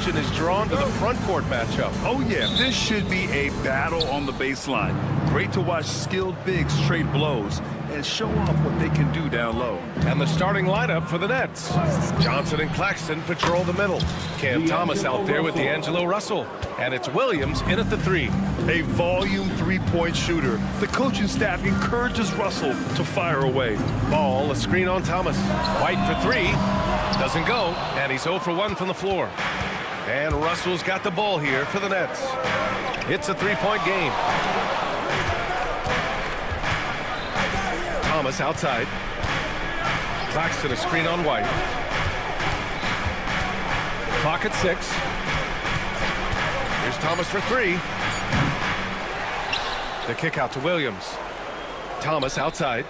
attention is drawn to the front court matchup. Oh, yeah, this should be a battle on the baseline. Great to watch skilled bigs trade blows and show off what they can do down low. And the starting lineup for the Nets. Johnson and Claxton patrol the middle. Cam Thomas out there with D'Angelo Russell. And it's Williams in at the 3. A volume three-point shooter. The coaching staff encourages Russell to fire away. Ball, a screen on Thomas. White for 3. Doesn't go. And he's 0 for 1 from the floor. And Russell's got the ball here for the Nets. It's a 3-point game. Thomas outside. Claxton a screen on White. Clock at 6. Here's Thomas for 3. The kick out to Williams. Thomas outside.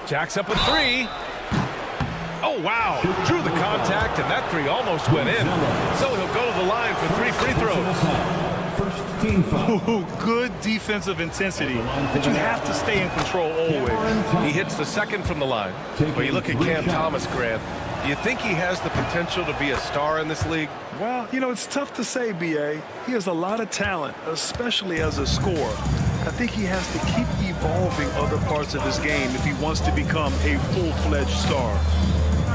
Jacks up a 3. Oh, wow. Drew the contact, and that 3 almost went in. So he'll go to the line for 3 free throws. Ooh, good defensive intensity, but you have to stay in control always. He hits the second from the line. But you look at Cam Thomas, Grant. Do you think he has the potential to be a star in this league? Well, you know, it's tough to say, B.A. He has a lot of talent, especially as a scorer. I think he has to keep evolving other parts of his game if he wants to become a full-fledged star.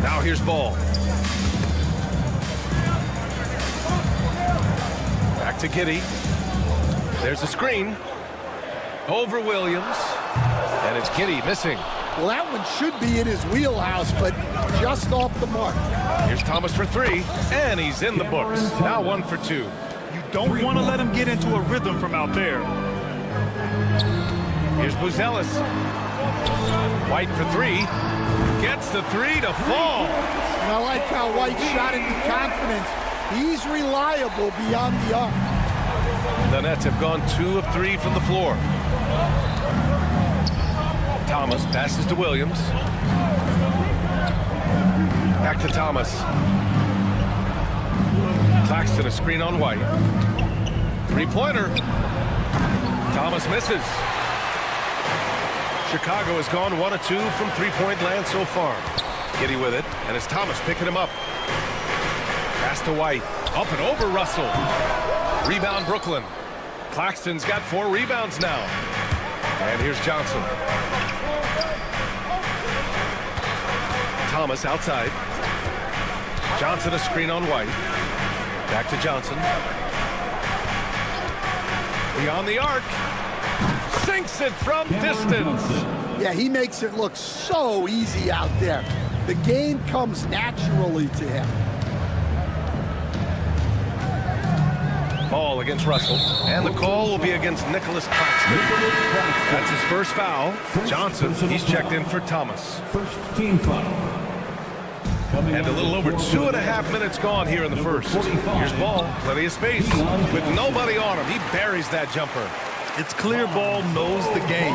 Now here's Ball. Back to Giddey. There's a screen. Over Williams. And it's Giddey missing. Well, that one should be in his wheelhouse, but just off the mark. Here's Thomas for 3, and he's in the books. Now 1 for 2. You don't want to let him get into a rhythm from out there. Here's Buzelis. White for 3. Gets the 3 to fall. And I like how White shot into confidence. He's reliable beyond the arc. The Nets have gone 2 of 3 from the floor. Thomas passes to Williams. Back to Thomas. Claxton a screen on White. 3-pointer. Thomas misses. Chicago has gone 1 of 2 from 3-point land so far. Giddey with it, and it's Thomas picking him up. Pass to White. Up and over Russell. Rebound Brooklyn. Claxton's got 4 rebounds now. And here's Johnson. Thomas outside. Johnson a screen on White. Back to Johnson. Beyond the arc. Sinks it from distance. Yeah, he makes it look so easy out there. The game comes naturally to him. Ball against Russell. And the call will be against Nicholas Claxton. That's his first foul. Johnson, he's checked in for Thomas. First team foul. And a little over 2.5 minutes gone here in the first. Here's Ball, plenty of space. With nobody on him, he buries that jumper. It's clear Ball knows the game.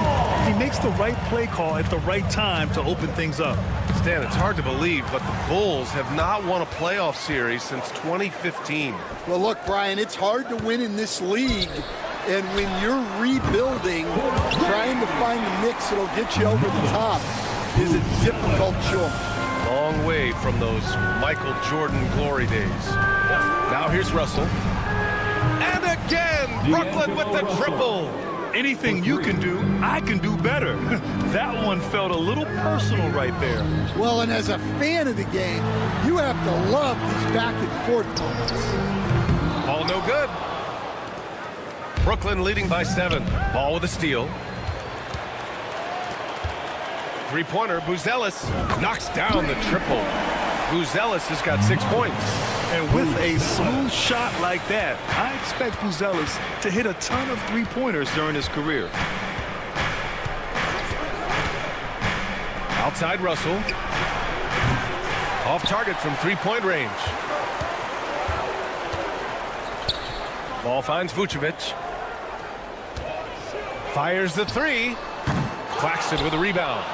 He makes the right play call at the right time to open things up. Stan, it's hard to believe, but the Bulls have not won a playoff series since 2015. Well, look, Brian, it's hard to win in this league. And when you're rebuilding, trying to find the mix that'll get you over the top is a difficult job. Long way from those Michael Jordan glory days. Now here's Russell. And again, Brooklyn with the triple. Anything you can do, I can do better. That one felt a little personal right there. Well, and as a fan of the game, you have to love these back and forth moments. Ball no good. Brooklyn leading by 7. Ball with a steal. 3-pointer, Buzelis knocks down the triple. Buzelis has got 6 points. And with a smooth shot like that, I expect Buzelis to hit a ton of 3-pointers during his career. Outside Russell. Off target from 3-point range. Ball finds Vucevic. Fires the 3. Claxton with a rebound.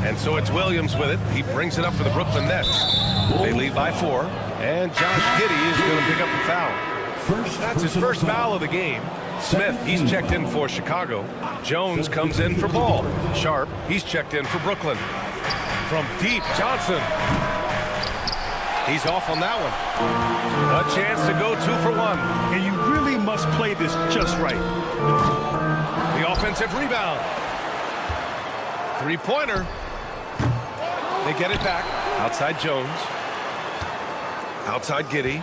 And so it's Williams with it. He brings it up for the Brooklyn Nets. They lead by 4. And Josh Giddey is going to pick up the foul. That's his first foul of the game. Smith, he's checked in for Chicago. Jones comes in for Ball. Sharp, he's checked in for Brooklyn. From deep, Johnson. He's off on that one. A chance to go 2 for 1. And you really must play this just right. The offensive rebound. Three-pointer. They get it back. Outside Jones. Outside Giddey.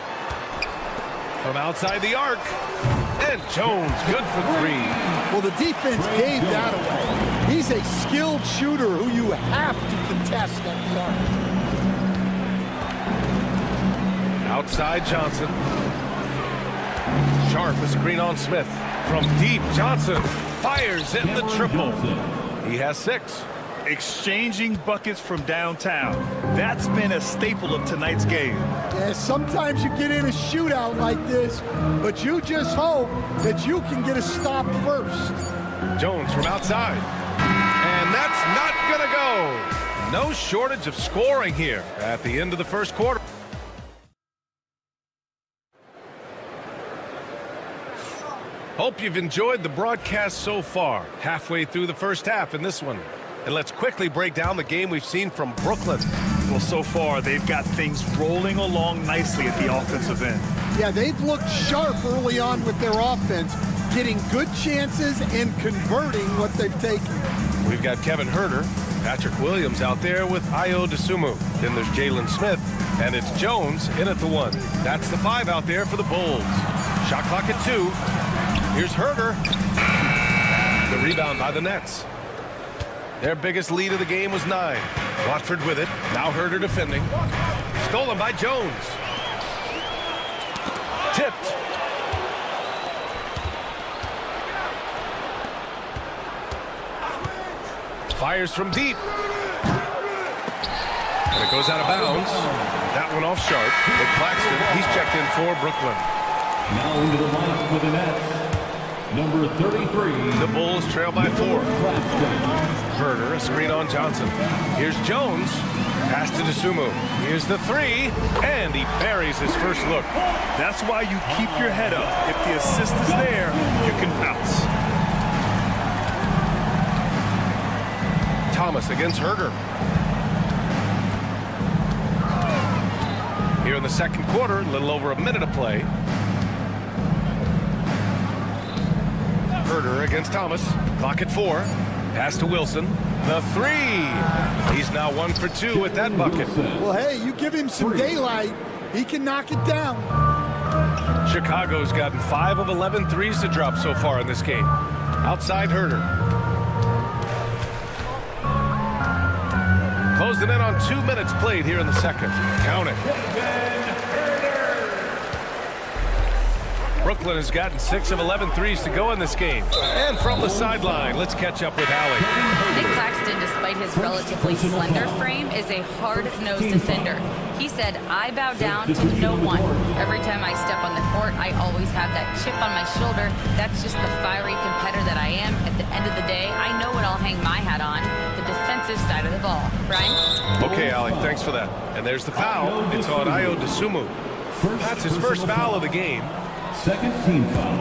From outside the arc. And Jones, good for 3. Well, the defense gave that away. He's a skilled shooter who you have to contest at the arc. Outside Johnson. Sharp, a screen on Smith. From deep, Johnson fires in the triple. He has 6. Exchanging buckets from downtown. That's been a staple of tonight's game. Yeah, sometimes you get in a shootout like this, but you just hope that you can get a stop first. Jones from outside. And that's not going to go. No shortage of scoring here at the end of the first quarter. Hope you've enjoyed the broadcast so far. Halfway through the first half in this one. And let's quickly break down the game we've seen from Brooklyn. Well, so far, they've got things rolling along nicely at the offensive end. Yeah, they've looked sharp early on with their offense, getting good chances and converting what they've taken. We've got Kevin Huerter, Patrick Williams out there with Ayo Dosunmu. Then there's Jalen Smith, and it's Jones in at the 1. That's the 5 out there for the Bulls. Shot clock at 2. Here's Huerter. The rebound by the Nets. Their biggest lead of the game was 9. Watford with it. Now Huerter defending. Stolen by Jones. Tipped. Fires from deep. And it goes out of bounds. That one off Sharp. Nick Claxton, he's checked in for Brooklyn. Now into the lineup for the Nets. Number 33. The Bulls trail by 4. Huerter, a screen on Johnson. Here's Jones. Pass to Dosunmu. Here's the 3. And he buries his first look. That's why you keep your head up. If the assist is there, you can bounce. Thomas against Huerter. Here in the second quarter, a little over a minute of play. Huerter against Thomas. Clock at 4. Pass to Wilson. The 3. He's now 1 for 2 with that bucket. Well, hey, you give him some daylight, he can knock it down. Chicago's gotten 5 of 11 threes to drop so far in this game. Outside Huerter. Closing in on 2 minutes played here in the second. Count it. Brooklyn has gotten 6 of 11 threes to go in this game. And from the sideline, let's catch up with Allie. Nick Claxton, despite his relatively slender frame, is a hard-nosed defender. He said, I bow down to no one. Every time I step on the court, I always have that chip on my shoulder. That's just the fiery competitor that I am. At the end of the day, I know what I'll hang my hat on, the defensive side of the ball. Brian? Okay, Allie, thanks for that. And there's the foul. It's on Ayo Dosunmu. That's his first foul of the game. Second team foul.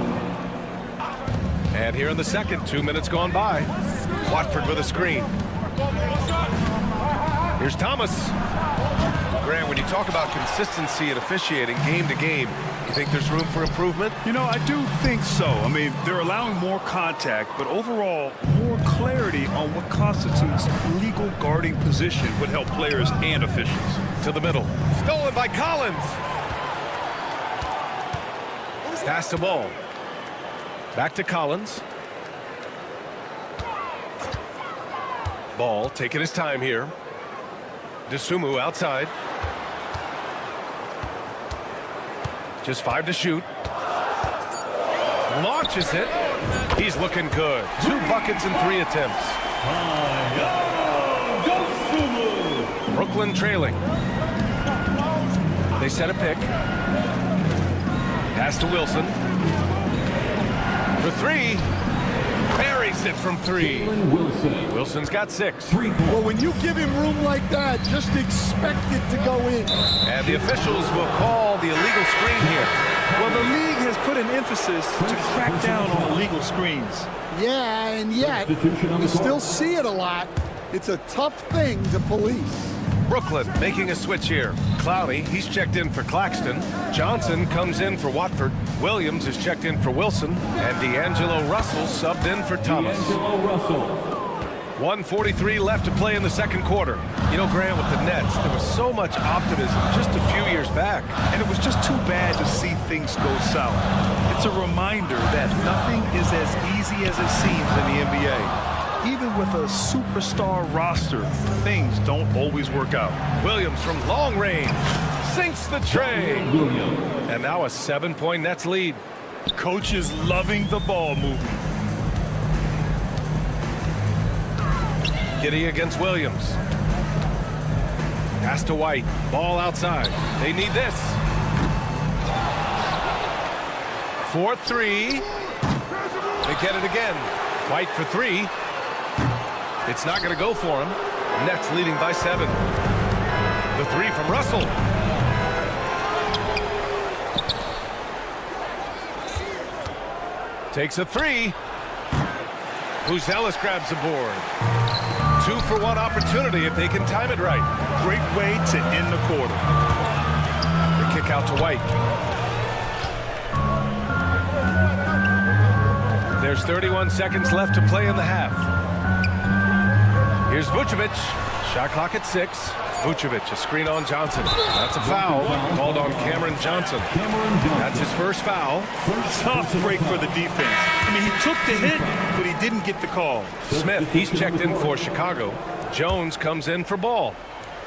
And here in the second, 2 minutes gone by. Watford with a screen. Here's Thomas. Grant, when you talk about consistency and officiating game to game, you think there's room for improvement? You know, I do think so. I mean, they're allowing more contact, but overall, more clarity on what constitutes legal guarding position would help players and officials. To the middle. Stolen by Collins. Pass the ball. Back to Collins. Ball taking his time here. Dosunmu outside. Just 5 to shoot. Launches it. He's looking good. 2 buckets in 3 attempts. Brooklyn trailing. They set a pick. Pass to Wilson. For 3. Buries it from 3. Wilson's got 6. Well, when you give him room like that, just expect it to go in. And the officials will call the illegal screen here. Well, the league has put an emphasis to crack down on illegal screens. Yeah, and yet, you still see it a lot. It's a tough thing to police. Brooklyn making a switch here. Clowney, he's checked in for Claxton. Johnson comes in for Watford. Williams is checked in for Wilson. And D'Angelo Russell subbed in for Thomas. D'Angelo Russell. 1:43 left to play in the second quarter. You know, Grant, with the Nets, there was so much optimism just a few years back. And it was just too bad to see things go south. It's a reminder that nothing is as easy as it seems in the NBA. Even with a superstar roster, things don't always work out. Williams from long range sinks the tray. And now a 7-point Nets lead. Coach is loving the ball movement. Giddey against Williams. Pass to White. Ball outside. They need this. 4-3. They get it again. White for 3. It's not going to go for him. Nets leading by 7. The 3 from Russell. Takes a 3. Buzelis grabs the board. 2-for-1 opportunity if they can time it right. Great way to end the quarter. The kick out to White. There's 31 seconds left to play in the half. Here's Vucevic. Shot clock at 6. Vucevic, a screen on Johnson. That's a foul called on Cameron Johnson. That's his first foul. Tough break for the defense. I mean, he took the hit, but he didn't get the call. Smith, he's checked in for Chicago. Jones comes in for Ball.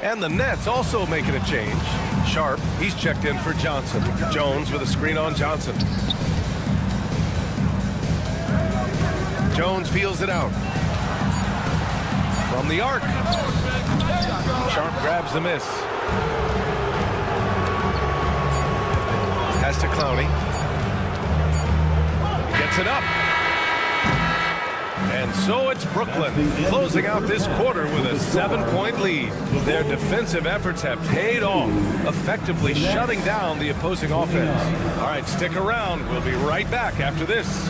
And the Nets also making a change. Sharp, he's checked in for Johnson. Jones with a screen on Johnson. Jones feels it out. From the arc. Sharp grabs the miss. Pass to Clowney. Gets it up. And so it's Brooklyn closing out this quarter with a 7-point lead. Their defensive efforts have paid off, effectively shutting down the opposing offense. All right, stick around. We'll be right back after this.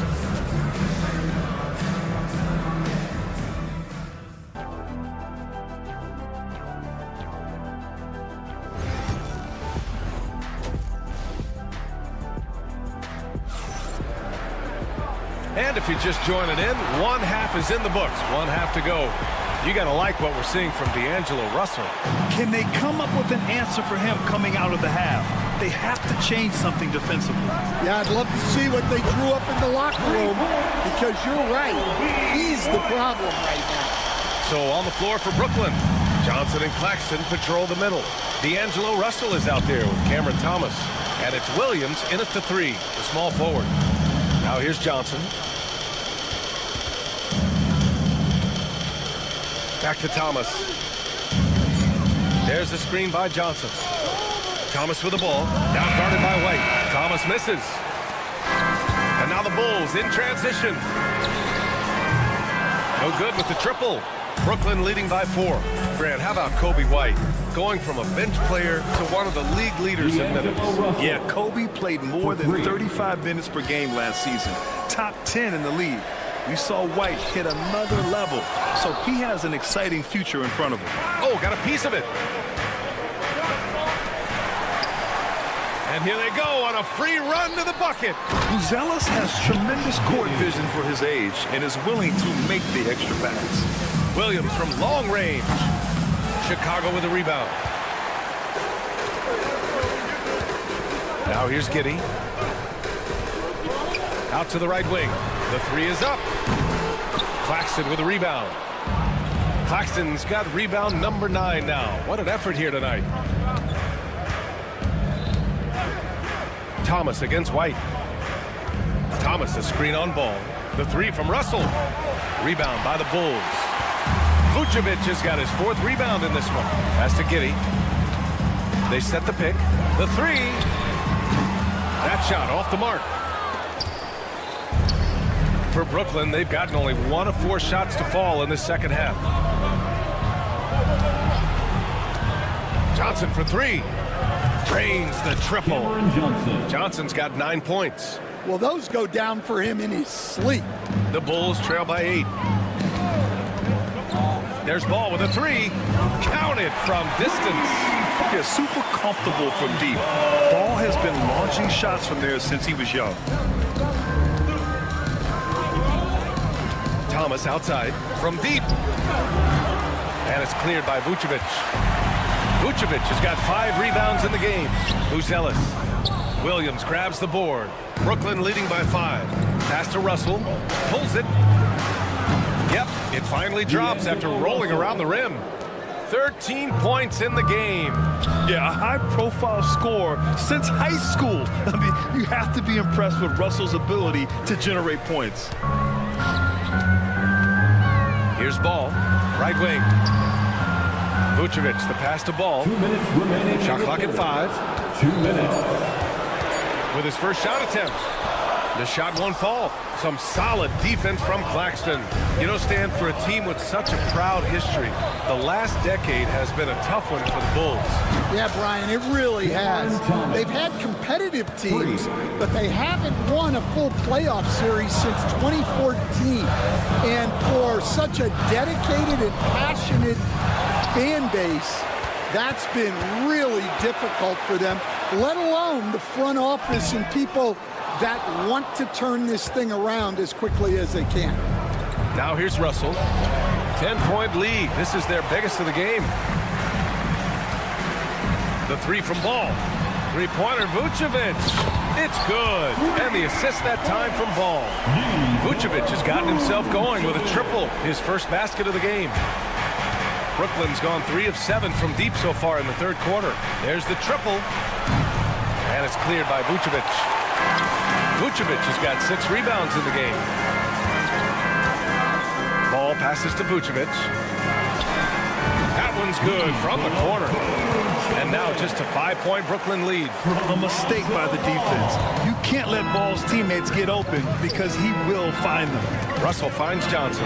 And if you're just joining in, one half is in the books. One half to go. You got to like what we're seeing from D'Angelo Russell. Can they come up with an answer for him coming out of the half? They have to change something defensively. Yeah, I'd love to see what they drew up in the locker room, because you're right. He's the problem right now. So on the floor for Brooklyn, Johnson and Claxton patrol the middle. D'Angelo Russell is out there with Cameron Thomas. And it's Williams in at the 3, the small forward. Now here's Johnson. Back to Thomas. There's the screen by Johnson. Thomas with the ball. Now guarded by White. Thomas misses. And now the Bulls in transition. No good with the triple. Brooklyn leading by 4. Grant, how about Kobe White? Going from a bench player to one of the league leaders in minutes. Yeah, Kobe played more than 35 minutes per game last season. Top 10 in the league. We saw White hit another level, so he has an exciting future in front of him. Oh, got a piece of it. And here they go on a free run to the bucket. Buzelis has tremendous court vision for his age and is willing to make the extra pass. Williams from long range. Chicago with a rebound. Now here's Giddey. Out to the right wing. The 3 is up. Claxton with a rebound. Claxton's got rebound number 9 now. What an effort here tonight. Thomas against White. Thomas, a screen on Ball. The 3 from Russell. Rebound by the Bulls. Vucevic has got his 4th rebound in this one. Pass to Giddey. They set the pick. The 3. That shot off the mark. For Brooklyn, they've gotten only 1 of 4 shots to fall in the second half. Johnson for 3. Drains the triple. Johnson's got 9 points. Well, those go down for him in his sleep. The Bulls trail by 8. There's Ball with a three. Counted from distance. Yeah, super comfortable from deep. Ball has been launching shots from there since he was young. Thomas outside from deep. And it's cleared by Vucevic. Vucevic has got 5 rebounds in the game. Buzelis. Williams grabs the board. Brooklyn leading by 5. Pass to Russell. Pulls it. Yep, it finally drops after rolling around the rim. 13 points in the game. Yeah, a high-profile score since high school. I mean, you have to be impressed with Russell's ability to generate points. Here's Ball, right wing. Vucevic, the pass to Ball. 2 minutes remaining. Shot clock at 5. 2 minutes. With his first shot attempt. The shot won't fall. Some solid defense from Claxton. You know, Stan, for a team with such a proud history, the last decade has been a tough one for the Bulls. Yeah, Brian, it really has. They've had competitive teams, but they haven't won a full playoff series since 2014. And for such a dedicated and passionate fan base, that's been really difficult for them, let alone the front office and people that want to turn this thing around as quickly as they can. Now here's Russell. 10-point lead. This is their biggest of the game. The three from Ball. Three-pointer, Vucevic. It's good. And the assist that time from Ball. Vucevic has gotten himself going with a triple, his first basket of the game. Brooklyn's gone 3 of 7 from deep so far in the third quarter. There's the triple. And it's cleared by Vucevic. Vucevic has got 6 rebounds in the game. Ball passes to Vucevic. That one's good from the corner. And now just a 5-point Brooklyn lead. A mistake by the defense. You can't let Ball's teammates get open because he will find them. Russell finds Johnson.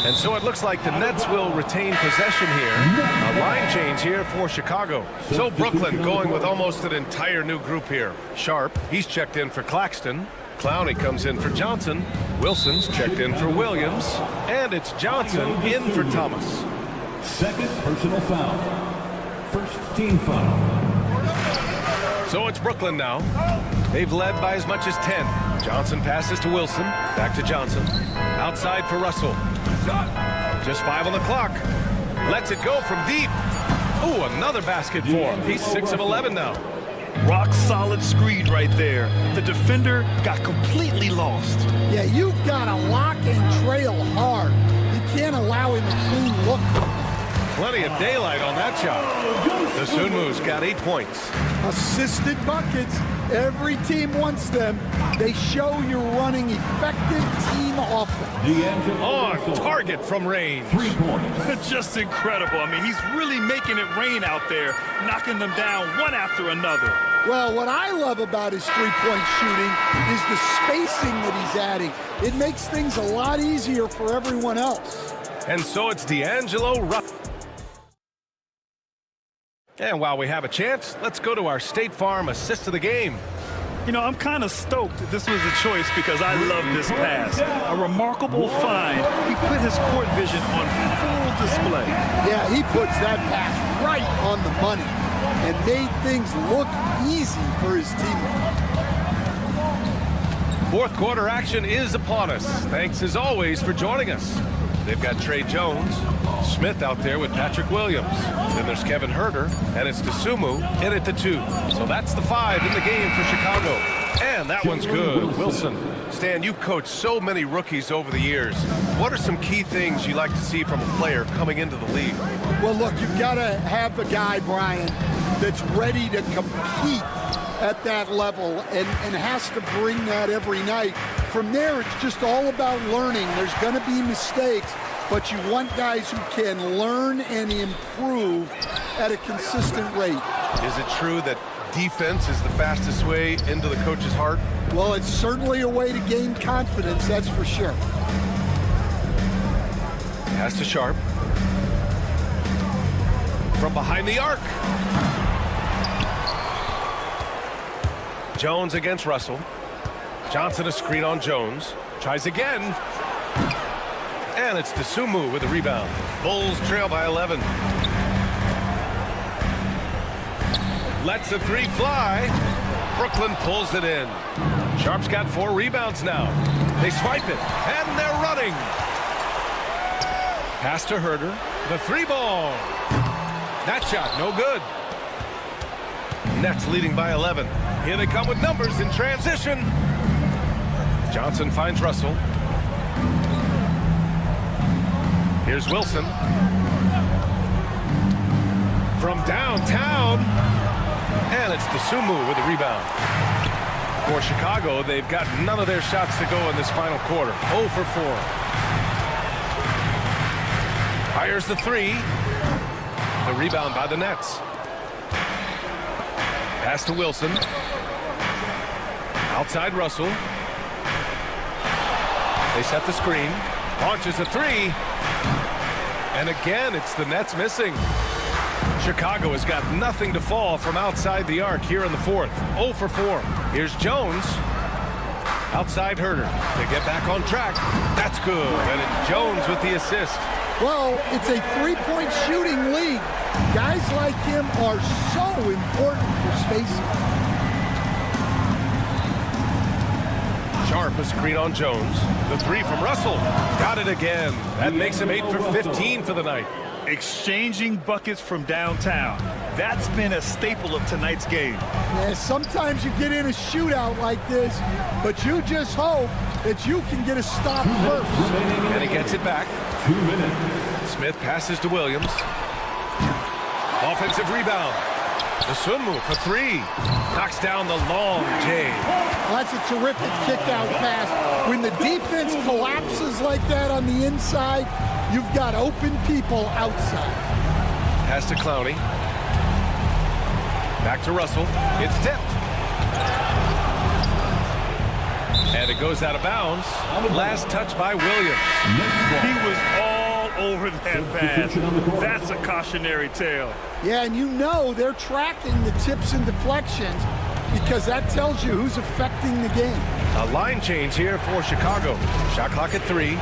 And so it looks like the Nets will retain possession here. A line change here for Chicago. So Brooklyn going with almost an entire new group here. Sharp, he's checked in for Claxton. Clowney comes in for Johnson. Wilson's checked in for Williams. And it's Johnson in for Thomas. Second personal foul. First team foul. So it's Brooklyn now. They've led by as much as 10. Johnson passes to Wilson. Back to Johnson. Outside for Russell. Just 5 on the clock. Lets it go from deep. Ooh, another basket for him. He's 6 of 11 now. Rock solid screen right there. The defender got completely lost. Yeah, you've got to lock and trail hard. You can't allow him a clean look. Plenty of daylight on that shot. The Sunmu's got 8 points. Assisted buckets. Every team wants them. They show you're running effective team offense. On target from range. 3 points. Just incredible. I mean, he's really making it rain out there, knocking them down one after another. Well, what I love about his three-point shooting is the spacing that he's adding. It makes things a lot easier for everyone else. And so it's D'Angelo Russell. And while we have a chance, let's go to our State Farm assist of the game. You know, I'm kind of stoked this was a choice because I love this pass. A remarkable find. He put his court vision on full display. Yeah, he puts that pass right on the money and made things look easy for his teammates. Fourth quarter action is upon us. Thanks as always for joining us. They've got Trey Jones, Smith out there with Patrick Williams. Then there's Kevin Herter, and it's Dosunmu in at the 2. So that's the 5 in the game for Chicago. And that one's good. Wilson. Stan, you've coached so many rookies over the years. What are some key things you like to see from a player coming into the league? Well, look, you've got to have a guy, Brian, that's ready to compete at that level and has to bring that every night. From there, it's just all about learning. There's going to be mistakes, but you want guys who can learn and improve at a consistent rate. Is it true that defense is the fastest way into the coach's heart? Well, it's certainly a way to gain confidence, that's for sure. Pass to Sharp. From behind the arc. Jones against Russell. Johnson a screen on Jones. Tries again. And it's Dosunmu with the rebound. Bulls trail by 11. Lets the three fly. Brooklyn pulls it in. Sharp's got 4 rebounds now. They swipe it, and they're running. Pass to Herter. The 3-ball. That shot, no good. Nets leading by 11. Here they come with numbers in transition. Johnson finds Russell. Here's Wilson. From downtown. And it's Dosunmu with the rebound. For Chicago, they've got none of their shots to go in this final quarter. 0 for 4. Fires the 3. The rebound by the Nets. Pass to Wilson. Outside Russell. They set the screen. Launches a 3. And again, it's the Nets missing. Chicago has got nothing to fall from outside the arc here in the fourth. 0 for 4. Here's Jones. Outside Herter to get back on track. That's good. And it's Jones with the assist. Well, it's a three-point shooting league. Guys like him are so important for spacing. Sharp a screen on Jones. The 3 from Russell. Got it again. That makes him 8 for 15 for the night. Exchanging buckets from downtown. That's been a staple of tonight's game. Yeah, sometimes you get in a shootout like this, but you just hope that you can get a stop first. And he gets it back. 2 minutes. Smith passes to Williams. Offensive rebound. Dosunmu for 3. Knocks down the long J. That's a terrific kick-out pass. When the defense collapses like that on the inside, you've got open people outside. Pass to Clowney. Back to Russell. It's tipped. And it goes out of bounds. Last touch by Williams. He was all over that pass. That's a cautionary tale. Yeah, and you know they're tracking the tips and deflections because that tells you who's affecting the game. A line change here for Chicago. Shot clock at 3.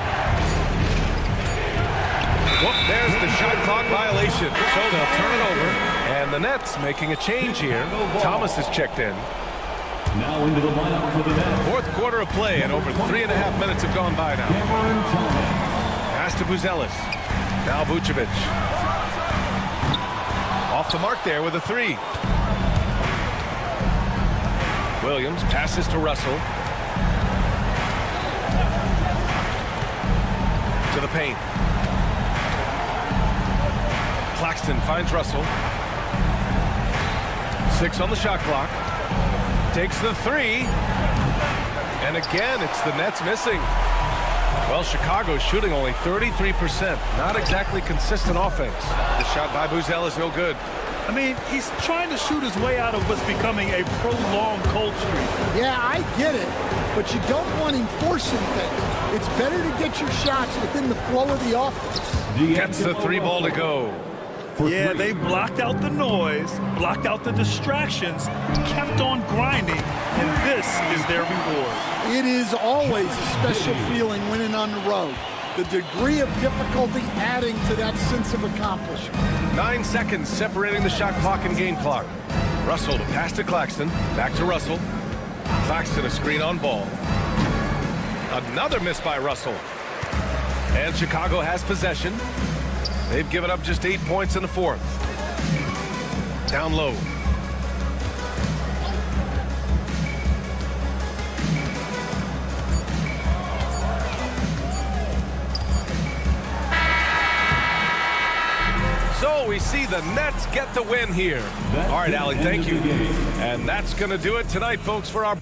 Whoop, there's the shot clock violation. So they'll turn it over. And the Nets making a change here. Thomas is checked in. Now into the lineup for the Nets. Fourth quarter of play, and over 3.5 minutes have gone by now. Pass to Buzelis. Now Vucevic. Off the mark there with a 3. Williams passes to Russell. To the paint. Claxton finds Russell. 6 on the shot clock. Takes the 3. And again, it's the Nets missing. Well, Chicago's shooting only 33%. Not exactly consistent offense. The shot by Buzelis is no good. I mean, he's trying to shoot his way out of what's becoming a prolonged cold streak. Yeah, I get it, but you don't want him forcing things. It's better to get your shots within the flow of the offense. Gets the 3-ball to go. Yeah, they blocked out the noise, blocked out the distractions, kept on grinding, and this is their reward. It is always a special feeling winning on the road. The degree of difficulty adding to that sense of accomplishment. 9 seconds separating the shot clock and game clock. Russell to pass to Claxton. Back to Russell. Claxton a screen on ball. Another miss by Russell. And Chicago has possession. They've given up just 8 points in the fourth. Down low. So we see the Nets get the win here. All right, Allie, thank you. And that's going to do it tonight, folks, for our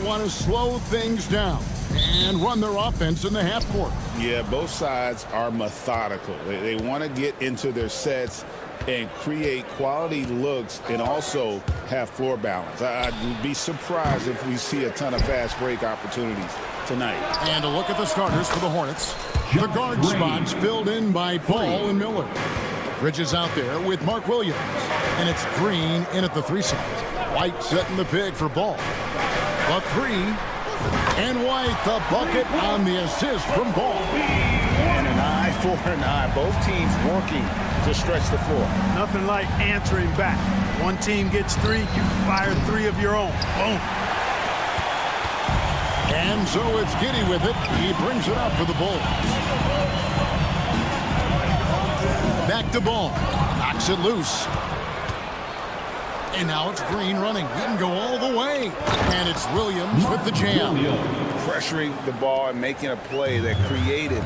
want to slow things down and run their offense in the half court. Yeah, both sides are methodical. They want to get into their sets and create quality looks and also have floor balance. I'd be surprised if we see a ton of fast break opportunities tonight. And a look at the starters for the Hornets. The guard spots filled in by Ball and Miller. Bridges out there with Mark Williams. And it's Green in at the 3 side. White setting the pick for Ball. The 3. And White the bucket on the assist from Ball. And an eye for an eye. Both teams working to stretch the floor. Nothing like answering back. One team gets 3, you fire 3 of your own. Boom. And so it's Giddey with it. He brings it up for the Bulls. Back to Ball. Knocks it loose. And now it's Green running. He can go all the way. And it's Williams with the jam. Pressuring the ball and making a play that created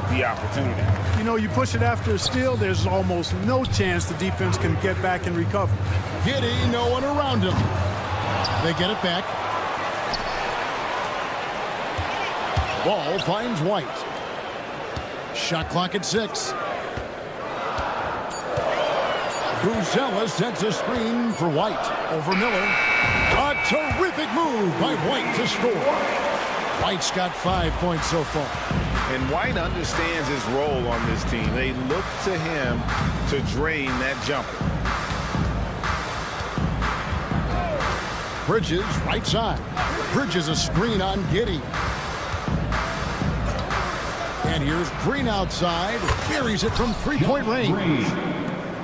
the opportunity. You know, you push it after a steal, there's almost no chance the defense can get back and recover. Giddey, no one around him. They get it back. Ball finds White. Shot clock at 6. Buzelis sets a screen for White over Miller. A terrific move by White to score. White's got 5 points so far. And White understands his role on this team. They look to him to drain that jumper. Bridges, right side. Bridges a screen on Giddey. And here's Green outside. Buries it from 3-point range.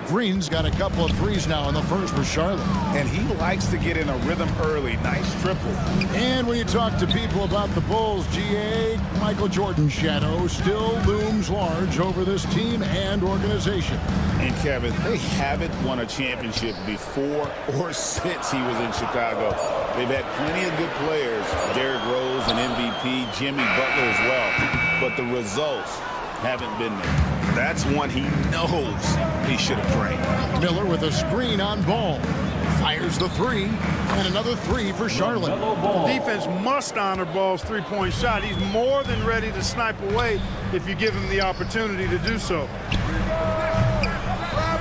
Green's got a couple of threes now in the first for Charlotte. And he likes to get in a rhythm early. Nice triple. And when you talk to people about the Bulls, GA, Michael Jordan's shadow still looms large over this team and organization. And Kevin, they haven't won a championship before or since he was in Chicago. They've had plenty of good players. Derrick Rose, an MVP, Jimmy Butler as well. But the results haven't been there. That's one he knows he should have drained. Miller with a screen on Ball. Fires the 3. And another 3 for Charlotte. The defense must honor Ball's 3-point shot. He's more than ready to snipe away if you give him the opportunity to do so.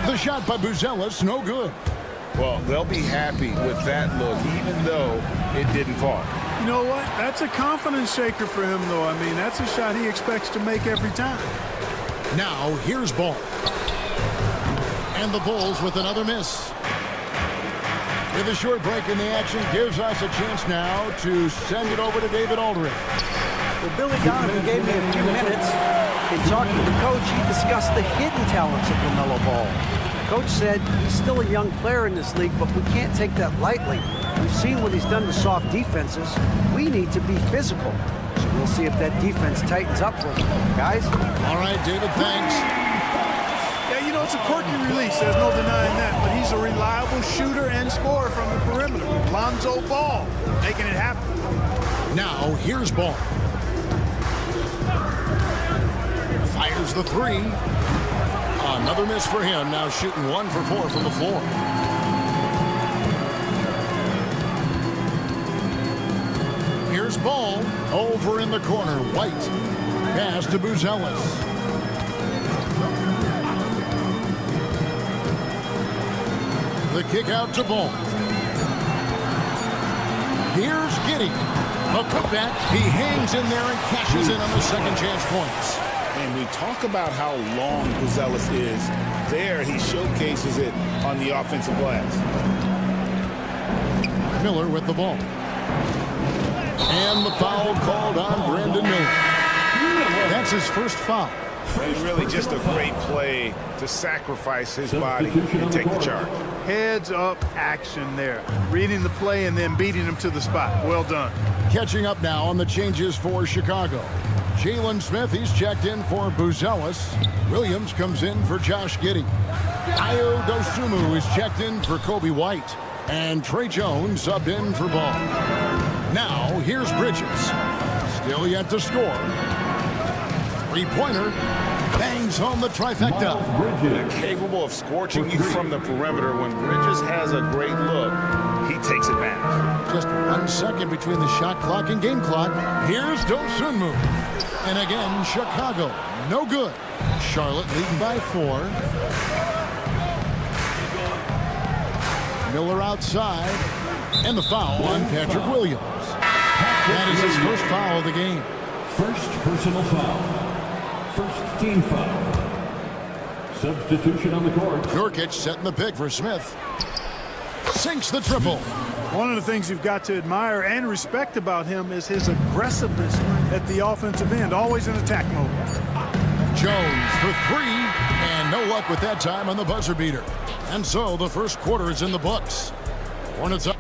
The shot by Buzelis, no good. Well, they'll be happy with that look, even though it didn't fall. You know what? That's a confidence shaker for him, though. I mean, that's a shot he expects to make every time. Now, here's Ball. And the Bulls with another miss. With a short break in the action gives us a chance now to send it over to David Aldridge. Well, Billy Donovan gave me a few minutes. In talking to the coach, he discussed the hidden talents of LaMelo Ball. Coach said he's still a young player in this league, but we can't take that lightly. We've seen what he's done to soft defenses. We need to be physical. So we'll see if that defense tightens up for him. Guys? All right, David, thanks. Yeah, you know, it's a quirky release. There's no denying that. But he's a reliable shooter and scorer from the perimeter. Lonzo Ball making it happen. Now, here's Ball. Fires the 3. Another miss for him. Now shooting 1 for 4 from the floor. Here's Ball over in the corner. White. Pass to Buzelis. The kick out to Ball. Here's Giddey. A putback. He hangs in there and cashes in on the second chance points. And we talk about how long Buzelis is. There, he showcases it on the offensive glass. Miller with the ball. And the foul called on Brandon Miller. That's his first foul. And really just a great play to sacrifice his body and take the charge. Heads up action there. Reading the play and then beating him to the spot. Well done. Catching up now on the changes for Chicago. Jalen Smith, he's checked in for Buzelis. Williams comes in for Josh Giddey. Ayo Dosunmu is checked in for Kobe White. And Trey Jones subbed in for Ball. Now, here's Bridges. Still yet to score. Three-pointer. Bangs home the trifecta. Capable of scorching you from the perimeter. When Bridges has a great look, he takes advantage. Just 1 second between the shot clock and game clock. Here's Dosunmu. And again, Chicago, no good. Charlotte leading by 4. Miller outside. And the foul on Patrick Williams. That is his first foul of the game. First personal foul. First team foul. Substitution on the court. Nurkic setting the pick for Smith. Sinks the triple. One of the things you've got to admire and respect about him is his aggressiveness at the offensive end, always in attack mode. Jones for 3, and no luck with that time on the buzzer beater. And so the first quarter is in the books. Hornets up.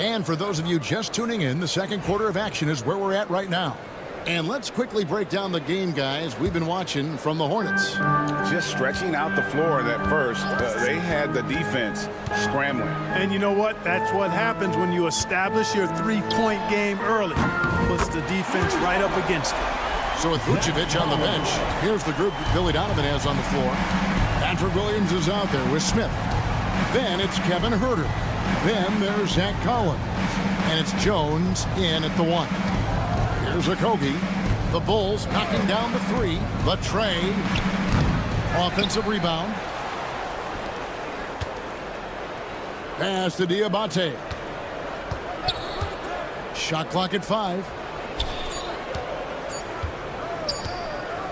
And for those of you just tuning in, the second quarter of action is where we're at right now. And let's quickly break down the game, guys, we've been watching from the Hornets. Just stretching out the floor that first. They had the defense scrambling. And you know what? That's what happens when you establish your three-point game early. Puts the defense right up against it. So with Vucevic on the bench, here's the group Billy Donovan has on the floor. Patrick Williams is out there with Smith. Then it's Kevin Huerter. Then there's Zach Collins. And it's Jones in at the 1. Here's Okogie. The Bulls knocking down the 3. Latrey. Offensive rebound. Pass to Diabate. Shot clock at 5.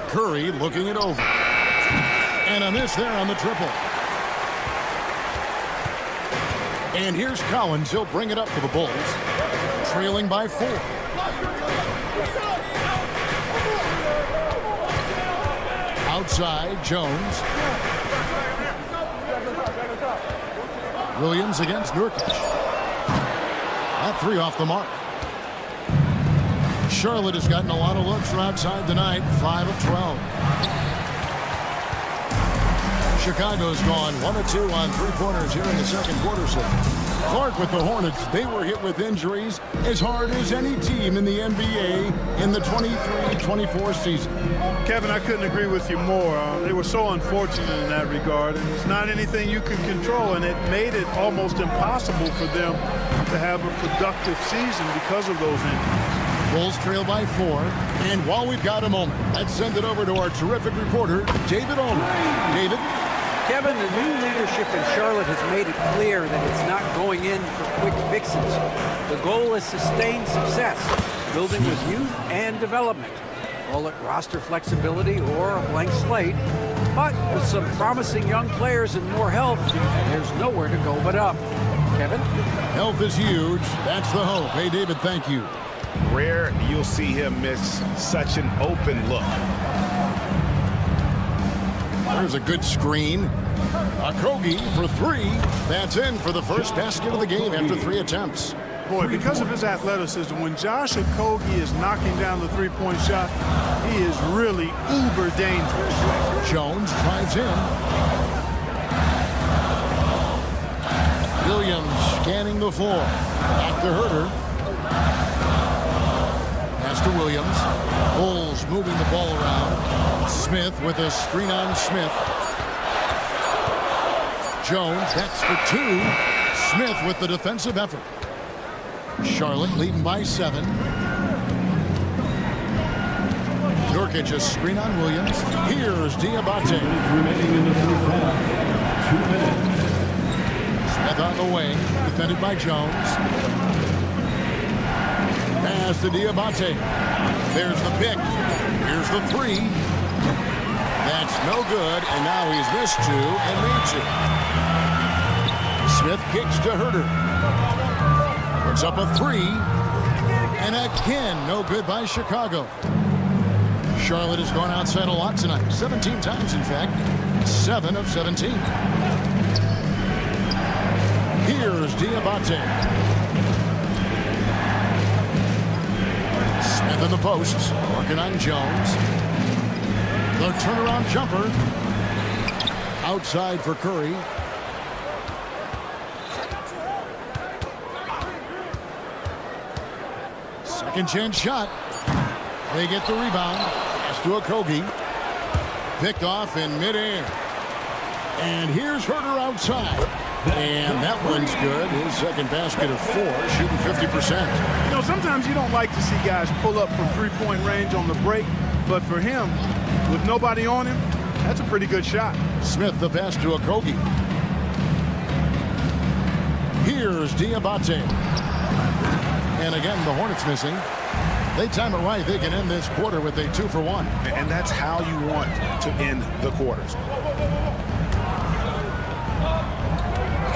Curry looking it over. And a miss there on the triple. And here's Collins. He'll bring it up for the Bulls. Trailing by 4. Outside, Jones. Williams against Nurkic. That 3 off the mark. Charlotte has gotten a lot of looks from outside tonight. 5 of 12. Chicago's gone 1 of 2 on 3-pointers here in the second quarter. So Clark with the Hornets, they were hit with injuries as hard as any team in the NBA in the 23-24 season. Kevin, I couldn't agree with you more. They were so unfortunate in that regard, and it's not anything you can control, and it made it almost impossible for them to have a productive season because of those injuries. Bulls trail by 4, and while we've got a moment, let's send it over to our terrific reporter, David Ulmer. David? Kevin, the new leadership in Charlotte has made it clear that it's not going in for quick fixes. The goal is sustained success, building with youth and development. Call it roster flexibility or a blank slate. But with some promising young players and more health, there's nowhere to go but up. Kevin? Health is huge. That's the hope. Hey, David, thank you. Rare you'll see him miss such an open look. There's a good screen. Okogie for 3. That's in for the first basket of the game after 3 attempts. Boy, because of his athleticism, when Josh Okogie is knocking down the three-point shot, he is really uber dangerous. Jones drives in. Williams scanning the floor. Back to Huerter. Pass to Williams. Bulls moving the ball around. Smith with a screen on Smith. Jones, that's for 2. Smith with the defensive effort. Charlotte leading by 7. Nurkic a screen on Williams. Here's Diabate. Remaining in the first half. 2 minutes. Smith on the wing, defended by Jones. Pass to Diabate. There's the pick. Here's the 3. That's no good, and now he's missed 2 and needs it. Smith kicks to Huerter. Puts up a 3. And again, no good by Chicago. Charlotte has gone outside a lot tonight. 17 times, in fact. 7 of 17. Here's Diabate. Smith in the posts, working on Jones. The turnaround jumper. Outside for Curry. Second chance shot. They get the rebound. Pass to Okogie. Picked off in midair. And here's Herter outside. And that one's good. His second basket of 4, shooting 50%. You know, sometimes you don't like to see guys pull up from three-point range on the break, but for him, with nobody on him, that's a pretty good shot. Smith the pass to Okogie. Here's Diabate. And again, the Hornets missing. They time it right. They can end this quarter with a 2 for 1. And that's how you want to end the quarters.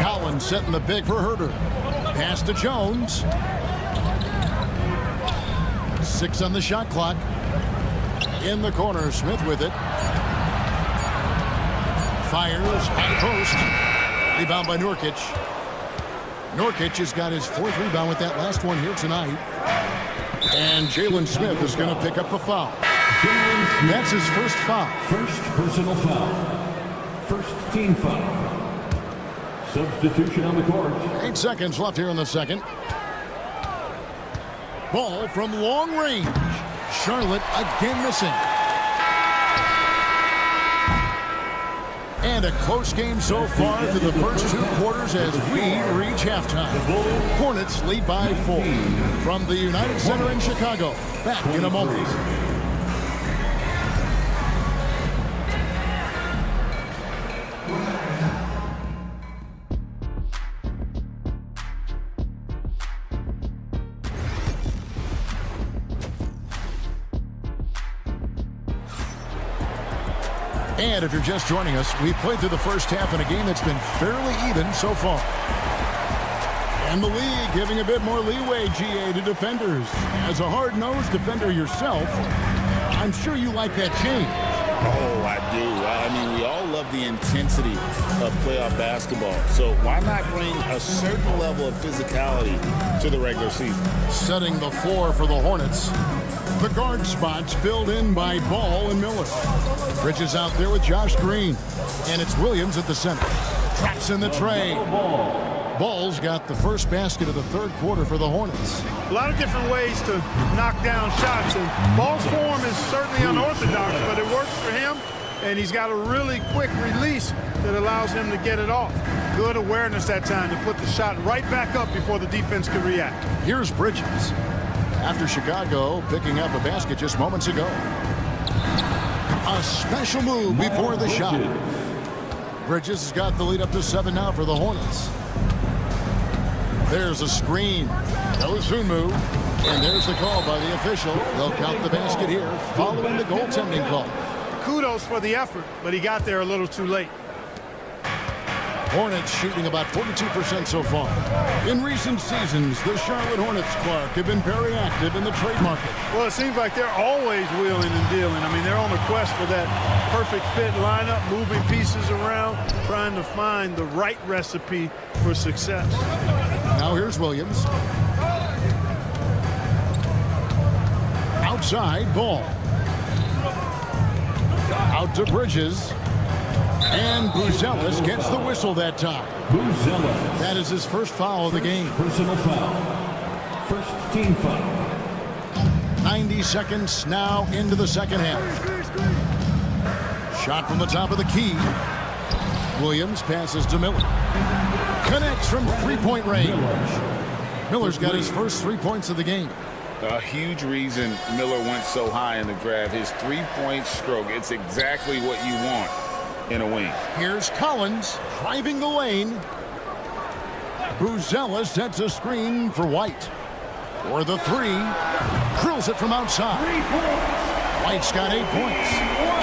Collins setting the big for Herter. Pass to Jones. 6 on the shot clock. In the corner, Smith with it. Fires, high post. Rebound by Nurkic. Nurkic has got his 4th rebound with that last one here tonight. And Jalen Smith is going to pick up a foul. That's his first foul. First personal foul. First team foul. Substitution on the court. 8 seconds left here in the second. Ball from long range. Charlotte again missing. And a close game so far through the first 2 quarters as we reach halftime. Hornets lead by 4. From the United Center in Chicago. Back in a moment. And if you're just joining us, we've played through the first half in a game that's been fairly even so far. And the league giving a bit more leeway, GA, to defenders. As a hard-nosed defender yourself, I'm sure you like that change. Oh, I do. I mean, we all love the intensity of playoff basketball. So why not bring a certain level of physicality to the regular season? Setting the floor for the Hornets. The guard spots filled in by Ball and Miller. Bridges out there with Josh Green. And it's Williams at the center. Traps in the tray. Ball's got the first basket of the 3rd quarter for the Hornets. A lot of different ways to knock down shots, and Ball's form is certainly unorthodox, but it works for him, and he's got a really quick release that allows him to get it off. Good awareness that time to put the shot right back up before the defense can react. Here's Bridges. After Chicago picking up a basket just moments ago. A special move before the shot. Bridges has got the lead up to 7 now for the Hornets. There's a screen. Dosunmu. And there's the call by the official. They'll count the basket here following the goaltending call. Kudos for the effort, but he got there a little too late. Hornets shooting about 42% so far. In recent seasons, the Charlotte Hornets, Clark, have been very active in the trade market. Well, it seems like they're always wheeling and dealing. I mean, they're on the quest for that perfect fit lineup, moving pieces around, trying to find the right recipe for success. Now here's Williams. Outside, Ball. Out to Bridges. And Buzelis gets the whistle that time. Buzelis. That is his first foul of the game. Personal foul. First team foul. 90 seconds now into the second half. Shot from the top of the key. Williams passes to Miller. Connects from 3-point range. Miller's got his first 3 points of the game. A huge reason Miller went so high in the draft. His 3-point stroke. It's exactly what you want in a wing. Here's Collins driving the lane. Buzelis sets a screen for White. For the 3. Drills it from outside. White's got 8 points.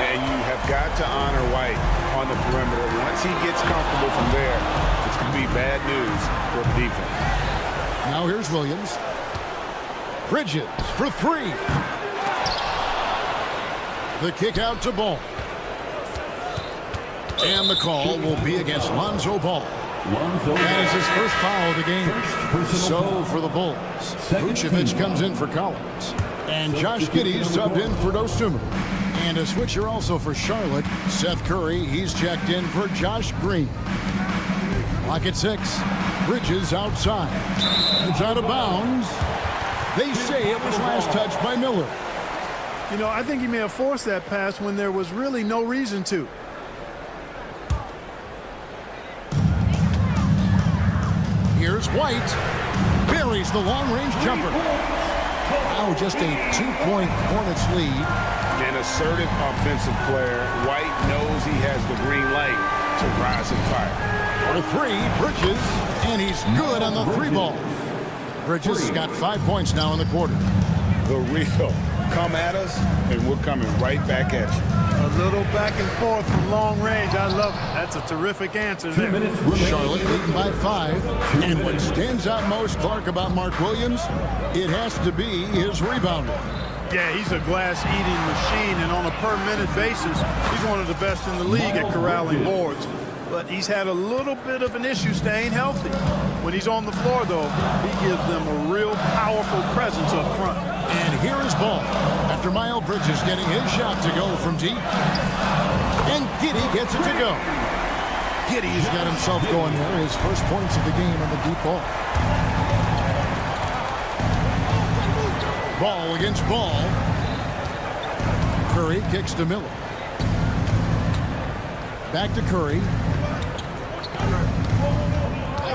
And you have got to honor White on the perimeter. Once he gets comfortable from there, it's going to be bad news for the defense. Now here's Williams. Bridges for 3. The kick out to Ball. And the call will be against Lonzo Ball. That is his first foul of the game. So for the Bulls, Vucevic comes in for Collins. And Josh Giddey subbed in for Dosunmu. And a switcher also for Charlotte, Seth Curry. He's checked in for Josh Green. Clock at 6. Bridges outside. It's out of bounds. They say it was last touched by Miller. You know, I think he may have forced that pass when there was really no reason to. It's White. Buries the long-range jumper. Now just a 2-point Hornets lead. An assertive offensive player. White knows he has the green light to rise and fire. For three, Bridges, and he's good on the three ball. Bridges has got 5 points now in the quarter. The real. Come at us, and we're coming right back at you. A little back and forth from long range. I love it. That's a terrific answer there. Charlotte leading by 5. And what stands out most, Clark, about Mark Williams, it has to be his rebounding. Yeah, he's a glass-eating machine, and on a per-minute basis, he's one of the best in the league at corralling boards. But he's had a little bit of an issue staying healthy. When he's on the floor, though, he gives them a real powerful presence up front. And here is Ball after Miles Bridges getting his shot to go from deep. And Giddey gets it to go. Giddey's got himself going there. His first points of the game on the deep ball. Ball against Ball. Curry kicks to Miller. Back to Curry.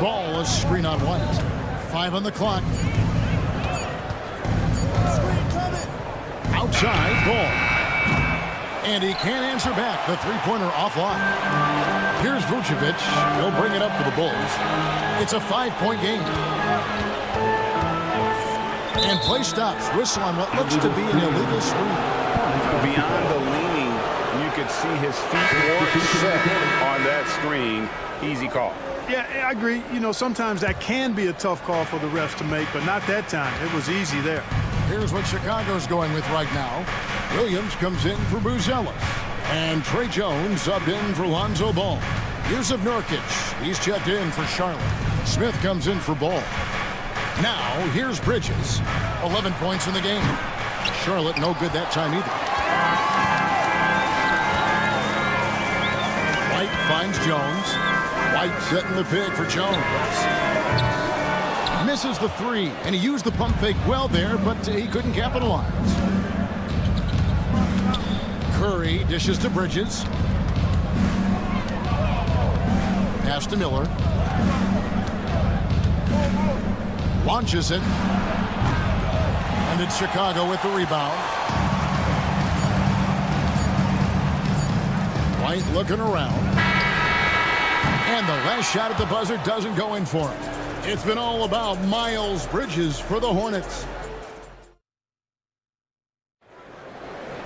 Ball, a screen on White. 5 on the clock. Outside, Ball. And he can't answer back. The three-pointer offline. Here's Vucevic. He'll bring it up for the Bulls. It's a 5-point game. And play stops. Whistle on what looks to be an illegal screen. Beyond the leaning, you could see his feet weren't set on that screen. Easy call. Yeah, I agree. You know, sometimes that can be a tough call for the refs to make, but not that time. It was easy there. Here's what Chicago's going with right now. Williams comes in for Buzelis. And Trey Jones subbed in for Lonzo Ball. Here's of Nurkic. He's checked in for Charlotte. Smith comes in for Ball. Now, here's Bridges. 11 points in the game. Charlotte no good that time either. White finds Jones. White setting the pick for Jones. Misses the three, and he used the pump fake well there, but he couldn't capitalize. Curry dishes to Bridges. Pass to Miller. Launches it. And it's Chicago with the rebound. White looking around. And the last shot at the buzzer doesn't go in for him. It's been all about Miles Bridges for the Hornets.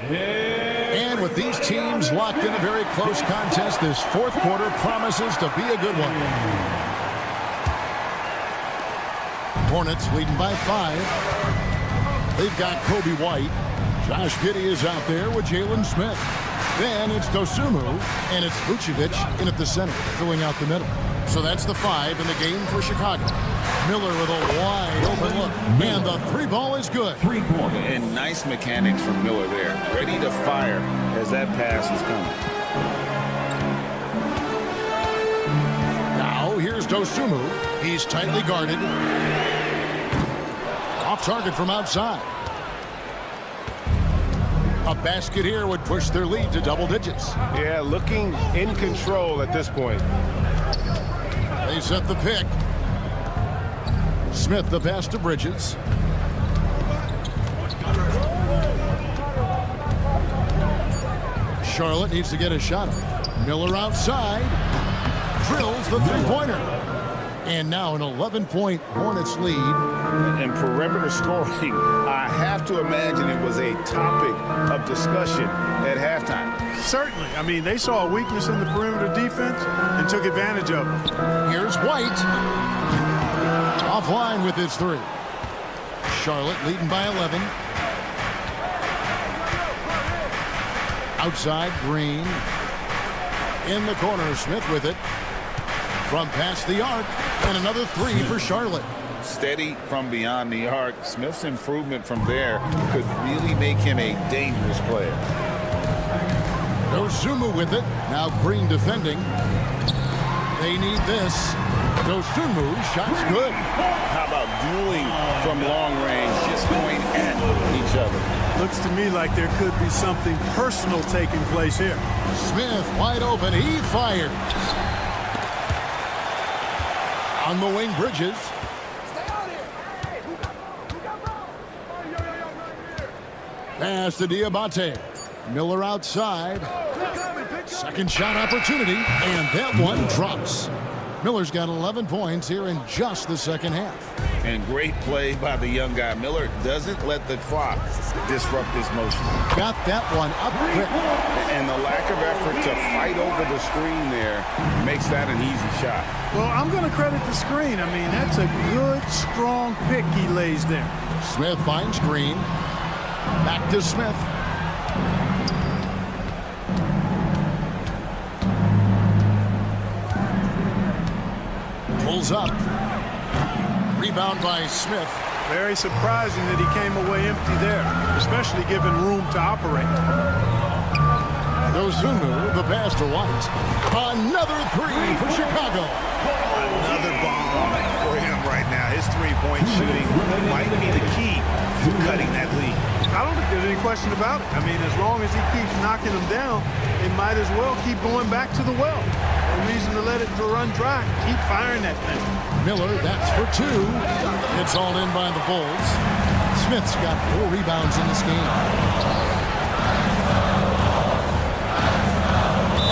And with these teams locked in a very close contest, this fourth quarter promises to be a good one. Hornets leading by 5. They've got Kobe White. Josh Giddey is out there with Jalen Smith. Then it's Dosumu, and it's Vucevic in at the center, filling out the middle. So that's the 5 in the game for Chicago. Miller with a wide open look. And the three ball is good. 3 points. And nice mechanics from Miller there. Ready to fire as that pass is coming. Now here's Dosumu. He's tightly guarded. Off target from outside. A basket here would push their lead to double digits. Yeah, looking in control at this point. They set the pick. Smith the pass to Bridges. Charlotte needs to get a shot up. Miller outside. Drills the three-pointer. And now an 11-point Hornets lead. And perimeter scoring, I have to imagine it was a topic of discussion at halftime. Certainly. I mean, they saw a weakness in the perimeter defense and took advantage of it. Here's White. Offline with his 3. Charlotte leading by 11. Outside, Green. In the corner, Smith with it. From past the arc, and another 3 for Charlotte. Steady from beyond the arc. Smith's improvement from there could really make him a dangerous player. Dosumu with it. Now Green defending. They need this. Dosumu, shot's good. How about dueling from long range, just going at each other? Looks to me like there could be something personal taking place here. Smith wide open. He fires. On the wing, Bridges. Pass to Diabate. Miller outside. Second shot opportunity, and that one drops. Miller's got 11 points here in just the second half. And great play by the young guy. Miller doesn't let the clock disrupt his motion. Got that one up quick. And the lack of effort to fight over the screen there makes that an easy shot. Well, I'm going to credit the screen. I mean, that's a good, strong pick he lays there. Smith finds Green. Back to Smith. Pulls up. Rebound by Smith. Very surprising that he came away empty there, especially given room to operate. Dosunmu, the pass to White. Another three for Chicago. Another bomb for him right now. His three-point shooting might be the key to cutting that lead. I don't think there's any question about it. I mean, as long as he keeps knocking them down, they might as well keep going back to the well. No reason to let it run dry. Keep firing that thing. Miller, that's for two. It's all in by the Bulls. Smith's got 4 rebounds in this game.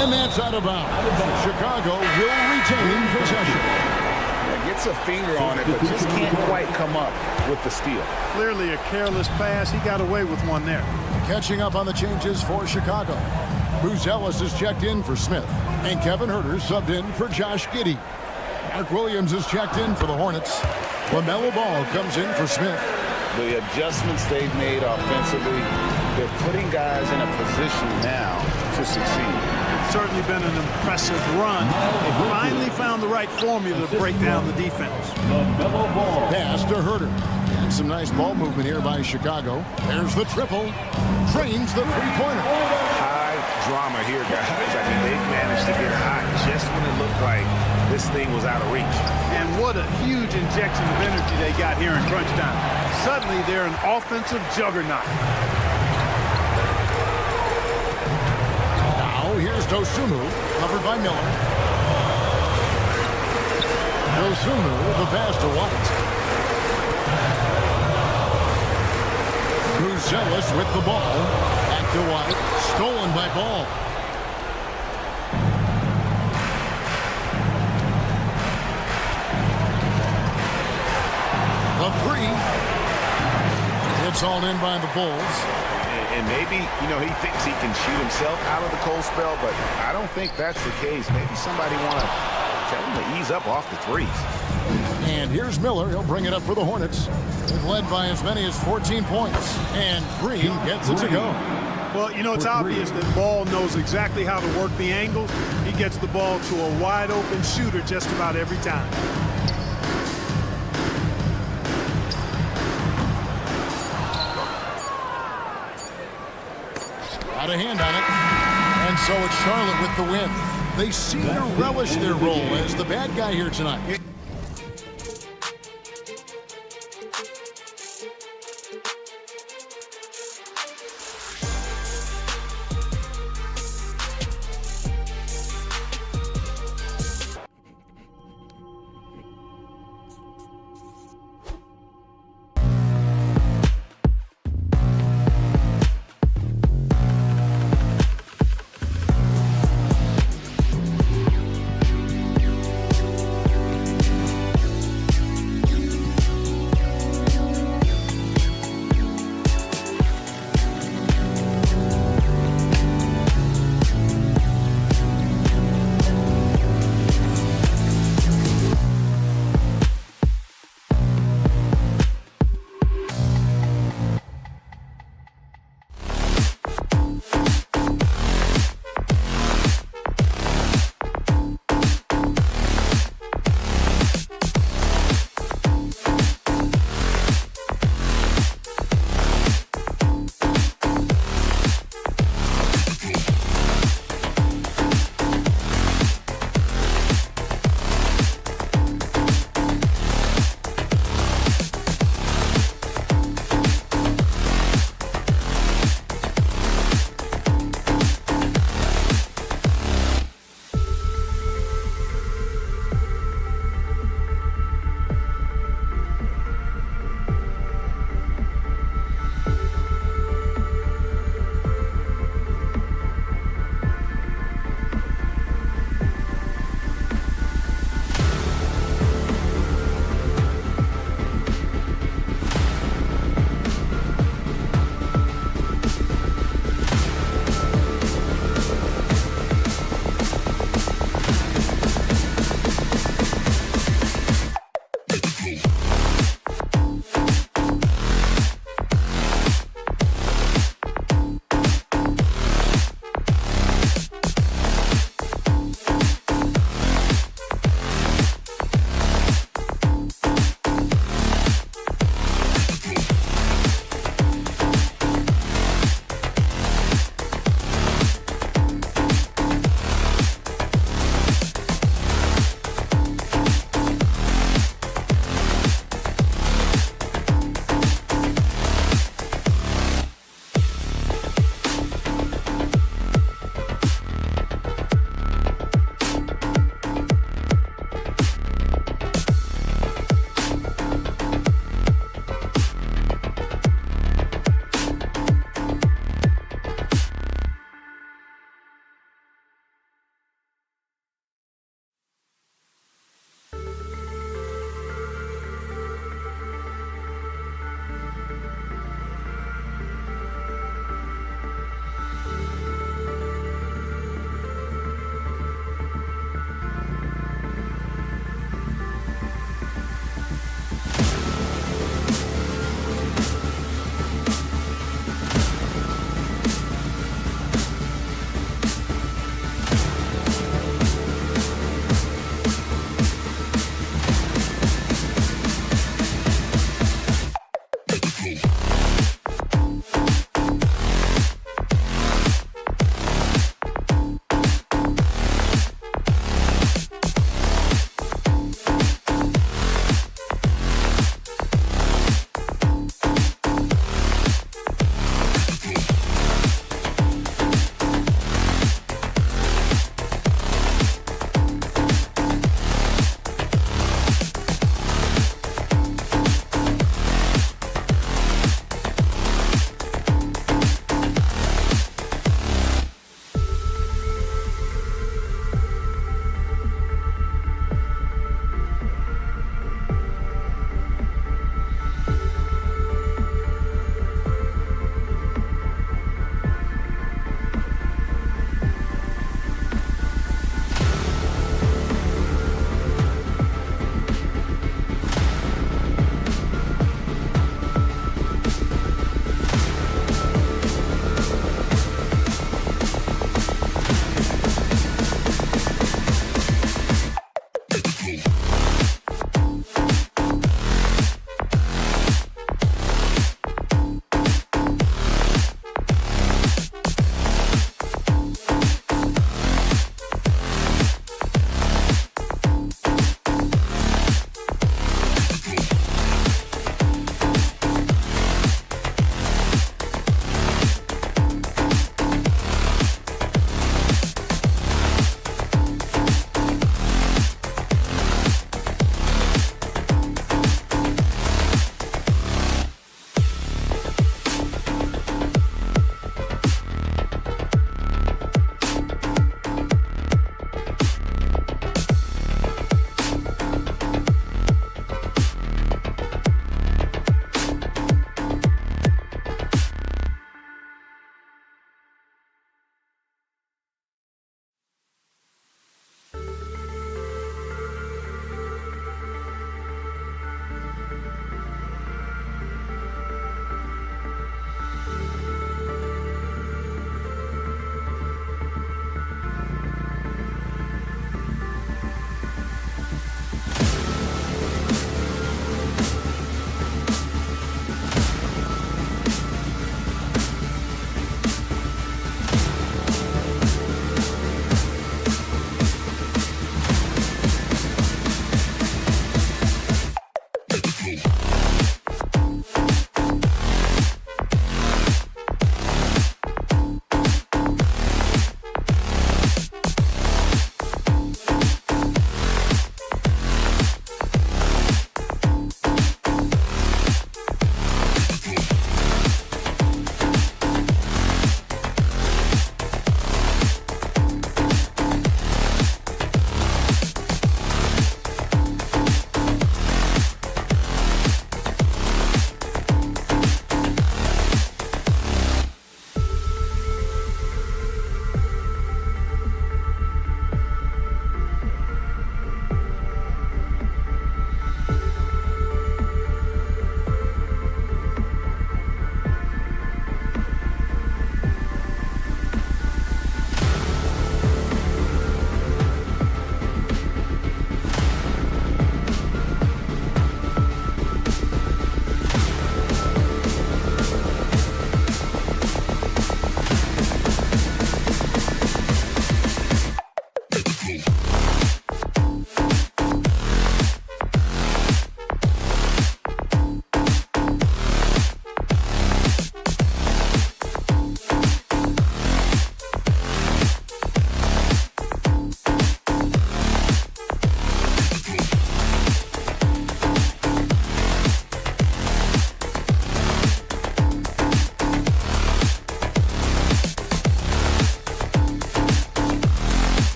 And that's out of bounds. Chicago will retain possession. Gets a finger on it, but just can't quite come up with the steal. Clearly a careless pass. He got away with one there. Catching up on the changes for Chicago. Buzelis is checked in for Smith. And Kevin Huerter subbed in for Josh Giddey. Mark Williams is checked in for the Hornets. LaMelo Ball comes in for Smith. The adjustments they've made offensively, they're putting guys in a position now to succeed. It's certainly been an impressive run. They finally found the right formula to break down the defense. Pass to Huerter. And some nice ball movement here by Chicago. There's the triple. Trains the three-pointer. High drama here, guys. I mean, they've managed to get hot just when it looked like this thing was out of reach. And what a huge injection of energy they got here in crunch time. Suddenly, they're an offensive juggernaut. Now, here's Dosunmu, covered by Miller. Dosunmu, the pass to White. Buzelis with the ball. Back to White. Stolen by Ball. The three. It's all in by the Bulls. And maybe, he thinks he can shoot himself out of the cold spell, but I don't think that's the case. Maybe somebody want to tell him to ease up off the threes. And here's Miller. He'll bring it up for the Hornets. They've led by as many as 14 points. And Green gets it to go. Well, it's obvious that Ball knows exactly how to work the angles. He gets the ball to a wide-open shooter just about every time. Got a hand on it. And so it's Charlotte with the win. They seem to relish their role as the bad guy here tonight.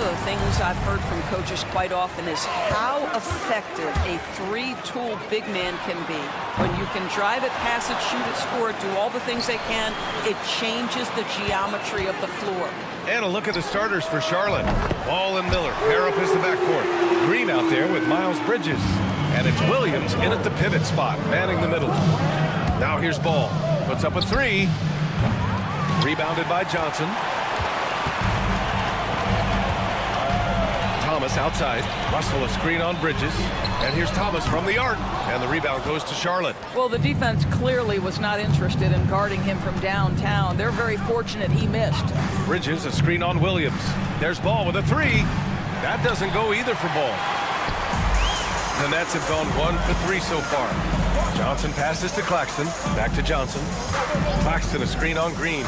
of the things I've heard from coaches quite often is how effective a three-tool big man can be. When you can drive it, pass it, shoot it, score it, do all the things they can, it changes the geometry of the floor. And a look at the starters for Charlotte. Ball and Miller pair up as the backcourt. Green out there with Miles Bridges. And it's Williams in at the pivot spot, manning the middle. Now here's Ball. Puts up a three. Rebounded by Johnson. Thomas outside. Russell a screen on Bridges. And here's Thomas from the arc. And the rebound goes to Charlotte. Well, the defense clearly was not interested in guarding him from downtown. They're very fortunate he missed. Bridges a screen on Williams. There's Ball with a three. That doesn't go either for Ball. The Nets have gone 1 for 3 so far. Johnson passes to Claxton. Back to Johnson. Claxton a screen on Green.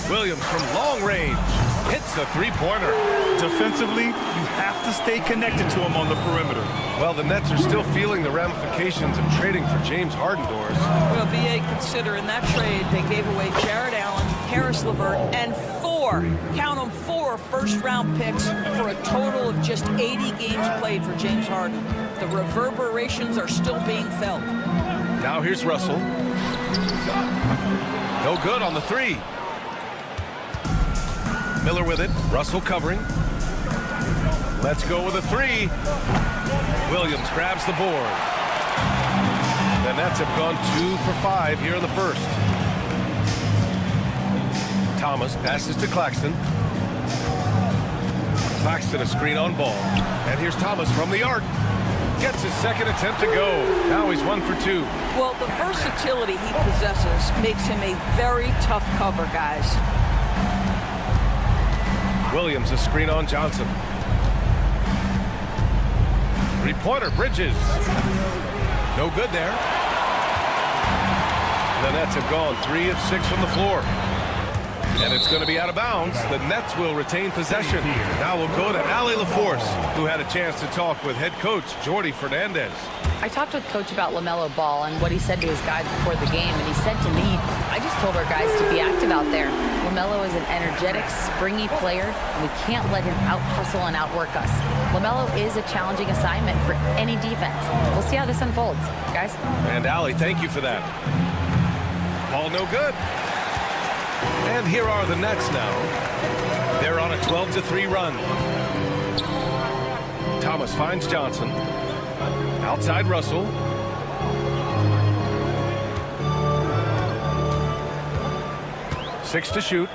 Williams from long range hits the three-pointer. Defensively, you have to stay connected to him on the perimeter. Well, the Nets are still feeling the ramifications of trading for James Harden, Doris. Well, BA, consider in that trade they gave away Jared Allen, Harris LeVert, and 4, count them, 4 first-round picks for a total of just 80 games played for James Harden. The reverberations are still being felt. Now here's Russell. No good on the three. Miller with it. Russell covering. Let's go with a three. Williams grabs the board. The Nets have gone 2 for 5 here in the first. Thomas passes to Claxton. Claxton a screen on Ball. And here's Thomas from the arc. Gets his second attempt to go. Now he's 1 for 2. Well, the versatility he possesses makes him a very tough cover, guys. Williams a screen on Johnson. Three-pointer, Bridges. No good there. The Nets have gone 3 of 6 from the floor. And it's going to be out of bounds. The Nets will retain possession. Now we'll go to Allie LaForce, who had a chance to talk with head coach Jordi Fernandez. I talked with Coach about LaMelo Ball and what he said to his guys before the game, and he said to me, I just told our guys to be active out there. LaMelo is an energetic, springy player, and we can't let him out-hustle and outwork us. LaMelo is a challenging assignment for any defense. We'll see how this unfolds, guys. And Allie, thank you for that. Ball no good. And here are the Nets now. They're on a 12-3 run. Thomas finds Johnson. Outside Russell. Six to shoot.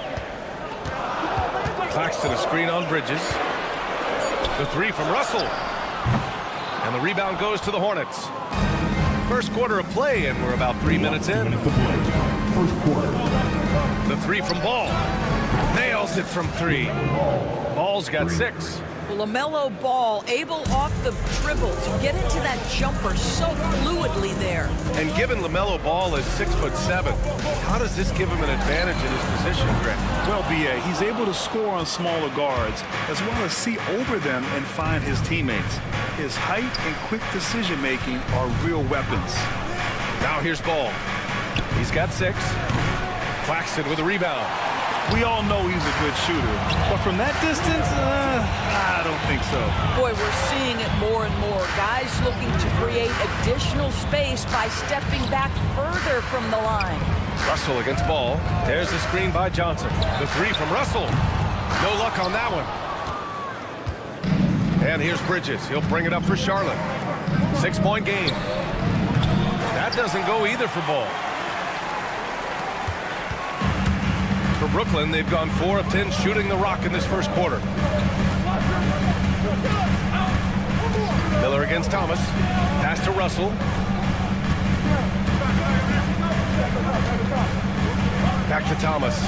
Claxton a screen on Bridges. The three from Russell. And the rebound goes to the Hornets. First quarter of play, and we're about 3 minutes in. First quarter. The three from Ball. Nails it from 3. Ball's got 6. Well, LaMelo Ball able off the dribble to get into that jumper so fluidly there. And given LaMelo Ball is 6'7", how does this give him an advantage in his position, Greg? Well, BA, he's able to score on smaller guards as well as see over them and find his teammates. His height and quick decision-making are real weapons. Now here's Ball. He's got 6. Claxton with a rebound. We all know he's a good shooter, but from that distance, I don't think so. Boy, we're seeing it more and more. Guys looking to create additional space by stepping back further from the line. Russell against Ball. There's the screen by Johnson. The three from Russell. No luck on that one. And here's Bridges. He'll bring it up for Charlotte. 6-point game. That doesn't go either for Ball. For Brooklyn, they've gone 4 of 10 shooting the rock in this first quarter. Miller against Thomas. Pass to Russell. Back to Thomas.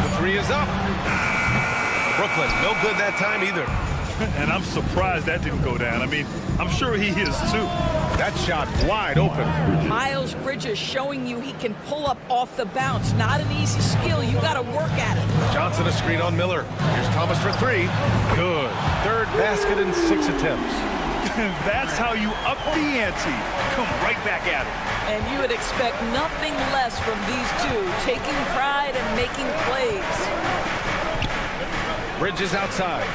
The three is up. Brooklyn, no good that time either. And I'm surprised that didn't go down. I mean, I'm sure he is too. That shot wide open. Miles Bridges showing you he can pull up off the bounce. Not an easy skill. You got to work at it. Johnson a screen on Miller. Here's Thomas for 3. Good. Third basket in 6 attempts. That's how you up the ante. Come right back at it. And you would expect nothing less from these two, taking pride and making plays. Bridges outside.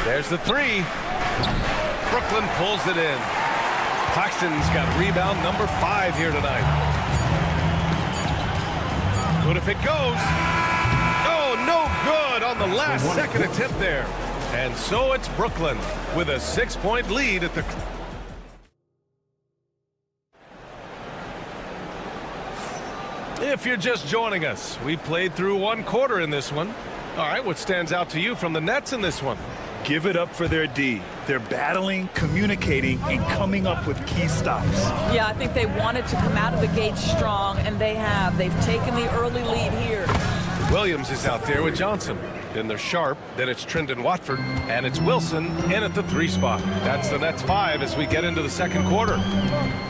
There's the three. Brooklyn pulls it in. Claxton's got rebound number 5 here tonight. Good if it goes. Oh, no good on the last second attempt there. And so it's Brooklyn with a 6-point lead at the... If you're just joining us, we played through 1 quarter in this one. All right, what stands out to you from the Nets in this one? Give it up for their D. They're battling, communicating, and coming up with key stops. Yeah, I think they wanted to come out of the gate strong, and they have. They've taken the early lead here. Williams is out there with Johnson. Then they're Sharp, then it's Trendon Watford, and it's Wilson in at the 3 spot. That's the Nets 5 as we get into the second quarter.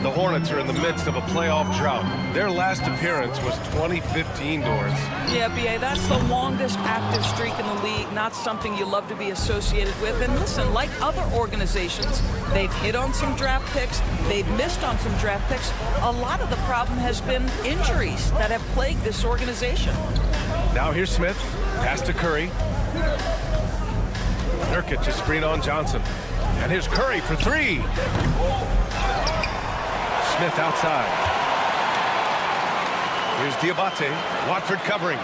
The Hornets are in the midst of a playoff drought. Their last appearance was 2015, Doris. Yeah, B.A., that's the longest active streak in the league, not something you love to be associated with. And listen, like other organizations, they've hit on some draft picks, they've missed on some draft picks. A lot of the problem has been injuries that have plagued this organization. Now here's Smith. Pass to Curry. Nurkic is screen on Johnson. And here's Curry for 3. Smith outside. Here's Diabate. Watford covering.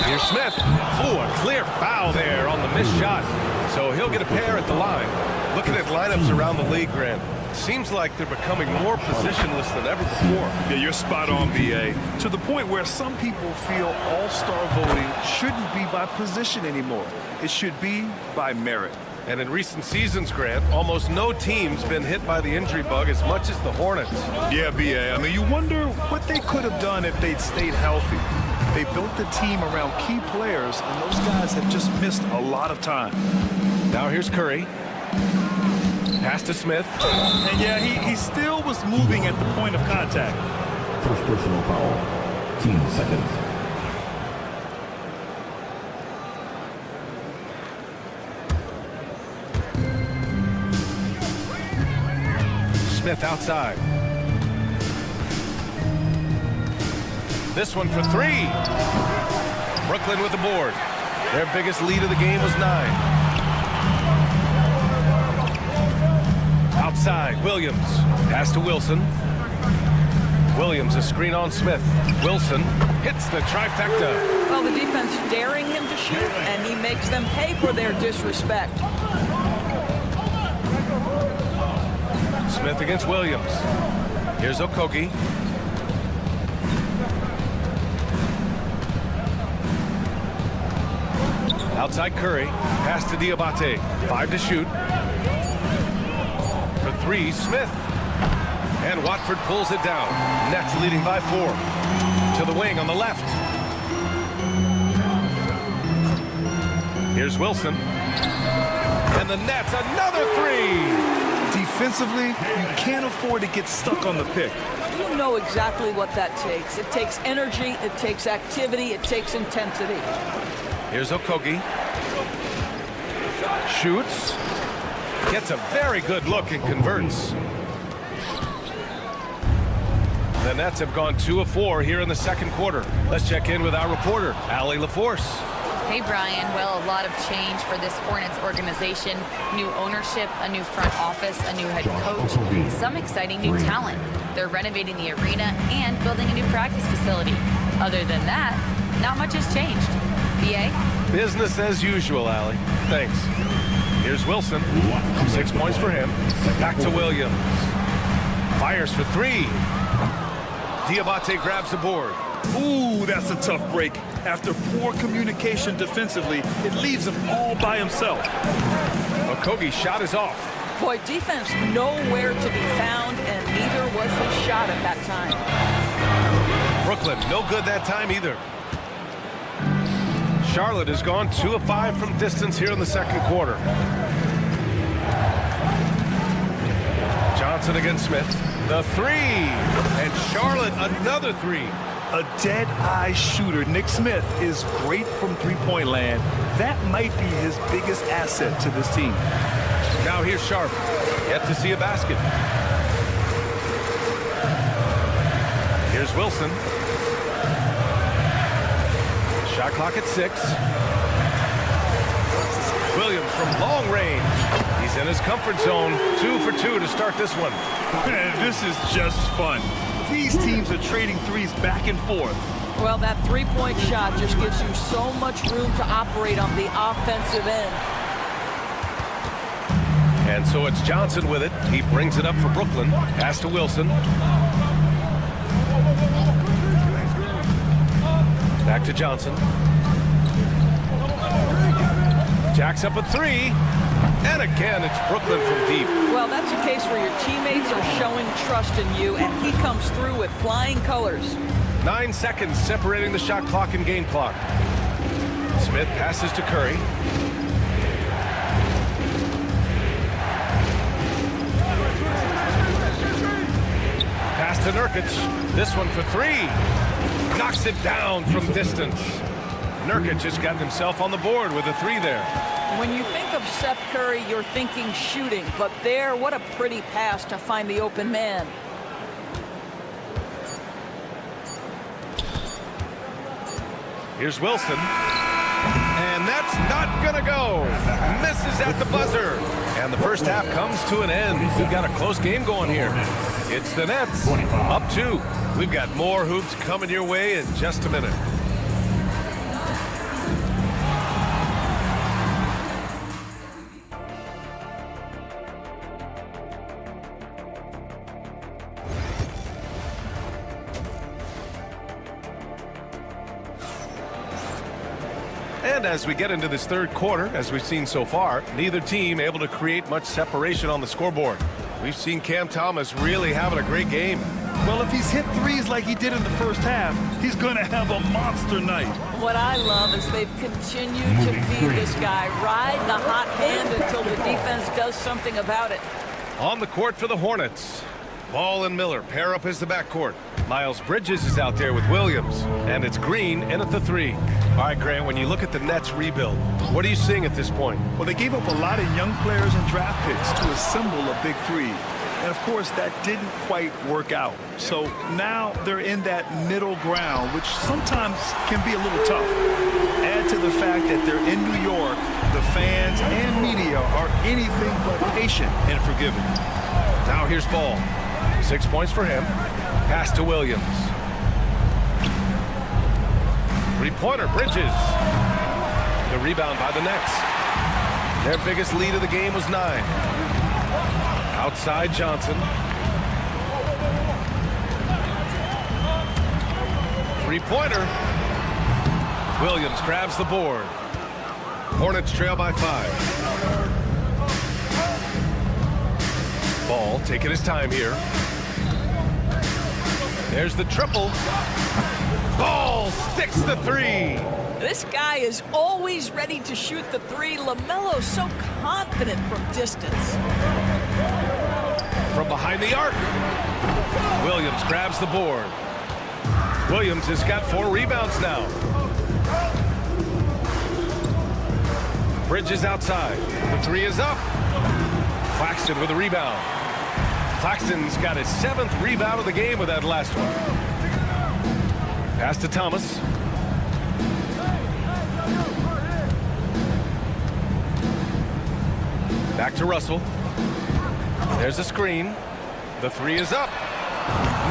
Here's Smith. Oh, a clear foul there on the missed shot. So he'll get a pair at the line. Looking at lineups around the league, Grant. Seems like they're becoming more positionless than ever before. Yeah, you're spot on, B.A. To the point where some people feel all-star voting shouldn't be by position anymore. It should be by merit. And in recent seasons, Grant, almost no team's been hit by the injury bug as much as the Hornets. Yeah, B.A. I mean, you wonder what they could have done if they'd stayed healthy. They built the team around key players, and those guys have just missed a lot of time. Now here's Curry. Pass to Smith. And yeah, he still was moving at the point of contact. First personal foul. 10 seconds. Smith outside. This one for 3. Brooklyn with the board. Their biggest lead of the game was 9. Outside, Williams. Pass to Wilson. Williams, a screen on Smith. Wilson hits the trifecta. Well, the defense daring him to shoot, and he makes them pay for their disrespect. Smith against Williams. Here's Okogie. Outside Curry. Pass to Diabate. 5 to shoot. For 3, Smith. And Watford pulls it down. Nets leading by 4. To the wing on the left. Here's Wilson. And the Nets, another 3. Defensively, you can't afford to get stuck on the pick. You know exactly what that takes. It takes energy, it takes activity, it takes intensity. Here's Okogie. Shoots. Gets a very good look and converts. The Nets have gone 2 of 4 here in the second quarter. Let's check in with our reporter, Allie LaForce. Hey, Brian. Well, a lot of change for this Hornets organization. New ownership, a new front office, a new head coach, some exciting new talent. They're renovating the arena and building a new practice facility. Other than that, not much has changed. B.A.? Business as usual, Allie. Thanks. Here's Wilson. 6 points for him. Back to Williams. Fires for 3. Diabate grabs the board. Ooh, that's a tough break. After poor communication defensively, it leaves him all by himself. Okogie's shot is off. Boy, defense nowhere to be found, and neither was his shot at that time. Brooklyn, no good that time either. Charlotte has gone 2 of 5 from distance here in the second quarter. Johnson against Smith. The 3. And Charlotte another 3. A dead-eye shooter. Nick Smith is great from three-point land. That might be his biggest asset to this team. Now here's Sharp. Yet to see a basket. Here's Wilson. Shot clock at 6. Williams from long range. He's in his comfort zone. 2 for 2 to start this one. This is just fun. These teams are trading threes back and forth. Well, that three-point shot just gives you so much room to operate on the offensive end. And so it's Johnson with it. He brings it up for Brooklyn. Pass to Wilson. Back to Johnson. Jacks up a 3. And again, it's Brooklyn from deep. Well, that's a case where your teammates are showing trust in you, and he comes through with flying colors. 9 seconds separating the shot clock and game clock. Smith passes to Curry. Pass to Nurkic. This one for 3. Knocks it down from distance. Nurkic has gotten himself on the board with a 3 there. When you think of Seth Curry, you're thinking shooting, but there, what a pretty pass to find the open man. Here's Wilson. And that's not gonna go. Misses at the buzzer. And the first half comes to an end. We've got a close game going here. It's the Nets up 2. We've got more hoops coming your way in just a minute. And as we get into this third quarter, as we've seen so far, neither team able to create much separation on the scoreboard. We've seen Cam Thomas really having a great game. Well, if he's hit threes like he did in the first half, he's going to have a monster night. What I love is they've continued to feed this guy, ride the hot hand until the defense does something about it. On the court for the Hornets, Ball and Miller pair up as the backcourt. Miles Bridges is out there with Williams, and it's Green in at the 3. All right, Grant, when you look at the Nets rebuild, what are you seeing at this point? Well, they gave up a lot of young players and draft picks to assemble a big 3. And, of course, that didn't quite work out. So now they're in that middle ground, which sometimes can be a little tough. Add to the fact that they're in New York, the fans and media are anything but patient and forgiving. Now here's Ball. 6 points for him. Pass to Williams. Three-pointer, Bridges. The rebound by the Nets. Their biggest lead of the game was 9. Outside Johnson. Three-pointer. Williams grabs the board. Hornets trail by 5. Ball taking his time here. There's the triple. Ball sticks the 3. This guy is always ready to shoot the 3. LaMelo's so confident from distance. From behind the arc. Williams grabs the board. Williams has got 4 rebounds now. Bridges outside. The 3 is up. Claxton with a rebound. Claxton's got his 7th rebound of the game with that last one. Pass to Thomas. Back to Russell. There's a screen. The 3 is up.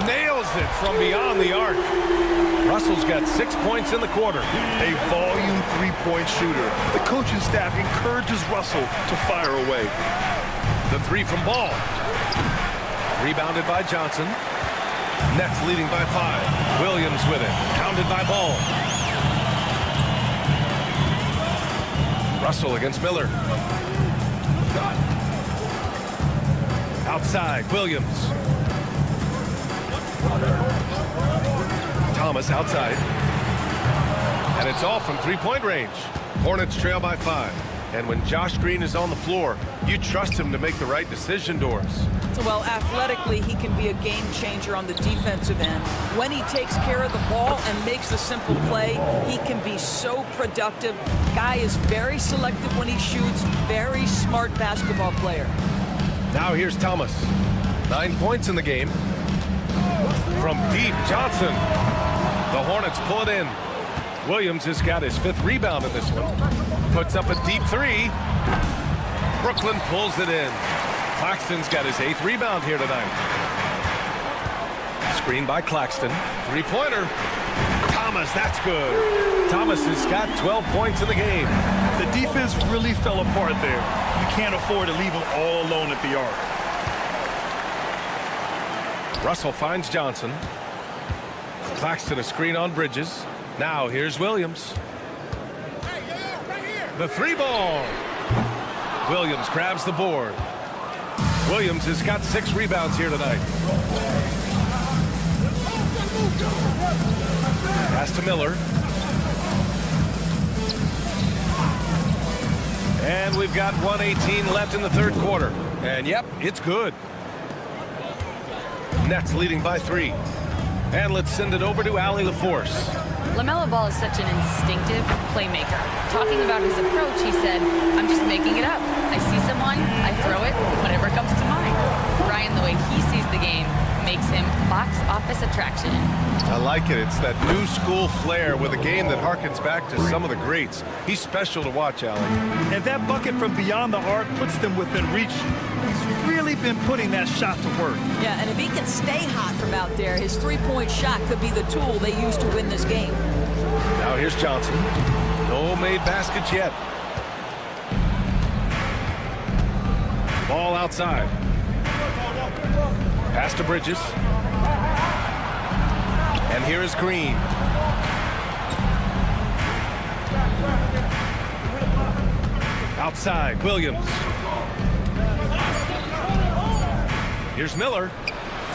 Nails it from beyond the arc. Russell's got 6 points in the quarter. A volume 3-point shooter. The coaching staff encourages Russell to fire away. The 3 from Ball. Rebounded by Johnson. Nets leading by 5. Williams with it. Pounded by Ball. Russell against Miller. Outside, Williams. Thomas outside. And it's off from 3-point range. Hornets trail by 5. And when Josh Green is on the floor, you trust him to make the right decision, Doris. Well, athletically, he can be a game changer on the defensive end. When he takes care of the ball and makes the simple play, he can be so productive. Guy is very selective when he shoots, very smart basketball player. Now here's Thomas. 9 points in the game. From deep, Johnson. The Hornets pull it in. Williams has got his 5th rebound in this one. Puts up a deep 3. Brooklyn pulls it in. Claxton's got his 8th rebound here tonight. Screen by Claxton. 3-pointer. Thomas, that's good. Thomas has got 12 points in the game. The defense really fell apart there. You can't afford to leave him all alone at the arc. Russell finds Johnson. Claxton a screen on Bridges. Now here's Williams. The 3-ball. Williams grabs the board. Williams has got 6 rebounds here tonight. Pass to Miller. And we've got 1:18 left in the 3rd quarter. And yep, it's good. Nets leading by 3. And let's send it over to Allie LaForce. LaMelo Ball is such an instinctive playmaker. Talking about his approach, he said, I'm just making it up. I see someone, I throw it, whatever comes to mind. Ryan, the way he sees the game, makes him box office attraction. I like it. It's that new school flair with a game that harkens back to some of the greats. He's special to watch, Allie. And that bucket from beyond the arc puts them within reach. He's really been putting that shot to work. Yeah, and if he can stay hot from out there, his 3-point shot could be the tool they use to win this game. Now here's Johnson. No made baskets yet. Ball outside. Pass to Bridges. And here is Green. Outside, Williams. Here's Miller.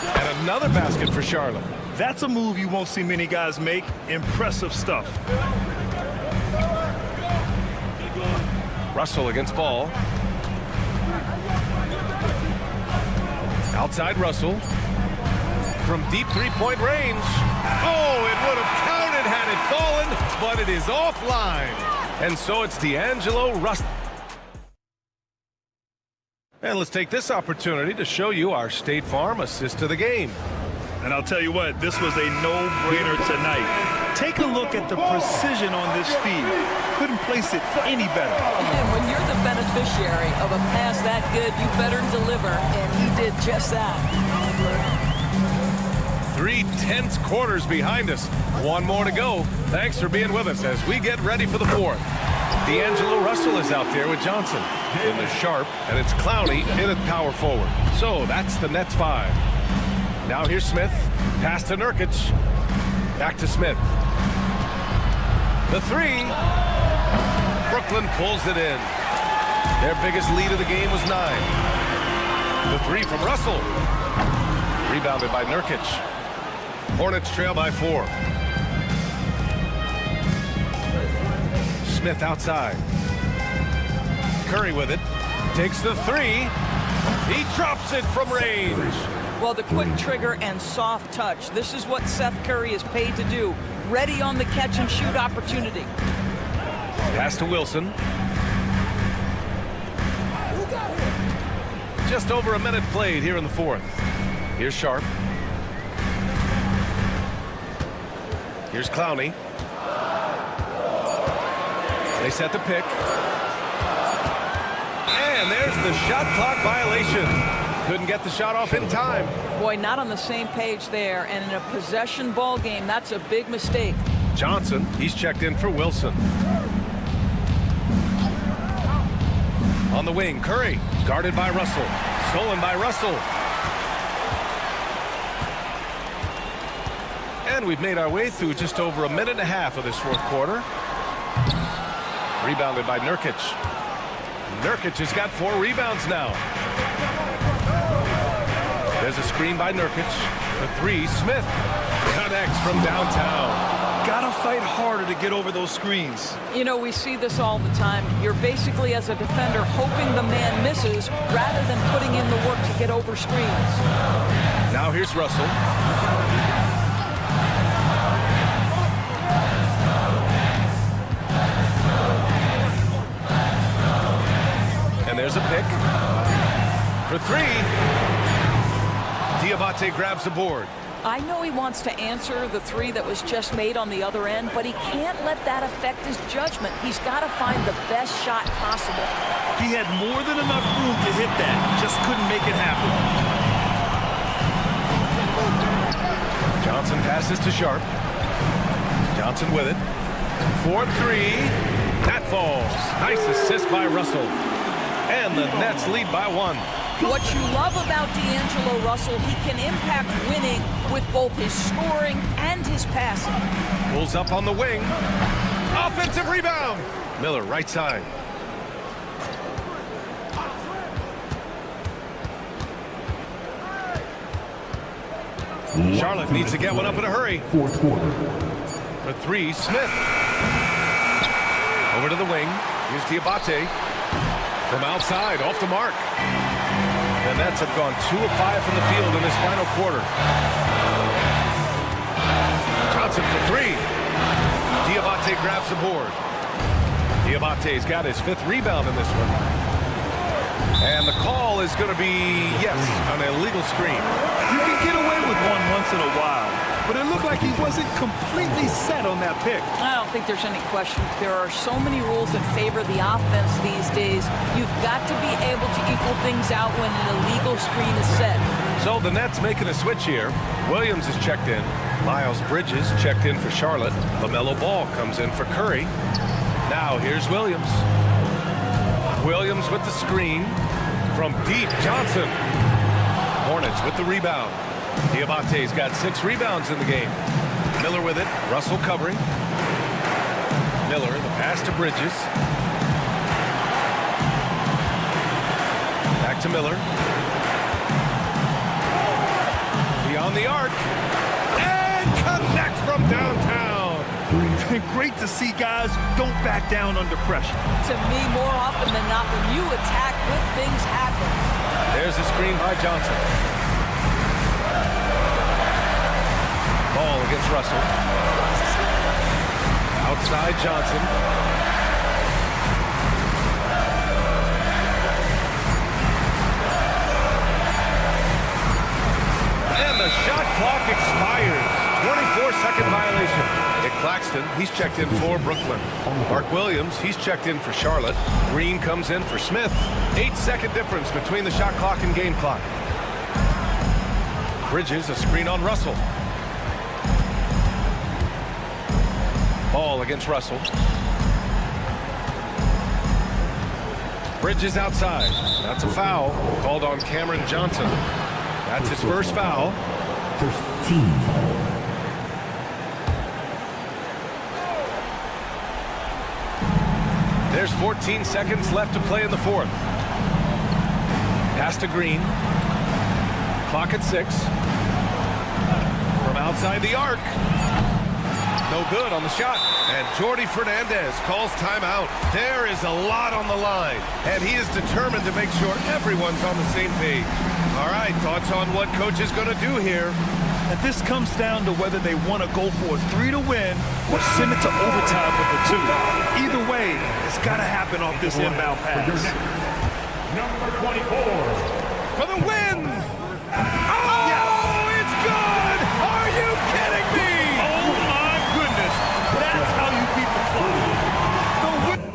And another basket for Charlotte. That's a move you won't see many guys make. Impressive stuff. Russell against Ball. Outside Russell. From deep 3-point range. Oh, it would have counted had it fallen, but it is offline. And so it's D'Angelo Russell. And let's take this opportunity to show you our State Farm assist to the game. And I'll tell you what, this was a no-brainer tonight. Take a look at the precision on this feed. Couldn't place it any better. And when you're the beneficiary of a pass that good, you better deliver, and he did just that. 3 tense quarters behind us. 1 more to go. Thanks for being with us as we get ready for the 4th. D'Angelo Russell is out there with Johnson in the sharp, and it's Clowney in at power forward. So that's the Nets 5. Now here's Smith. Pass to Nurkic. Back to Smith. The 3. Brooklyn pulls it in. Their biggest lead of the game was 9. The 3 from Russell. Rebounded by Nurkic. Hornets trail by 4. Smith outside. Curry with it. Takes the 3. He drops it from range. Well, the quick trigger and soft touch. This is what Seth Curry is paid to do. Ready on the catch and shoot opportunity. Pass to Wilson. Just over a minute played here in the 4th. Here's Sharp. Here's Clowney. They set the pick. And there's the shot clock violation. Couldn't get the shot off in time. Boy, not on the same page there. And in a possession ball game, that's a big mistake. Johnson, he's checked in for Wilson. On the wing, Curry, guarded by Russell. Stolen by Russell. And we've made our way through just over a minute and a half of this 4th quarter. Rebounded by Nurkic. Nurkic has got 4 rebounds now. There's a screen by Nurkic. The 3, Smith connects from downtown. got to fight harder to get over those screens. You know, we see this all the time. You're basically, as a defender, hoping the man misses rather than putting in the work to get over screens. Now here's Russell. And there's a pick. For three. Diabate grabs the board. I know he wants to answer the three that was just made on the other end, but he can't let that affect his judgment. He's got to find the best shot possible. He had more than enough room to hit that. Just couldn't make it happen. Johnson passes to Sharp. Johnson with it. 4-3. That falls. Nice assist by Russell. And the Nets lead by 1. What you love about D'Angelo Russell, he can impact winning with both his scoring and his passing. Pulls up on the wing. Offensive rebound. Miller, right side. Charlotte needs to get one up in a hurry. Fourth quarter. For three, Smith. Over to the wing. Here's Diabate. From outside, off the mark. The Nets have gone 2 of 5 from the field in this final quarter. Johnson for three. Diabate grabs the board. Diabate's got his 5th rebound in this one. And the call is going to be, yes, an illegal screen. You can get away with one once in a while, but it looked like he wasn't completely set on that pick. I don't think there's any question. There are so many rules that favor the offense these days. You've got to be able to equal things out when an illegal screen is set. So the Nets making a switch here. Williams is checked in. Miles Bridges checked in for Charlotte. LaMelo Ball comes in for Curry. Now here's Williams. Williams with the screen. From deep, Johnson. Hornets with the rebound. Diabate's got 6 rebounds in the game. Miller with it. Russell covering. Miller, the pass to Bridges. Back to Miller. Beyond the arc. And connects from downtown. Great to see guys don't back down under pressure. To me, more often than not, when you attack, good things happen. There's a screen by Johnson. Ball against Russell. Outside Johnson. And the shot clock expires. 24-second violation. Nick Claxton, he's checked in for Brooklyn. Mark Williams, he's checked in for Charlotte. Green comes in for Smith. 8-second difference between the shot clock and game clock. Bridges, a screen on Russell. Ball against Russell. Bridges outside. That's a foul called on Cameron Johnson. That's his first foul. First team foul. There's 14 seconds left to play in the 4th. Pass to Green. Clock at 6. From outside the arc. No good on the shot. And Jordi Fernandez calls timeout. There is a lot on the line. And he is determined to make sure everyone's on the same page. All right, thoughts on what coach is going to do here? And this comes down to whether they want to go for a 3 to win or send it to overtime with a 2. Either way, it's got to happen off this inbound pass. Number 24. For the win! Oh, yes. It's good! Are you kidding me? Oh, my goodness. That's how you beat the clock. The win.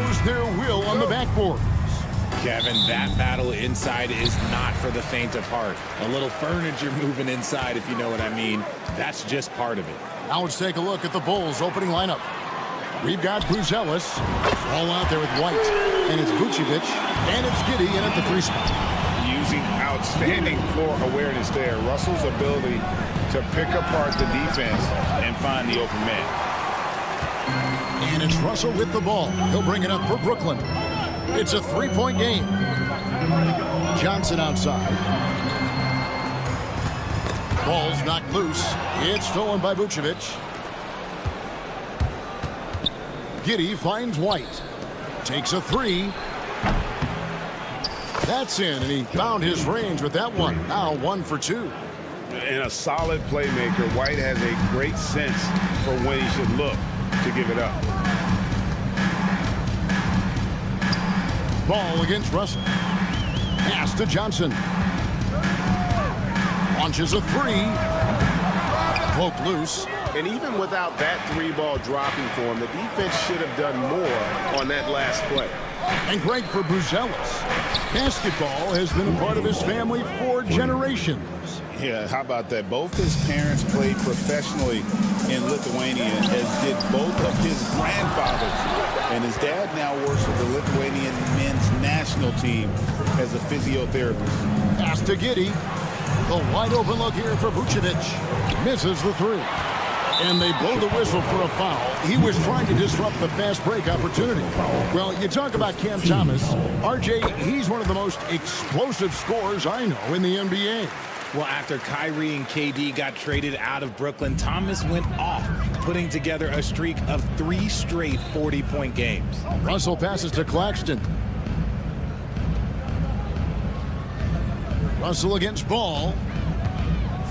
shows their will on the backboard. Kevin, that battle inside is not for the faint of heart. A little furniture moving inside, if you know what I mean. That's just part of it. Now let's take a look at the Bulls' opening lineup. We've got Buzelis all out there with White, and it's Vucevic, and it's Giddey in at the 3 spot. Using outstanding floor awareness there. Russell's ability to pick apart the defense and find the open man. And it's Russell with the ball. He'll bring it up for Brooklyn. It's a 3-point game. Johnson outside. Ball's knocked loose. It's stolen by Vucevic. Giddey finds White. Takes a 3. That's in, and he found his range with that one. Now 1 for 2. And a solid playmaker. White has a great sense for when he should look to give it up. Ball against Russell. Pass to Johnson. Launches a 3. Poke loose. And even without that 3-ball dropping for him, the defense should have done more on that last play. And great for Buzelis. Basketball has been a part of his family for generations. Yeah, how about that? Both his parents played professionally in Lithuania, as did both of his grandfathers. And his dad now works with the Lithuanian men's national team as a physiotherapist. Pass to Giddey. The wide open look here for Vucevic. Misses the 3. And they blow the whistle for a foul. He was trying to disrupt the fast break opportunity. Well, you talk about Cam Thomas. RJ, he's one of the most explosive scorers I know in the NBA. Well, after Kyrie and KD got traded out of Brooklyn, Thomas went off, putting together a streak of 3 straight 40-point games. Russell passes to Claxton. Russell against Ball.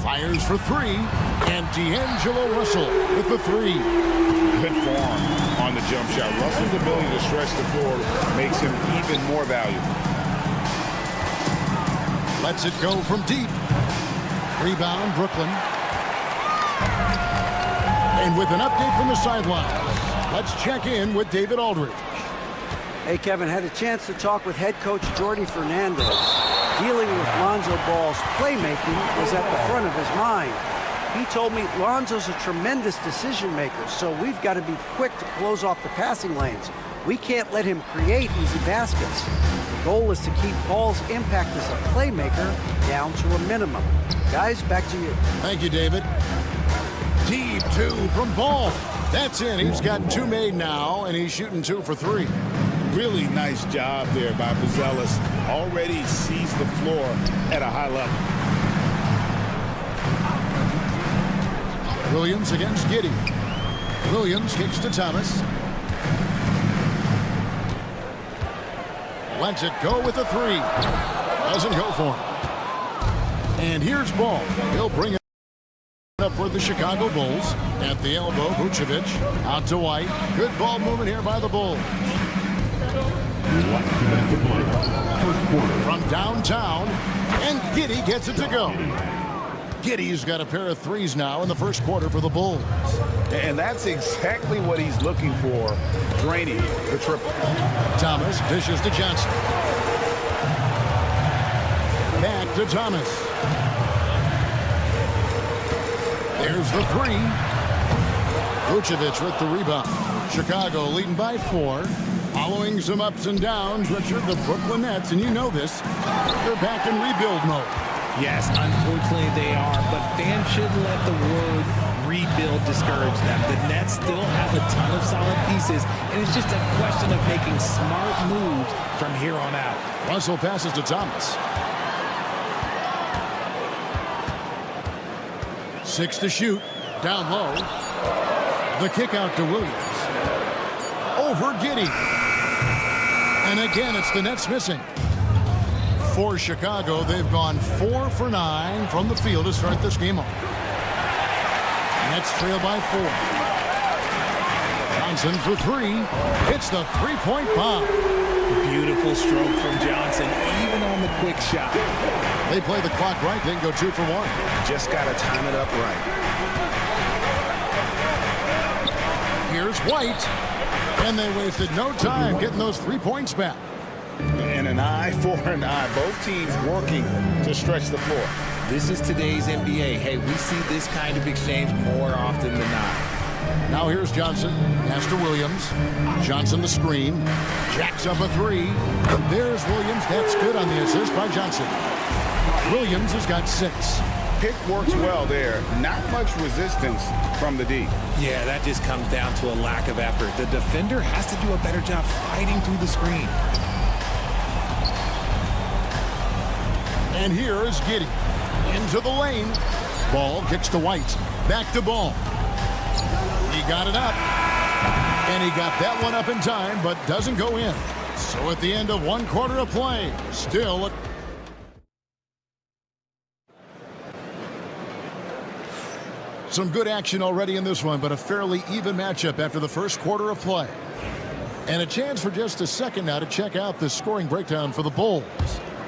Fires for 3. And D'Angelo Russell with the 3. Good form on the jump shot. Russell's ability to stretch the floor makes him even more valuable. Lets it go from deep. Rebound, Brooklyn. And with an update from the sidelines, let's check in with David Aldridge. Hey, Kevin, had a chance to talk with head coach Jordi Fernandez. Dealing with Lonzo Ball's playmaking was at the front of his mind. He told me Lonzo's a tremendous decision maker, so we've got to be quick to close off the passing lanes. We can't let him create easy baskets. The goal is to keep Ball's impact as a playmaker down to a minimum. Guys, back to you. Thank you, David. Deep 2 from Ball. That's in. He's got 2 made now, and he's shooting 2 for 3. Really nice job there by Buzelis. Already sees the floor at a high level. Williams against Giddey. Williams kicks to Thomas. Lets it go with a 3. Doesn't go for him. And here's Ball. He'll bring it up for the Chicago Bulls. At the elbow, Vucevic. Out to White. Good ball movement here by the Bulls. From downtown. And Giddey gets it to go. Giddey's got a pair of 3s now in the first quarter for the Bulls. And that's exactly what he's looking for, draining the triple. Thomas dishes to Johnson. Back to Thomas. There's the 3. Vucevic with the rebound. Chicago leading by 4. Following some ups and downs, Richard, the Brooklyn Nets, and you know this, they're back in rebuild mode. Yes, unfortunately they are, but fans shouldn't let the word rebuild discourage them. The Nets still have a ton of solid pieces, and it's just a question of making smart moves from here on out. Russell passes to Thomas. 6 to shoot. Down low. The kick out to Williams. Over Giddey. And again, it's the Nets missing. For Chicago, they've gone 4 for 9 from the field to start this game off. Nets trail by 4. Johnson for 3. Hits the 3-point bomb. Beautiful stroke from Johnson, even on the quick shot. They play the clock right, they can go 2 for 1. Just got to time it up right. Here's White. And they wasted no time getting those 3 points back. And an eye for an eye. Both teams working to stretch the floor. This is today's NBA. Hey, we see this kind of exchange more often than not. Now here's Johnson. Pass to Williams. Johnson the screen. Jacks up a 3. There's Williams. That's good on the assist by Johnson. Williams has got 6. Pick works well there. Not much resistance from the D. Yeah, that just comes down to a lack of effort. The defender has to do a better job fighting through the screen. And here is Giddey. Into the lane. Ball kicks to White. Back to Ball. He got it up. And he got that one up in time, but doesn't go in. So at the end of 1 quarter of play, still some good action already in this one, but a fairly even matchup after the first quarter of play. And a chance for just a second now to check out the scoring breakdown for the Bulls.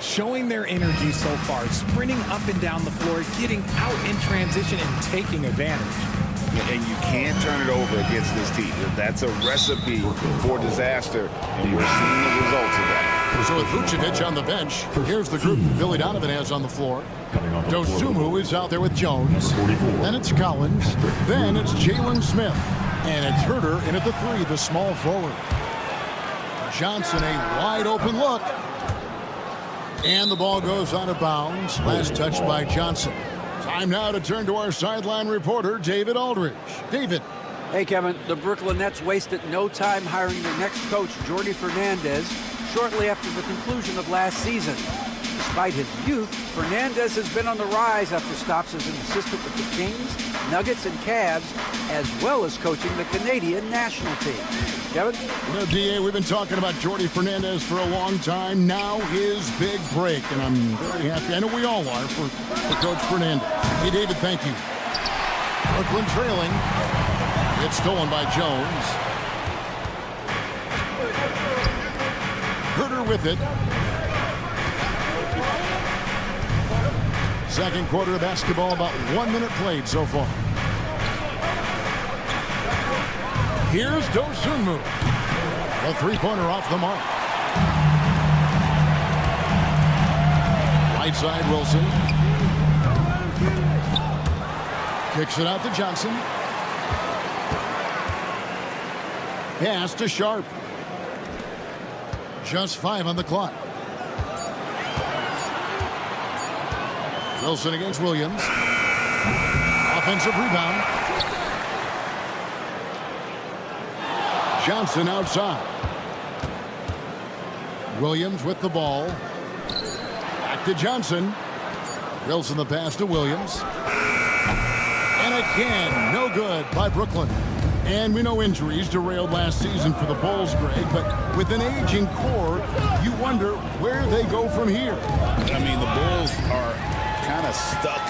Showing their energy so far, sprinting up and down the floor, getting out in transition and taking advantage. And you can't turn it over against this team. That's a recipe for disaster, and we're seeing the results of that. So with Vucevic on the bench, here's the group Billy Donovan has on the floor. Dosunmu is out there with Jones. Then it's Collins. Then it's Jalen Smith. And it's Herter in at the 3, the small forward. Johnson, a wide open look. And the ball goes out of bounds. Last touch by Johnson. Time now to turn to our sideline reporter, David Aldridge. David. Hey, Kevin. The Brooklyn Nets wasted no time hiring their next coach, Jordi Fernandez, shortly after the conclusion of last season. Despite his youth, Fernandez has been on the rise after stops as an assistant with the Kings, Nuggets, and Cavs, as well as coaching the Canadian national team. Kevin? Well, DA, we've been talking about Jordi Fernandez for a long time. Now his big break, and I'm very happy. I know we all are for Coach Fernandez. Hey, David, thank you. Brooklyn trailing. It's stolen by Jones. Herter with it. Second quarter of basketball, about 1 minute played so far. Here's Dosunmu. A 3-pointer off the mark. Right side, Wilson. Kicks it out to Johnson. Pass to Sharp. Just 5 on the clock. Wilson against Williams. Offensive rebound. Johnson outside. Williams with the ball. Back to Johnson. Wilson the pass to Williams. And again, no good by Brooklyn. And we know injuries derailed last season for the Bulls, Greg, but with an aging core, you wonder where they go from here. I mean, the Bulls are kind of stuck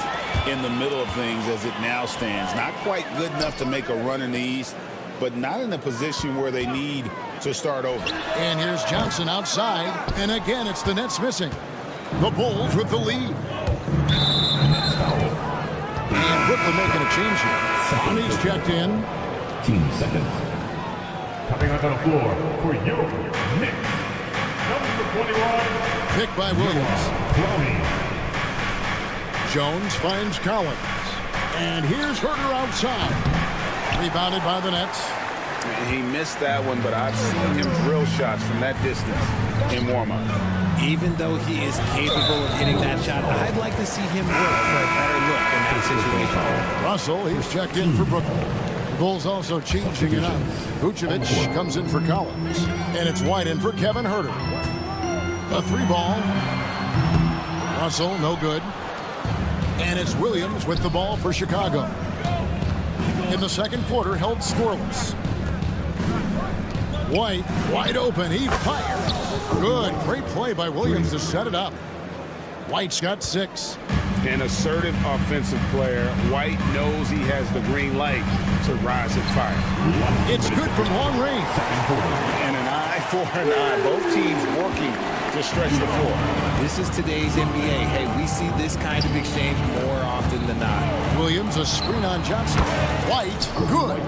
in the middle of things as it now stands. Not quite good enough to make a run in the East, but not in a position where they need to start over. And here's Johnson outside, and again, it's the Nets missing. The Bulls with the lead. And Brooklyn making a change here. Sonny's checked in. 15 seconds. Coming onto the floor for your Knicks, number 21. Picked by Williams. Jones finds Collins. And here's Herter outside. Rebounded by the Nets. He missed that one, but I've seen him drill shots from that distance in warm-up. Even though he is capable of hitting that shot, I'd like to see him work for a better look in that situation. Russell, he's checked in for Brooklyn. The Bulls also changing it up. Vucevic comes in for Collins. And it's White in for Kevin Herter. A 3-ball. Russell, no good. And it's Williams with the ball for Chicago. In the second quarter, held scoreless. White, wide open, he fires. Good, great play by Williams to set it up. White's got 6. An assertive offensive player. White knows he has the green light to rise and fire. It's good from long range. And an eye for an eye. Both teams working to stretch the floor. This is today's NBA. Hey, we see this kind of exchange more often than not. Williams, a screen on Johnson. White, good.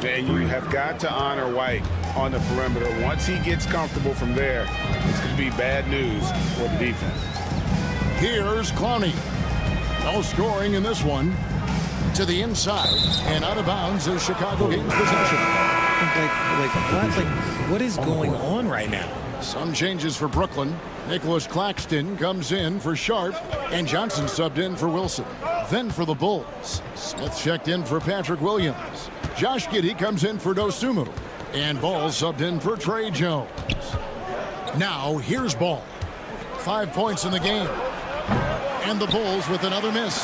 And you have got to honor White. on the perimeter. Once he gets comfortable from there, it's going to be bad news for the defense. Here's Clowney. No scoring in this one. To the inside and out of bounds as Chicago gains possession. What is going on right now? Some changes for Brooklyn. Nicholas Claxton comes in for Sharp, and Johnson subbed in for Wilson. Then for the Bulls, Smith checked in for Patrick Williams. Josh Giddey comes in for Dosumu, and Ball subbed in for Trey Jones. Now here's Ball. 5 points in the game, and the Bulls with another miss.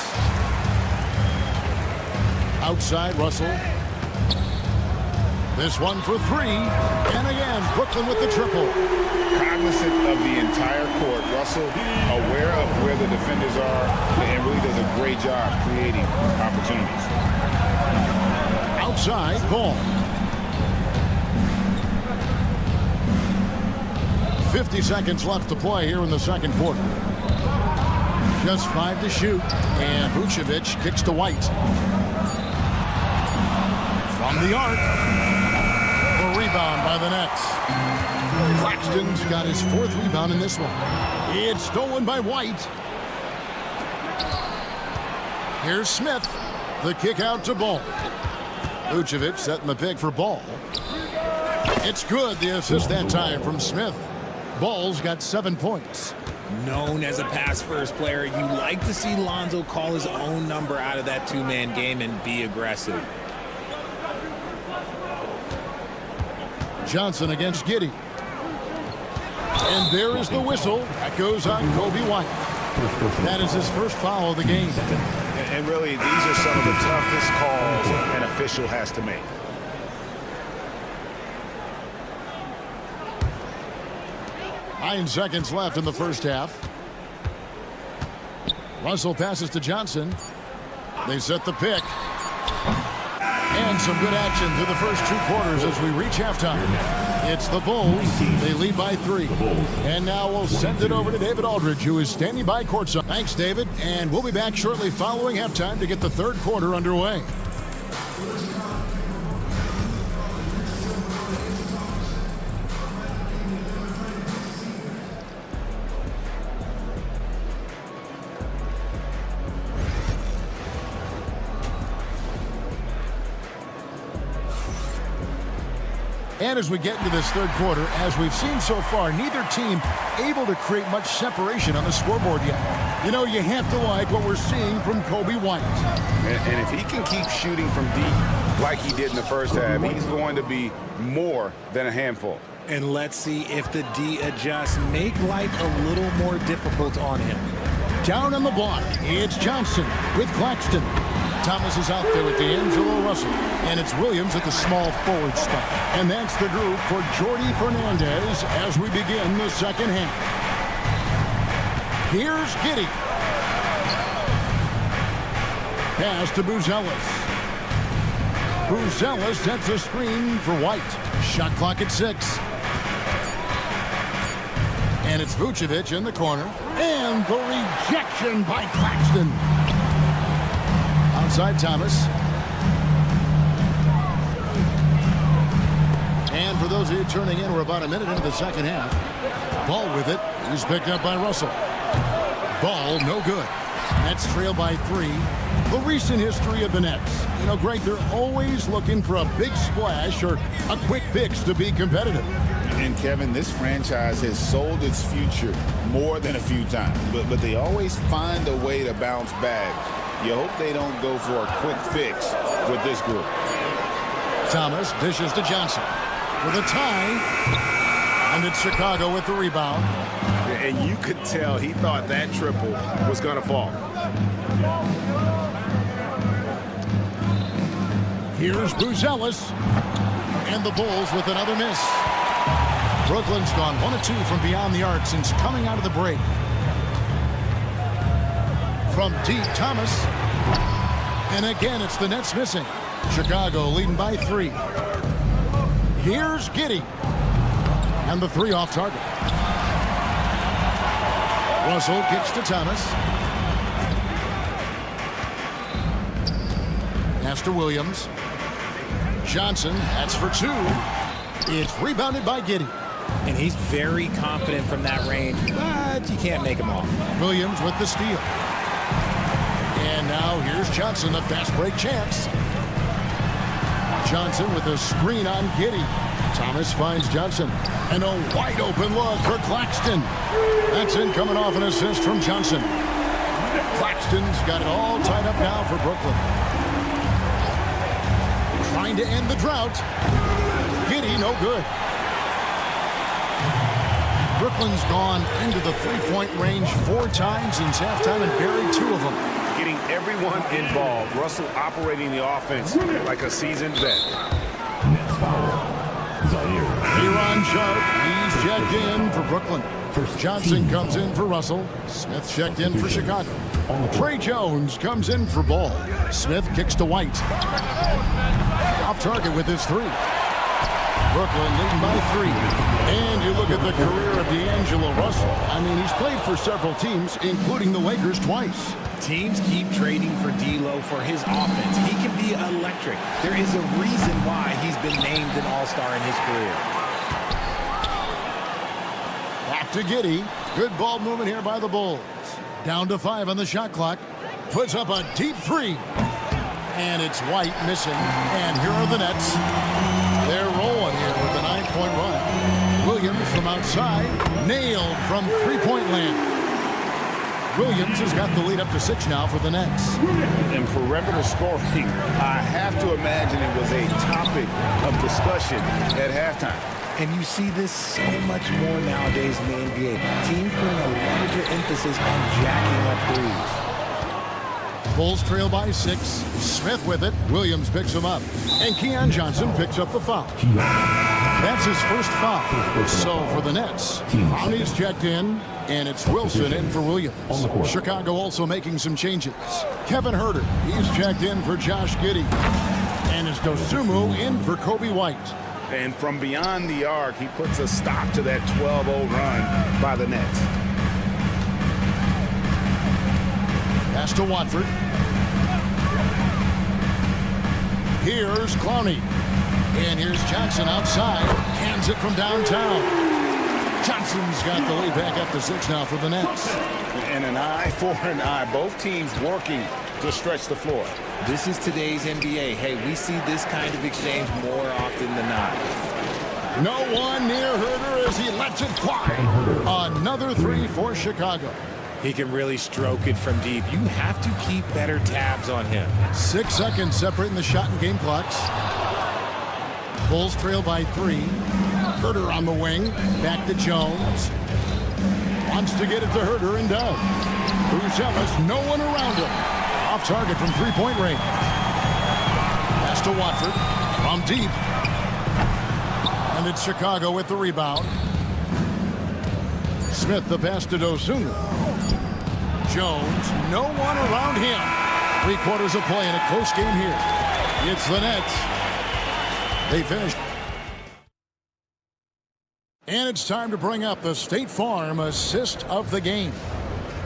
Outside Russell. This one for three, and again Brooklyn with the triple. Cognizant of the entire court, Russell aware of where the defenders are and really does a great job creating opportunities. Outside Ball. 50 seconds left to play here in the second quarter. Just 5 to shoot, and Vucevic kicks to White. From the arc. The rebound by the Nets. Claxton's got his 4th rebound in this one. It's stolen by White. Here's Smith. The kick out to Ball. Vucevic setting the pick for Ball. It's good, the assist that time from Smith. Ball's got 7 points. Known as a pass-first player, you like to see Lonzo call his own number out of that two-man game and be aggressive. Johnson against Giddey. And there is the whistle. That goes on Kobe White. That is his first foul of the game. And really, these are some of the toughest calls an official has to make. Nine seconds left in the first half. Russell passes to Johnson. They set the pick. And some good action through the first 2 quarters as we reach halftime. It's the Bulls. They lead by 3. And now we'll send it over to David Aldridge, who is standing by courtside. Thanks, David. And we'll be back shortly following halftime to get the third quarter underway. And as we get into this third quarter, as we've seen so far, neither team able to create much separation on the scoreboard yet. You know, you have to like what we're seeing from Kobe White. And if he can keep shooting from deep like he did in the first half, he's going to be more than a handful. And let's see if the D adjusts, make life a little more difficult on him. Down on the block, it's Johnson with Claxton. Thomas is out there with D'Angelo Russell. And it's Williams at the small forward spot. And that's the group for Jordi Fernandez as we begin the second half. Here's Giddey. Pass to Buzelis. Buzelis sets a screen for White. Shot clock at 6. And it's Vucevic in the corner. And the rejection by Claxton. Outside Thomas. And for those of you turning in, we're about a minute into the second half. Ball with it. He's picked up by Russell. Ball no good. Nets trail by 3. The recent history of the Nets. You know, Greg, they're always looking for a big splash or a quick fix to be competitive. And Kevin, this franchise has sold its future more than a few times, but they always find a way to bounce back. You hope they don't go for a quick fix with this group. Thomas dishes to Johnson for the tie. And it's Chicago with the rebound. And you could tell he thought that triple was going to fall. Here's Buzelis. And the Bulls with another miss. Brooklyn's gone 1 of 2 from beyond the arc since coming out of the break. From deep, Thomas. And again, it's the Nets missing. Chicago leading by 3. Here's Giddey. And the 3 off target. Russell kicks to Thomas. Pass to Williams. Johnson, that's for 2. It's rebounded by Giddey. And he's very confident from that range, but you can't make him off. Williams with the steal. And now here's Johnson, a fast break chance. Johnson with a screen on Giddey. Thomas finds Johnson. And a wide open look for Claxton. That's in, coming off an assist from Johnson. Claxton's got it all tied up now for Brooklyn. Trying to end the drought. Giddey, no good. Brooklyn's gone into the three-point range 4 times since halftime and buried 2 of them. Getting everyone involved. Russell operating the offense like a seasoned vet. Aaron Sharp, he's checked in for Brooklyn. Johnson comes in for Russell. Smith checked in for Chicago. Trey Jones comes in for Ball. Smith kicks to White. Off target with his 3. Brooklyn leading by 3. And you look at the career of D'Angelo Russell. I mean, he's played for several teams, including the Lakers twice. Teams keep trading for D'Lo for his offense. He can be electric. There is a reason why he's been named an all-star in his career. Back to Giddey. Good ball movement here by the Bulls. Down to 5 on the shot clock. Puts up a deep 3. And it's White missing. And here are the Nets. They're rolling here with a 9-point run. Williams from outside. Nailed from three-point land. Williams has got the lead up to 6 now for the Nets. And perimeter scoring, I have to imagine it was a topic of discussion at halftime. And you see this so much more nowadays in the NBA. Teams putting a larger emphasis on jacking up threes. Bulls trail by 6. Smith with it. Williams picks him up. And Keon Johnson picks up the foul. That's his first foul. So for the Nets, Brownie's checked in, and it's Wilson in for Williams. Chicago also making some changes. Kevin Huerter, he's checked in for Josh Giddey. And it's Dosunmu in for Kobe White. And from beyond the arc, he puts a stop to that 12-0 run by the Nets. Pass to Watford. Here's Clowney. And here's Johnson outside. Hands it from downtown. Johnson's got the lead back up to 6 now for the Nets. And an eye for an eye. Both teams working to stretch the floor. This is today's NBA. Hey, we see this kind of exchange more often than not. No one near Huerter as he lets it fly. Another 3 for Chicago. He can really stroke it from deep. You have to keep better tabs on him. 6 seconds separating the shot and game clocks. Bulls trail by 3. Huerter on the wing. Back to Jones. Wants to get it to Huerter and does. Buzelis, no one around him. Off target from three-point range. Pass to Watford. From deep. And it's Chicago with the rebound. Smith the pass to Dosunmu. Jones, no one around him. 3 quarters of play in a close game here. It's the Nets. They finished. And it's time to bring up the State Farm assist of the game.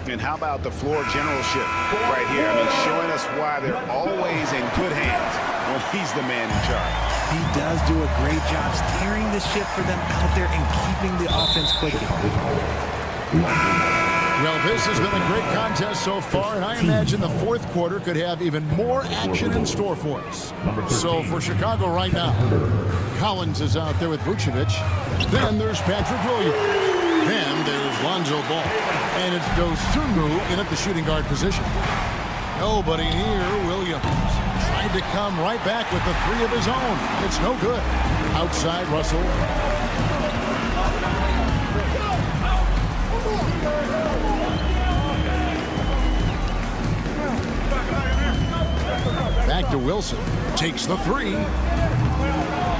And how about the floor generalship right here? I mean, showing us why they're always in good hands when he's the man in charge. He does do a great job steering the ship for them out there and keeping the offense clicking. Well, this has been a great contest so far, and I imagine the 4th quarter could have even more action in store for us. So for Chicago right now, Collins is out there with Vucevic. Then there's Patrick Williams. Then there's Lonzo Ball. And it's Dosunmu in at the shooting guard position. Nobody near Williams. Tried to come right back with the 3 of his own. It's no good. Outside Russell. Back to Wilson. Takes the 3.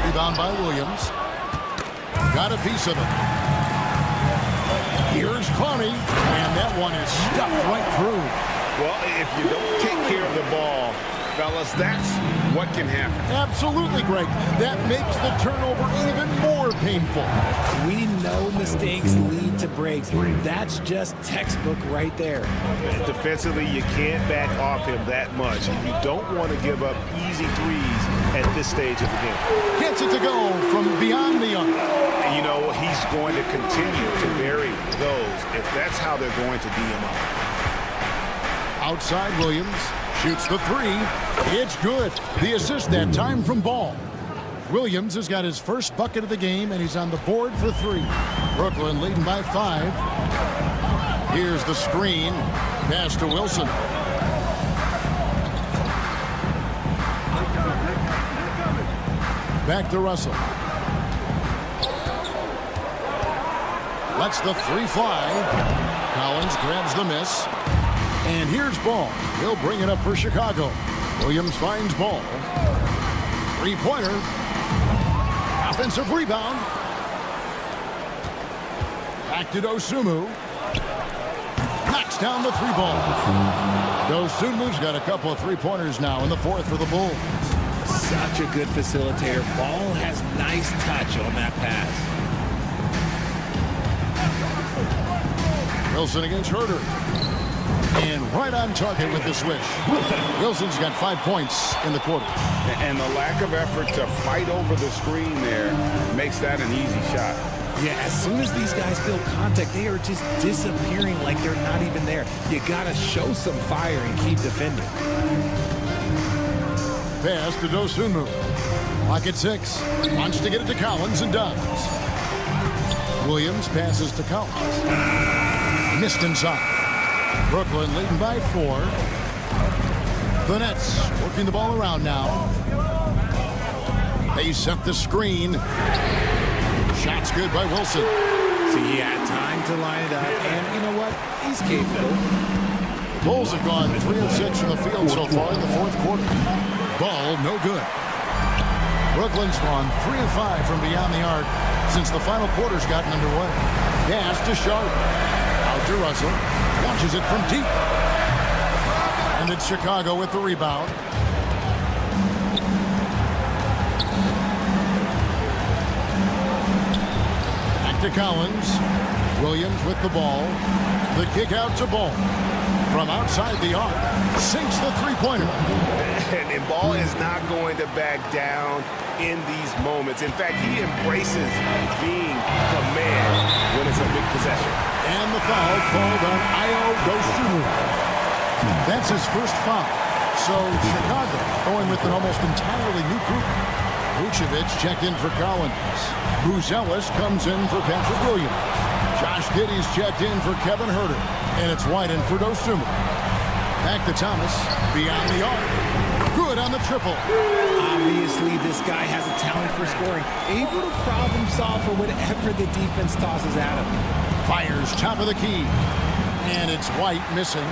Rebound by Williams. Got a piece of it. Here's Clowney. And that one is stuffed right through. Well, if you don't take care of the ball, fellas, that's what can happen. Absolutely, Greg. That makes the turnover even more painful. We know mistakes lead to breaks. That's just textbook right there. Defensively, you can't back off him that much. And you don't want to give up easy threes at this stage of the game. Gets it to go from beyond the arc. You know, he's going to continue to bury those if that's how they're going to D him up. Outside Williams shoots the three. It's good. The assist that time from Ball. Williams has got his first bucket of the game, and he's on the board for three. Brooklyn leading by 5. Here's the screen. Pass to Wilson. Back to Russell. Lets the three fly. Collins grabs the miss. And here's Ball. He'll bring it up for Chicago. Williams finds Ball. Three-pointer. Offensive rebound. Back to Dosunmu. Knocks down the three ball. Dosumu's got a couple of three-pointers now in the fourth for the Bulls. Such a good facilitator. Ball has nice touch on that pass. Wilson against Herter. And right on target with the swish. Wilson's got 5 points in the quarter. And the lack of effort to fight over the screen there makes that an easy shot. Yeah, as soon as these guys feel contact, they are just disappearing like they're not even there. You got to show some fire and keep defending. Pass to Dosunmu. Clock at 6. Wants to get it to Collins and does. Williams passes to Collins. Missed inside. Brooklyn leading by 4. The Nets working the ball around now. They set the screen. Shot's good by Wilson. See, he had time to line it up, and you know what? He's capable. The Bulls have gone 3 of 6 from the field so far in the fourth quarter. Ball no good. Brooklyn's gone 3 of 5 from beyond the arc since the final quarter's gotten underway. Pass to Sharp. Out to Russell. Launches it from deep. And it's Chicago with the rebound. Back to Collins. Williams with the ball. The kick out to Ball. From outside the arc. Sinks the three-pointer. And Ball is not going to back down in these moments. In fact, he embraces being the man when it's a big possession. And the foul called on Dosunmu. That's his first foul. So Chicago going with an almost entirely new group. Vucevic checked in for Collins. Buzelis comes in for Patrick Williams. Josh Giddey's checked in for Kevin Herter. And it's White in for Dosunmu. Back to Thomas. Beyond the arc. Good on the triple. Obviously, this guy has a talent for scoring. Able to problem solve for whatever the defense tosses at him. Fires top of the key. And it's White missing.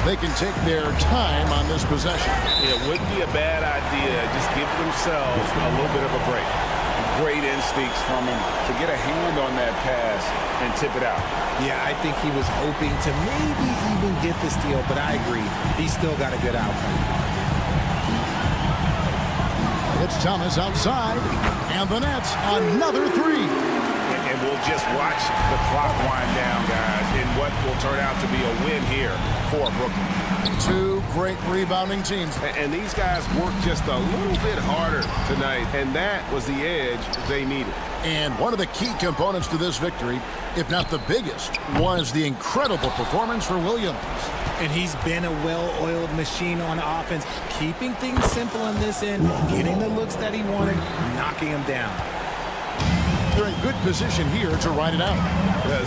They can take their time on this possession. It wouldn't be a bad idea. Just give themselves a little bit of a break. Great instincts from him to get a hand on that pass and tip it out. Yeah, I think he was hoping to maybe even get the steal, but I agree. He's still got a good outcome. It's Thomas outside, and the Nets another three. And we'll just watch the clock wind down, guys, in what will turn out to be a win here for Brooklyn. 2 great rebounding teams. And these guys worked just a little bit harder tonight, and that was the edge they needed. And one of the key components to this victory, if not the biggest, was the incredible performance for Williams. And he's been a well-oiled machine on offense, keeping things simple on this end, getting the looks that he wanted, knocking them down. They're in good position here to ride it out.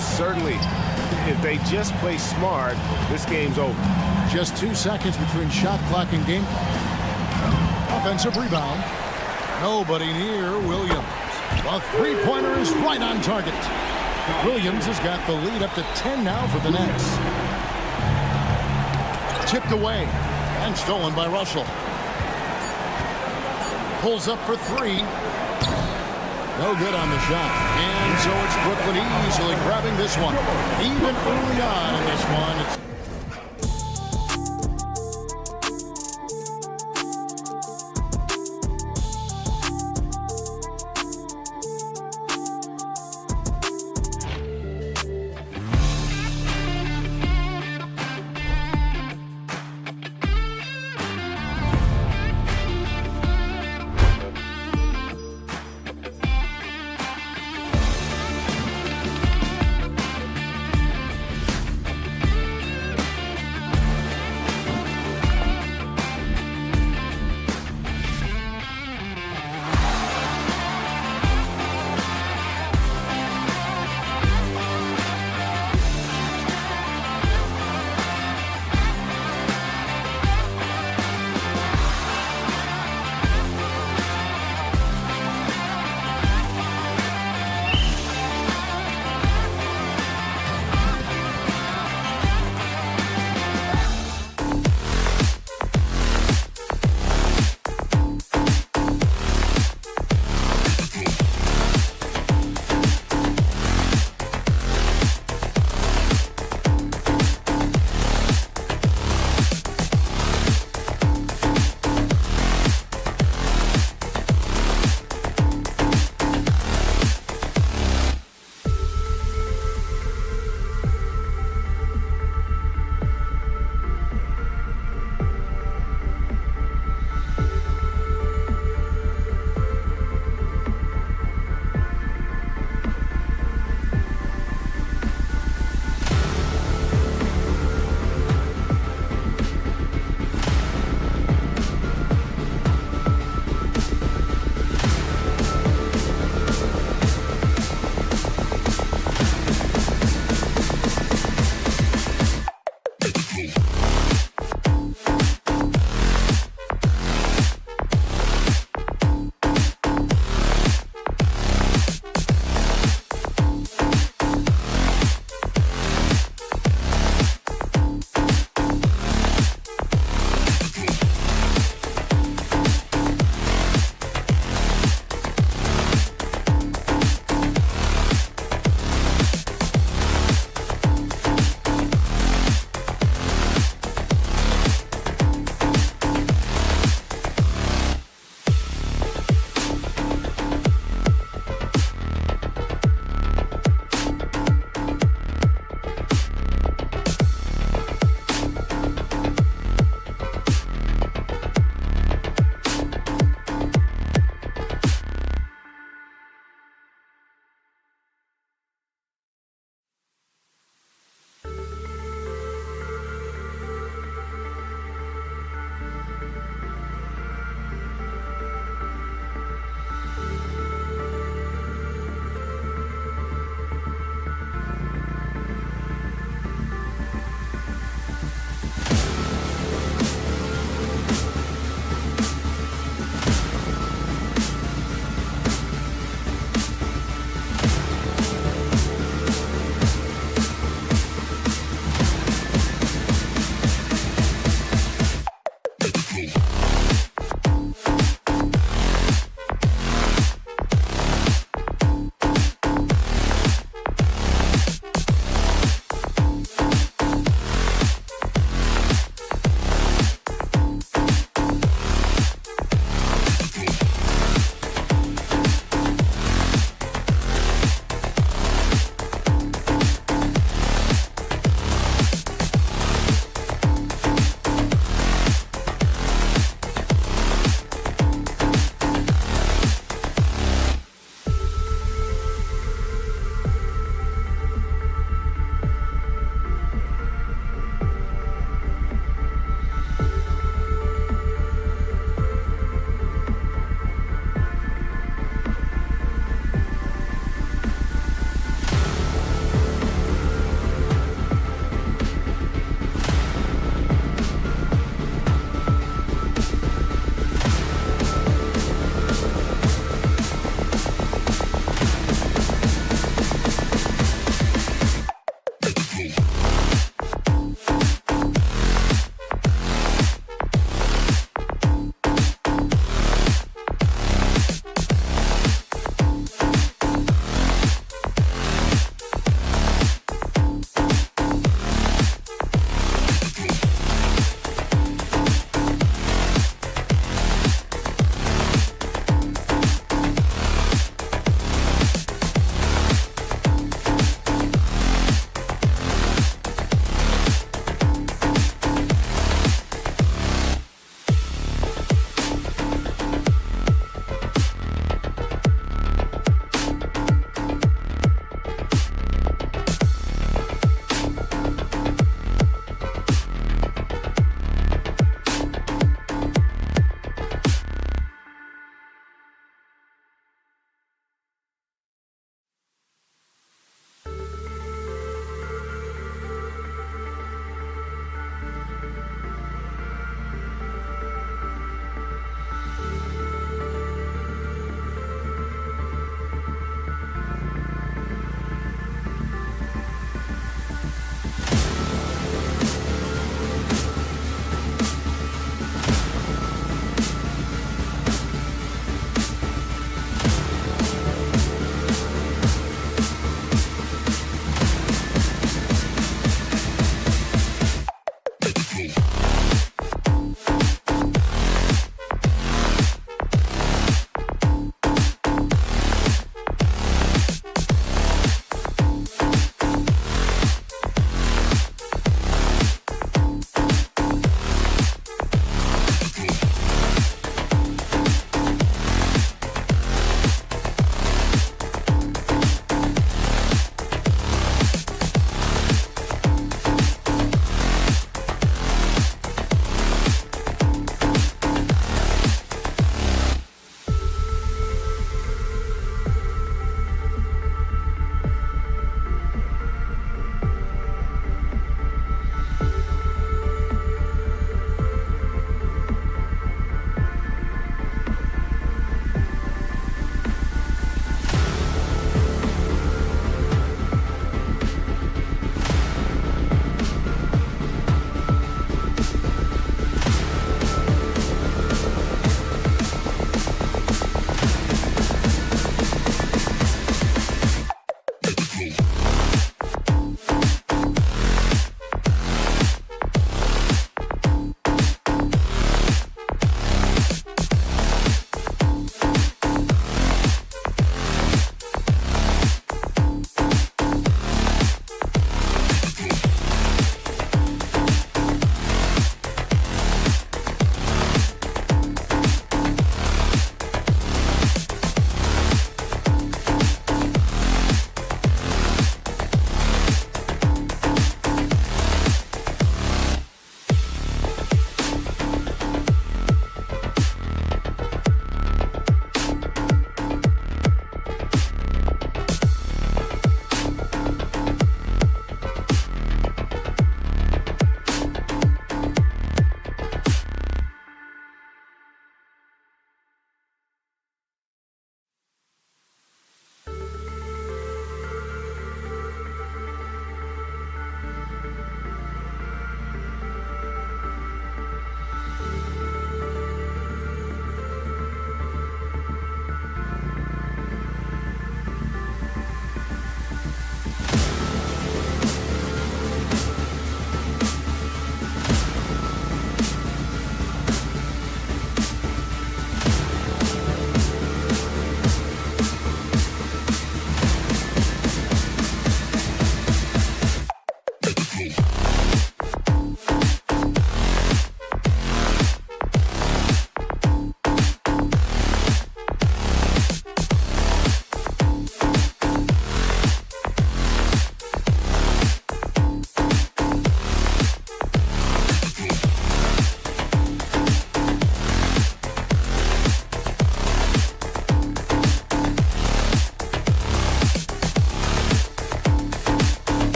Certainly, if they just play smart, this game's over. Just 2 seconds between shot clock and game clock. Offensive rebound. Nobody near Williams. The three-pointer is right on target. Williams has got the lead up to 10 now for the Nets. Tipped away and stolen by Russell. Pulls up for 3. No good on the shot. And so it's Brooklyn easily grabbing this one. Even early on in this one, it's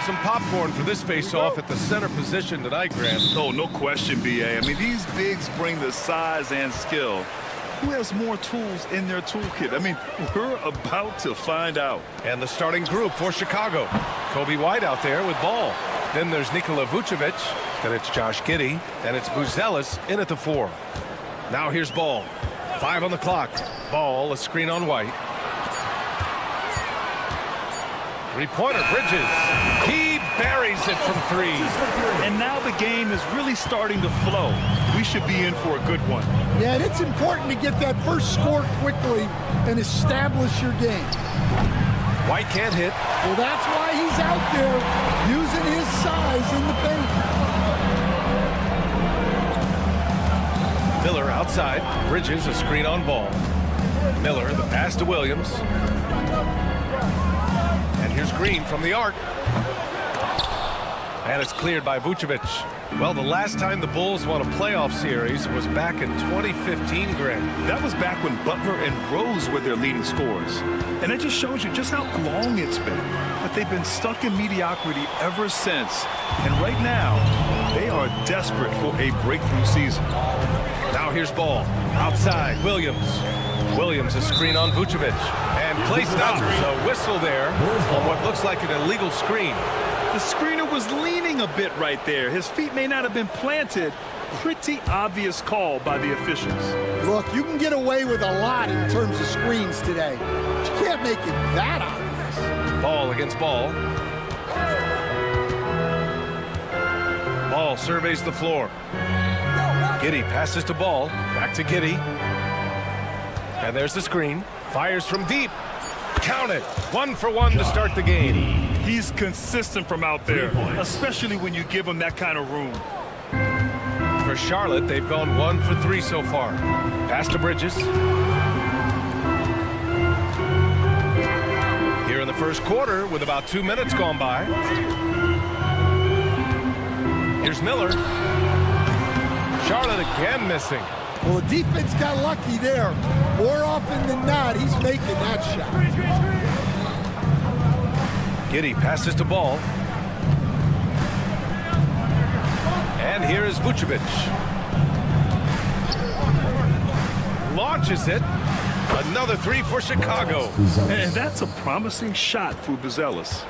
some popcorn for this face-off at the center position tonight, Grant. Oh, no question, B.A. I mean, these bigs bring the size and skill. Who has more tools in their toolkit? I mean, we're about to find out. And the starting group for Chicago. Kobe White out there with ball. Then there's Nikola Vucevic. Then it's Josh Giddey. And it's Buzelis in at the 4. Now here's Ball. 5 on the clock. Ball, a screen on White. Three-pointer, Bridges. He buries it from 3. And now the game is really starting to flow. We should be in for a good one. Yeah, and it's important to get that first score quickly and establish your game. White can't hit. Well, that's why he's out there using his size in the paint. Miller outside. Bridges, a screen on Ball. Miller, the pass to Williams. And here's Green from the arc. And it's cleared by Vucevic. Well, the last time the Bulls won a playoff series was back in 2015, Grant. That was back when Butler and Rose were their leading scorers. And it just shows you just how long it's been. But they've been stuck in mediocrity ever since. And right now, they are desperate for a breakthrough season. Now here's Ball. Outside, Williams. Williams, a screen on Vucevic. And Clay stops. A whistle there on what looks like an illegal screen. The screener was leaning a bit right there. His feet may not have been planted. Pretty obvious call by the officials. Look, you can get away with a lot in terms of screens today. But you can't make it that obvious. Ball against Ball. Ball surveys the floor. Giddey passes to Ball. Back to Giddey. And there's the screen. Fires from deep. Count it. 1 for 1 to start the game. He's consistent from out there, especially when you give him that kind of room. For Charlotte, they've gone 1 for 3 so far. Pass to Bridges. Here in the first quarter with about 2 minutes gone by. Here's Miller. Charlotte again missing. Well, the defense got lucky there. More often than not, he's making that shot. Giddey passes to Ball. And here is Vucevic. Launches it. Another 3 for Chicago. And that's a promising shot for Buzelis.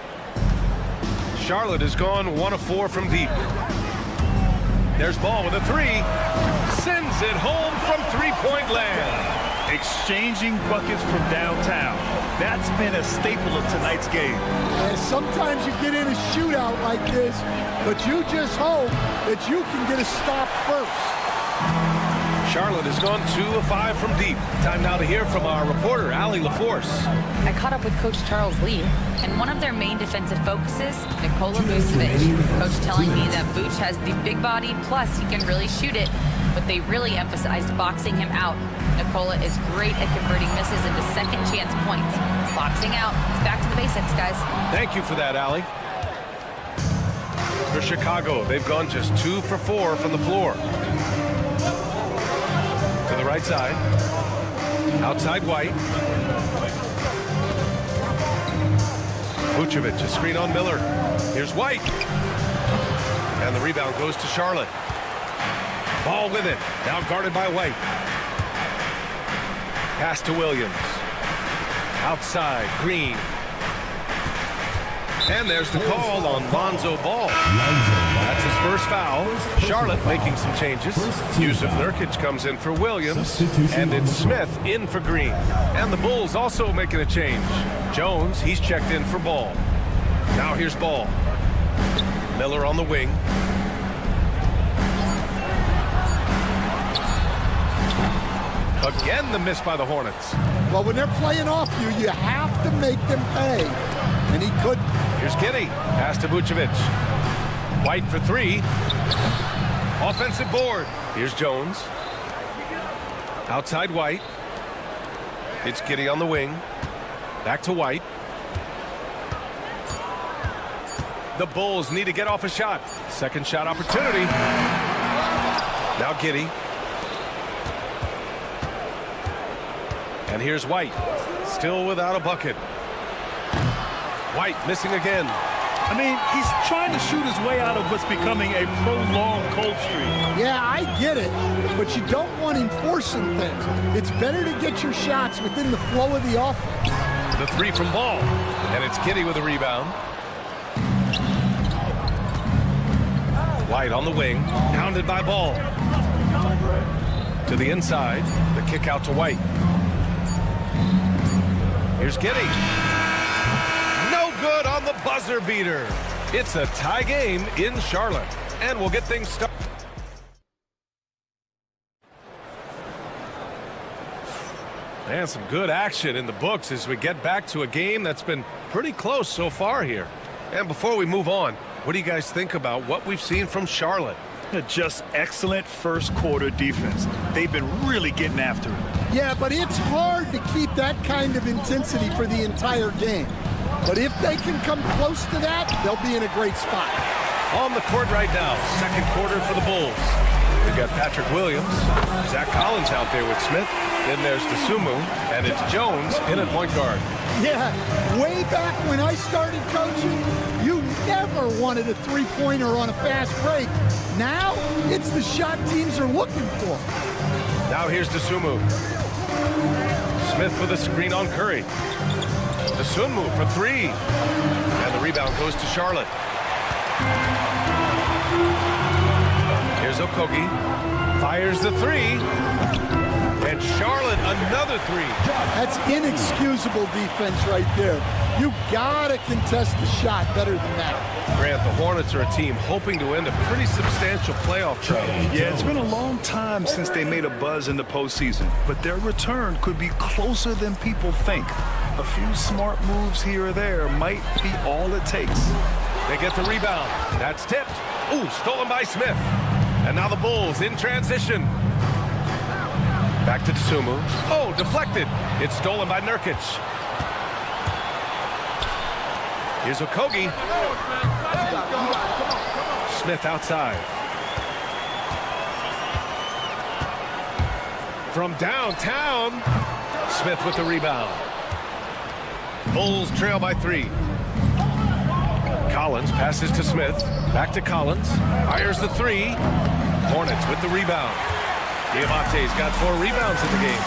Charlotte has gone 1 of 4 from deep. There's Ball with a 3. Sends it home from 3-point land. Exchanging buckets from downtown. That's been a staple of tonight's game. And sometimes you get in a shootout like this, but you just hope that you can get a stop first. Charlotte has gone 2 of 5 from deep. Time now to hear from our reporter, Allie LaForce. I caught up with Coach Charles Lee, and one of their main defensive focuses, Nikola Vucevic. Coach telling me that Vuce has the big body, plus he can really shoot it, but they really emphasized boxing him out. Nikola is great at converting misses into second chance points. Boxing out. It's back to the basics, guys. Thank you for that, Allie. For Chicago, they've gone just 2 for 4 from the floor. To the right side. Outside White. Vucevic, a screen on Miller. Here's White. And the rebound goes to Charlotte. Ball with it. Now guarded by White. Pass to Williams. Outside, Green. And there's the call on Lonzo Ball. That's his first foul. Charlotte making some changes. Yusuf Nurkic comes in for Williams. And it's Smith in for Green. And the Bulls also making a change. Jones, he's checked in for Ball. Now here's Ball. Miller on the wing. Again, the miss by the Hornets. Well, when they're playing off you, you have to make them pay. And he couldn't. Here's Giddey. Pass to Vucevic. White for 3. Offensive board. Here's Jones. Outside White. It's Giddey on the wing. Back to White. The Bulls need to get off a shot. Second shot opportunity. Now Giddey. And here's White. Still without a bucket. White missing again. I mean, he's trying to shoot his way out of what's becoming a prolonged cold streak. Yeah, I get it, but you don't want him forcing things. It's better to get your shots within the flow of the offense. The three from Ball, and it's Kitty with a rebound. White on the wing, pounded by Ball. To the inside, the kick out to White. Here's Kitty. No good on the buzzer beater. It's a tie game in Charlotte, and we'll get things started. And some good action in the books as we get back to a game that's been pretty close so far here. And before we move on, what do you guys think about what we've seen from Charlotte? Just excellent first quarter defense. They've been really getting after it. Yeah, but it's hard to keep that kind of intensity for the entire game. But if they can come close to that, they'll be in a great spot. On the court right now, second quarter for the Bulls. We've got Patrick Williams, Zach Collins out there with Smith. Then there's Dosunmu, and it's Jones in at point guard. Yeah, way back when I started coaching, you never wanted a three-pointer on a fast break. Now, it's the shot teams are looking for. Now here's Dosunmu. Smith with a screen on Curry. Dosunmu for three. And the rebound goes to Charlotte. Here's Okogie. Fires the three. And Charlotte another three. That's inexcusable defense right there. You gotta contest the shot better than that. Grant, the Hornets are a team hoping to end a pretty substantial playoff drought. Yeah, it's been a long time since they made a buzz in the postseason, but their return could be closer than people think. A few smart moves here or there might be all it takes. They get the rebound. That's tipped. Ooh, stolen by Smith. And now the Bulls in transition. Back to Dosunmu. Oh, deflected. It's stolen by Nurkic. Here's Okogie. Smith outside. From downtown, Smith with the rebound. Bulls trail by three. Collins passes to Smith. Back to Collins. Fires the three. Hornets with the rebound. Diamante's got 4 rebounds in the game.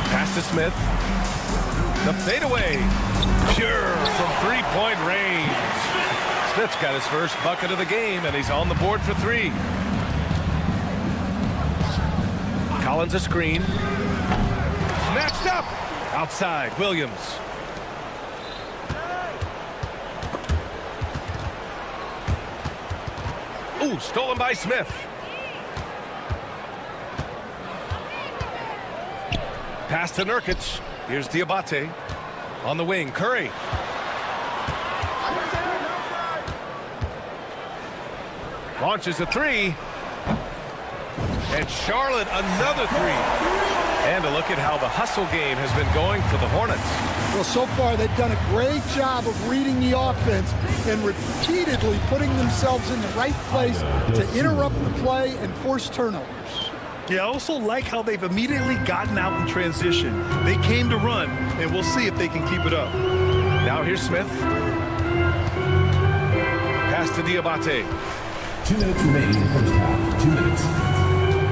Pass to Smith. The fadeaway. Pure from three-point range. Smith's got his first bucket of the game, and he's on the board for 3. Collins a screen. Snatched up. Outside, Williams. Ooh, stolen by Smith. Pass to Nurkic. Here's Diabate. On the wing, Curry. Launches a three. And Charlotte another three. And a look at how the hustle game has been going for the Hornets. Well, so far they've done a great job of reading the offense and repeatedly putting themselves in the right place to interrupt the play and force turnovers. Yeah, I also like how they've immediately gotten out in transition. They came to run, and we'll see if they can keep it up. Now here's Smith. Pass to Diabate. 2 minutes remaining in the first half. 2 minutes.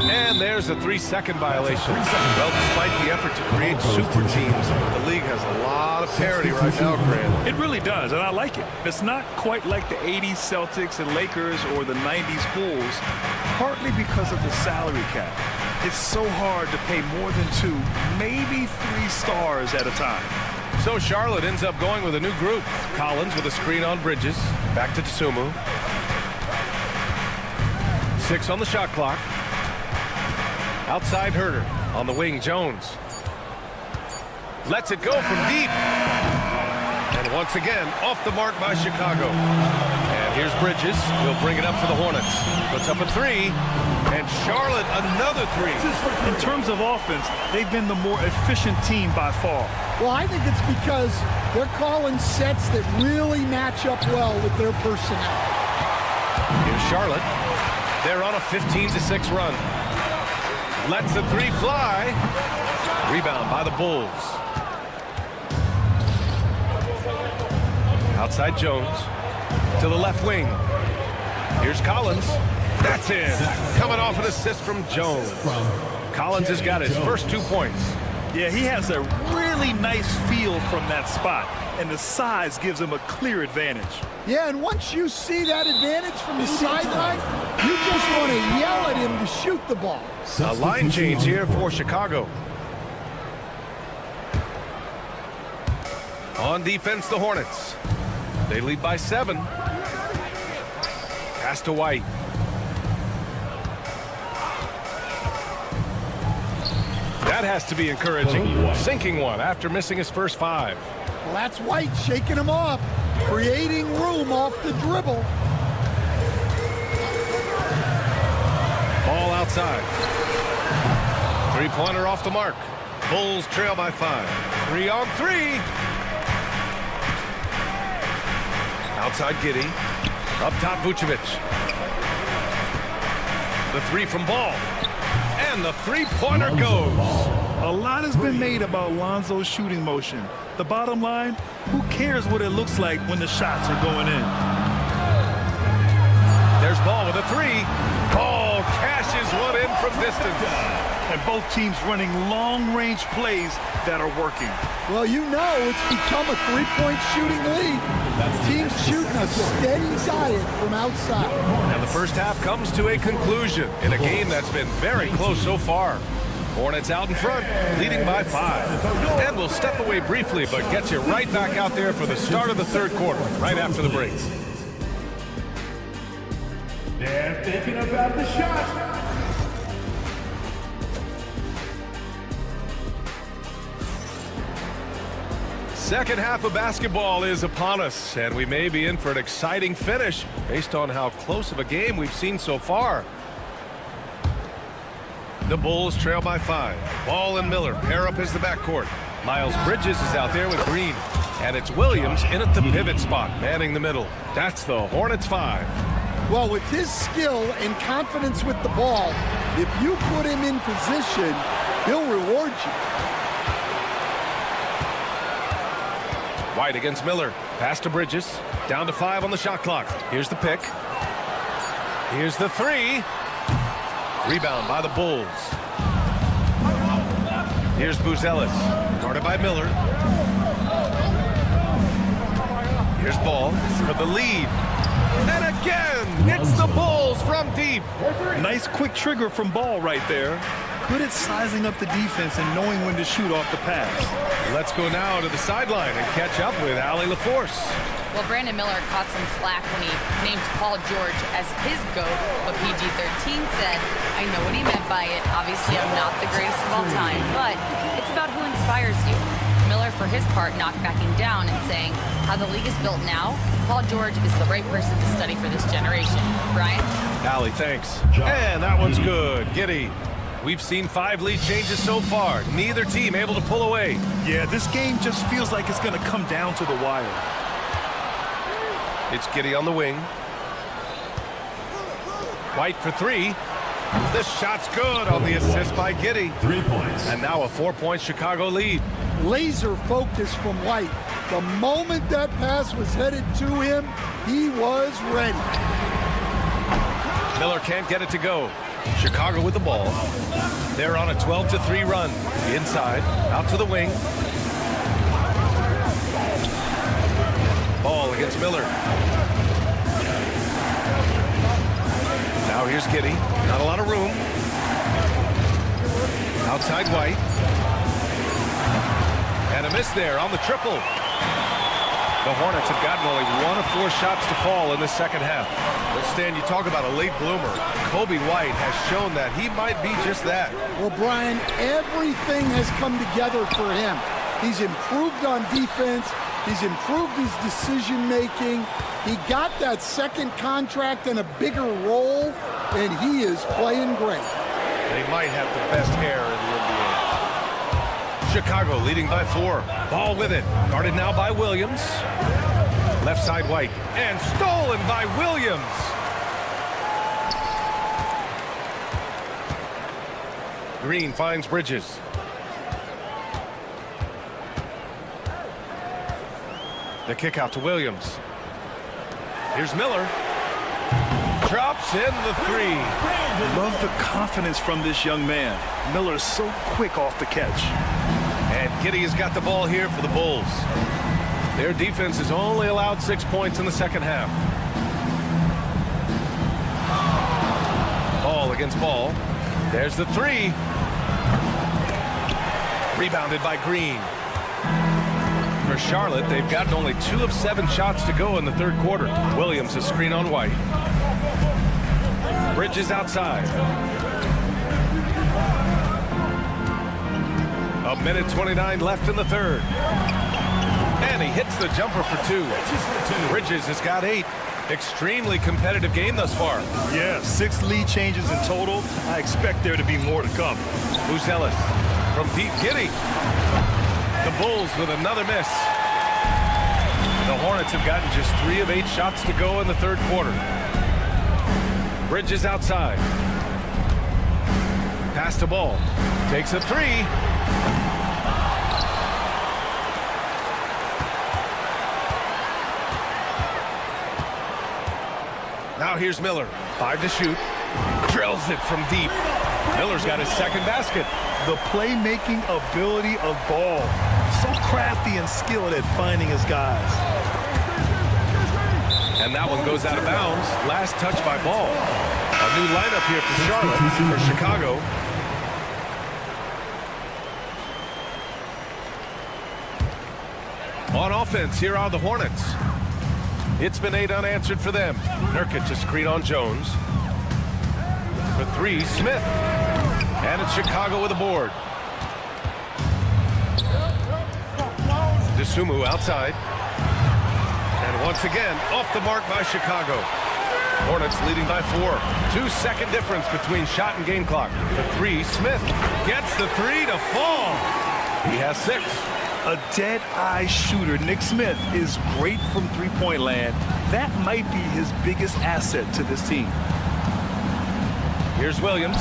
And there's a 3-second violation. Well, despite the effort to create super teams, the league has a lot of parity right now, Grant. It really does, and I like it. It's not quite like the 80s Celtics and Lakers or the 90s Bulls, partly because of the salary cap. It's so hard to pay more than 2, maybe 3 stars at a time. So Charlotte ends up going with a new group. Collins with a screen on Bridges. Back to Dosunmu. 6 on the shot clock. Outside Herter. On the wing, Jones. Lets it go from deep. And once again, off the mark by Chicago. And here's Bridges. He'll bring it up for the Hornets. Puts up a 3. And Charlotte another 3. In terms of offense, they've been the more efficient team by far. Well, I think it's because they're calling sets that really match up well with their personnel. Here's Charlotte. They're on a 15-6 run. Lets the 3 fly. Rebound by the Bulls. Outside Jones to the left wing. Here's Collins. That's in. Coming off an assist from Jones. Collins has got his first 2 points. Yeah, he has a really nice feel from that spot, and the size gives him a clear advantage. Yeah, and once you see that advantage from the sideline, you just want to yell at him to shoot the ball. A line change here for Chicago. On defense, the Hornets. They lead by 7. Pass to White. That has to be encouraging. Sinking one after missing his first 5. Well, that's White shaking him off, creating room off the dribble. Ball outside. 3-pointer off the mark. Bulls trail by 5. 3-on-3. Outside Giddey. Up top Vucevic. The 3 from Ball. And the 3-pointer goes. A lot has been made about Lonzo's shooting motion. The bottom line, who cares what it looks like when the shots are going in? There's Ball with a 3. Ball cashes one in from distance. And both teams running long-range plays that are working. Well, you know it's become a 3-point shooting lead. Teams shooting a steady diet from outside. And the first half comes to a conclusion in a game that's been very close so far. Hornets out in front, leading by 5. And we'll step away briefly, but get you right back out there for the start of the third quarter, right after the break. They're thinking about the shot. Second half of basketball is upon us, and we may be in for an exciting finish based on how close of a game we've seen so far. The Bulls trail by 5. Ball and Miller pair up as the backcourt. Miles Bridges is out there with Green, and it's Williams in at the pivot spot, manning the middle. That's the Hornets 5. Well, with his skill and confidence with the ball, if you put him in position, he'll reward you. White against Miller. Pass to Bridges. Down to 5 on the shot clock. Here's the pick. Here's the 3. Rebound by the Bulls. Here's Buzelis. Guarded by Miller. Here's Ball for the lead. And again, it's the Bulls from deep. Nice quick trigger from Ball right there. Good at sizing up the defense and knowing when to shoot off the pass. Let's go now to the sideline and catch up with Allie LaForce. Well, Brandon Miller caught some flack when he named Paul George as his GOAT, but PG-13 said, I know what he meant by it. Obviously, I'm not the greatest of all time, but it's about who inspires you. Miller, for his part, not backing down and saying, how the league is built now, Paul George is the right person to study for this generation. Brian? Allie, thanks. And that one's good. Giddey. We've seen 5 lead changes so far. Neither team able to pull away. Yeah, this game just feels like it's going to come down to the wire. It's Giddey on the wing. White for 3. The shot's good on the assist by Giddey. 3 points. And now a 4-point Chicago lead. Laser focus from White. The moment that pass was headed to him, he was ready. Miller can't get it to go. Chicago with the ball. They're on a 12-3 run. Inside, out to the wing. Ball against Miller. Now here's Giddey. Not a lot of room. Outside White. And a miss there on the triple. The Hornets have gotten only 1 of 4 shots to fall in the second half. Well, Stan, you talk about a late bloomer. Kobe White has shown that he might be just that. Well, Brian, everything has come together for him. He's improved on defense. He's improved his decision-making. He got that second contract and a bigger role, and he is playing great. They might have the best hair in the NBA. Chicago leading by 4. Ball with it. Guarded now by Williams. Left side White. And stolen by Williams. Green finds Bridges. The kick out to Williams. Here's Miller. Drops in the three. Love the confidence from this young man. Miller's so quick off the catch. And Giddey has got the ball here for the Bulls. Their defense has only allowed 6 points in the second half. Ball against ball. There's the three. Rebounded by Green. For Charlotte, they've gotten only 2 of 7 shots to go in the third quarter. Williams, a screen on White. Bridges outside. A minute 29 left in the third. And he hits the jumper for 2. Bridges has got 8. Extremely competitive game thus far. Yeah, 6 lead changes in total. I expect there to be more to come. Buzelis from deep. Giddey. The Bulls with another miss. The Hornets have gotten just 3 of 8 shots to go in the third quarter. Bridges outside. Pass to Ball. Takes a 3. Now here's Miller. 5 to shoot. Drills it from deep. Miller's got his second basket. The playmaking ability of Ball. So crafty and skilled at finding his guys. And that one goes out of bounds. Last touch by Ball. A new lineup here for Charlotte, for Chicago. On offense, here are the Hornets. It's been 8 unanswered for them. Nurkic a screen on Jones. For 3, Smith. And it's Chicago with a board. DeSumo outside. And once again, off the mark by Chicago. Hornets leading by 4. 2-second difference between shot and game clock. For 3, Smith gets the 3 to fall. He has 6. A dead-eye shooter. Nick Smith is great from three-point land. That might be his biggest asset to this team. Here's Williams.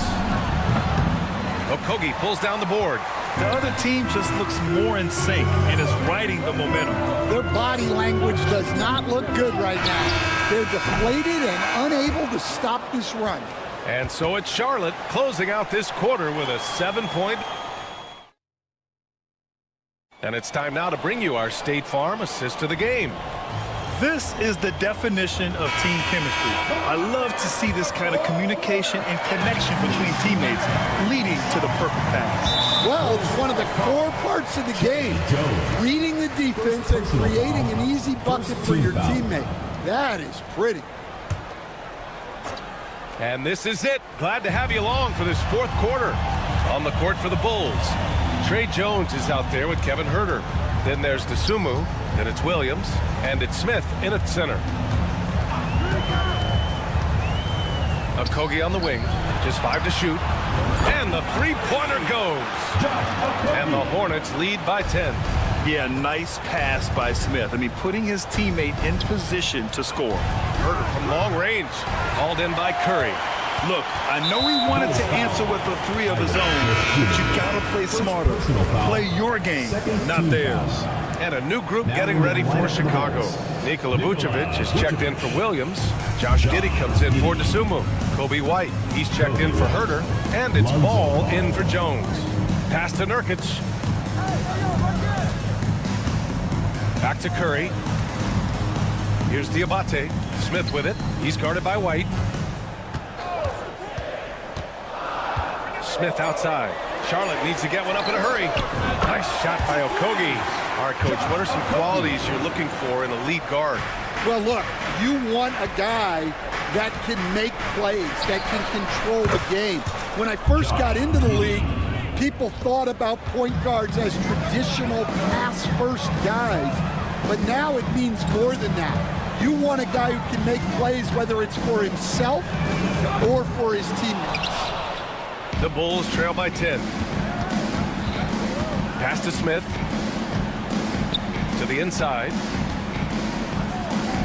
Okogie pulls down the board. The other team just looks more in sync and is riding the momentum. Their body language does not look good right now. They're deflated and unable to stop this run. And so it's Charlotte closing out this quarter with a 7-point. And it's time now to bring you our State Farm assist of the game. This is the definition of team chemistry. I love to see this kind of communication and connection between teammates leading to the perfect pass. Well, it's one of the core parts of the game. Reading the defense and creating an easy bucket for your teammate. That is pretty. And this is it. Glad to have you along for this fourth quarter. On the court for the Bulls, Trey Jones is out there with Kevin Huerter. Then there's DeSumo, then it's Williams, and it's Smith in at center. Okogie on the wing, just 5 to shoot, and the three-pointer goes. And the Hornets lead by 10. Yeah, nice pass by Smith. I mean, putting his teammate in position to score. Huerter from long range, hauled in by Curry. Look, I know he wanted to answer with a 3 of his own, but you gotta play smarter. Play your game, not theirs. And a new group getting ready for Chicago. Nikola Vucevic is checked in for Williams. Josh Giddey comes in for DeSumo. Kobe White, he's checked in for Huerter. And it's Ball in for Jones. Pass to Nurkic. Back to Curry. Here's Diabate. Smith with it. He's guarded by White. Smith outside. Charlotte needs to get one up in a hurry. Nice shot by Okogie. All right, Coach, what are some qualities you're looking for in a lead guard? Well, look, you want a guy that can make plays, that can control the game. When I first got into the league, people thought about point guards as traditional pass-first guys. But now it means more than that. You want a guy who can make plays, whether it's for himself or for his teammates. The Bulls trail by 10. Pass to Smith. To the inside.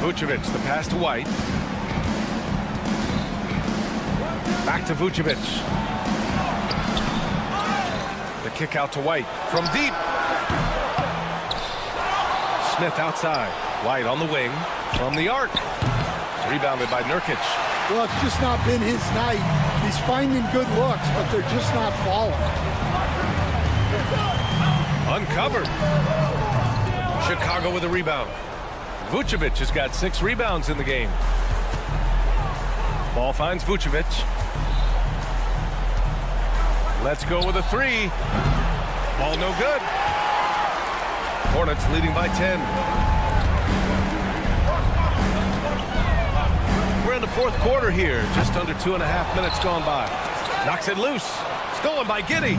Vucevic, the pass to White. Back to Vucevic. The kick out to White from deep. Smith outside. White on the wing from the arc. Rebounded by Nurkic. Well, it's just not been his night. He's finding good looks, but they're just not falling. Uncovered. Chicago with a rebound. Vucevic has got 6 rebounds in the game. Ball finds Vucevic. Let's go with a 3. Ball no good. Hornets leading by 10. We're in the fourth quarter here. Just under 2.5 minutes gone by. Knocks it loose. Stolen by Giddey.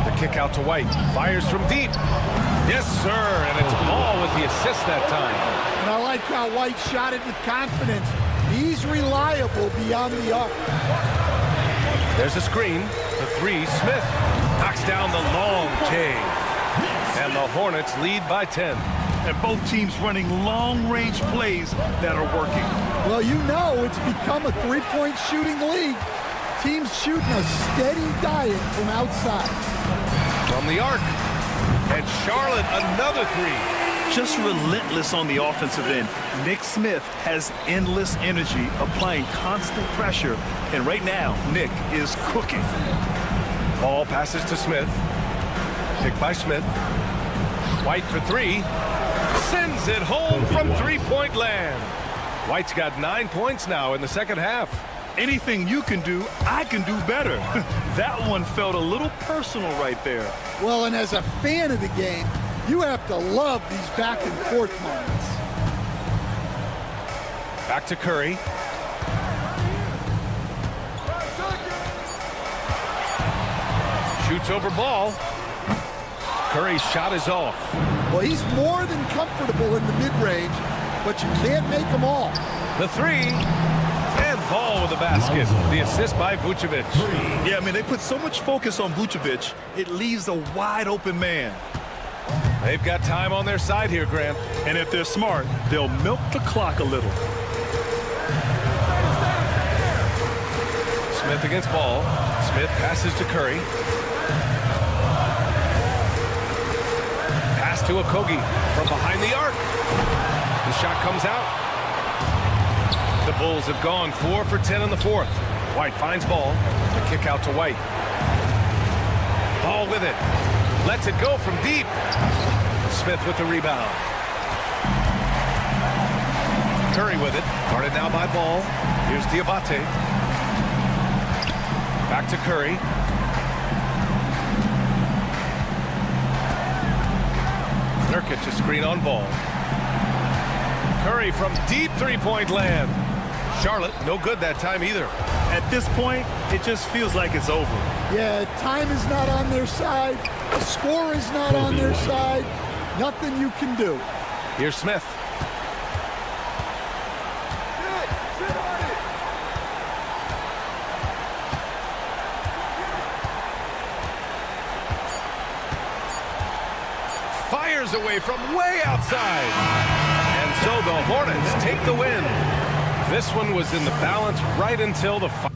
The kick out to White. Fires from deep. Yes, sir. And it's Ball with the assist that time. And I like how White shot it with confidence. He's reliable beyond the arc. There's a screen. The 3. Smith knocks down the long J. And the Hornets lead by 10. And both teams running long-range plays that are working. Well, you know it's become a three-point shooting league. Teams shooting a steady diet from outside. From the arc. And Charlotte, another 3. Just relentless on the offensive end. Nick Smith has endless energy, applying constant pressure. And right now, Nick is cooking. Ball passes to Smith. Picked by Smith. White for 3. Sends it home from three-point land. White's got 9 points now in the second half. Anything you can do, I can do better. That one felt a little personal right there. Well, and as a fan of the game, you have to love these back and forth moments. Back to Curry. Shoots over Ball. Curry's shot is off. Well, he's more than comfortable in the mid-range, but you can't make them all. The 3. And Ball with the basket. The assist by Vucevic. Yeah, I mean, they put so much focus on Vucevic, it leaves a wide-open man. They've got time on their side here, Grant. And if they're smart, they'll milk the clock a little. Smith against Ball. Smith passes to Curry. Pass to Okogie from behind the arc. The shot comes out. The Bulls have gone 4 for 10 in the fourth. White finds Ball. The kick out to White. Ball with it. Lets it go from deep. Smith with the rebound. Curry with it. Guarded now by Ball. Here's Diabate. Back to Curry. Nurkic a screen on Ball. Curry from deep three-point land. Charlotte, no good that time either. At this point, it just feels like it's over. Yeah, time is not on their side. The score is not on their side. Nothing you can do. Here's Smith. Fires away from way outside. And so the Hornets take the win. This one was in the balance right until the final.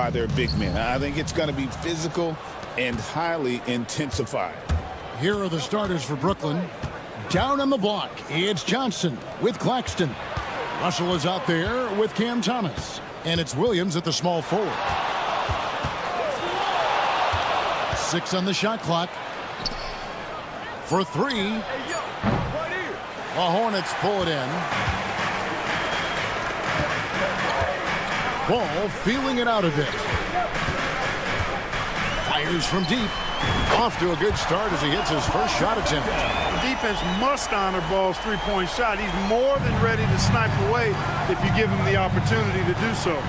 by their big men. I think it's going to be physical and highly intensified. Here are the starters for Brooklyn. Down on the block, it's Johnson with Claxton. Russell is out there with Cam Thomas. And it's Williams at the small forward. 6 on the shot clock. For 3. The Hornets pull it in. Ball feeling it out a bit. Fires from deep. Off to a good start as he hits his first shot attempt. The defense must honor Ball's three-point shot. He's more than ready to snipe away if you give him the opportunity to do so.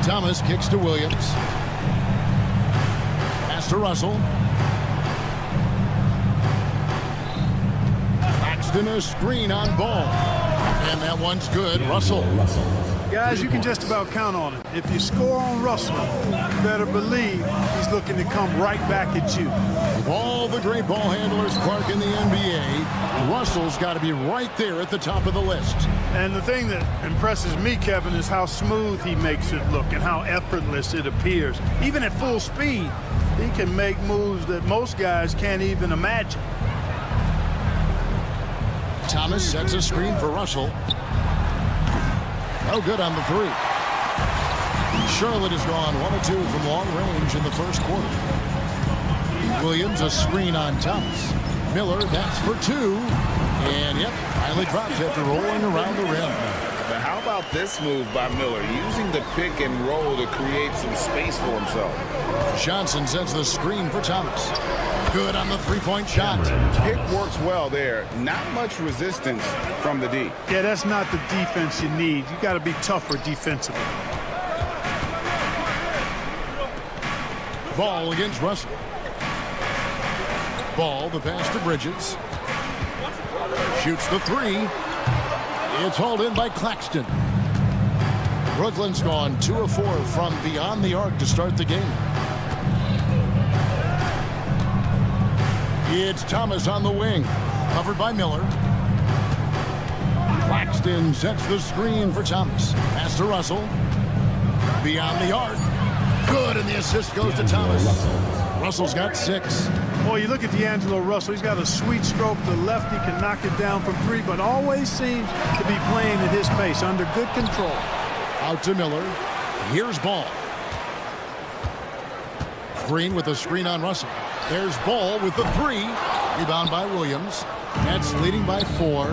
Thomas kicks to Williams. Pass to Russell. Claxton a screen on Ball. And that one's good. Russell. Guys, you can just about count on it. If you score on Russell, you better believe he's looking to come right back at you. Of all the great ball handlers, Clark, in the NBA, Russell's got to be right there at the top of the list. And the thing that impresses me, Kevin, is how smooth he makes it look and how effortless it appears. Even at full speed, he can make moves that most guys can't even imagine. Thomas sets a screen for Russell. No good on the 3. Charlotte has gone 1 of 2 from long range in the first quarter. Williams a screen on Thomas. Miller, that's for 2. And yep, finally drops after rolling around the rim. But how about this move by Miller, using the pick and roll to create some space for himself? Johnson sets the screen for Thomas. Good on the three-point shot. Pick works well there. Not much resistance from the D. Yeah, that's not the defense you need. You got to be tougher defensively. Ball against Russell. Ball, the pass to Bridges. Shoots the 3. It's hauled in by Claxton. Brooklyn's gone 2 of 4 from beyond the arc to start the game. It's Thomas on the wing, covered by Miller. Claxton sets the screen for Thomas. Pass to Russell. Beyond the arc. Good, and the assist goes to Thomas. Russell's got 6. Boy, you look at D'Angelo Russell. He's got a sweet stroke. The lefty can knock it down from 3, but always seems to be playing at his pace, under good control. Out to Miller. Here's Ball. Green with a screen on Russell. There's Ball with the 3. Rebound by Williams. Nets leading by 4.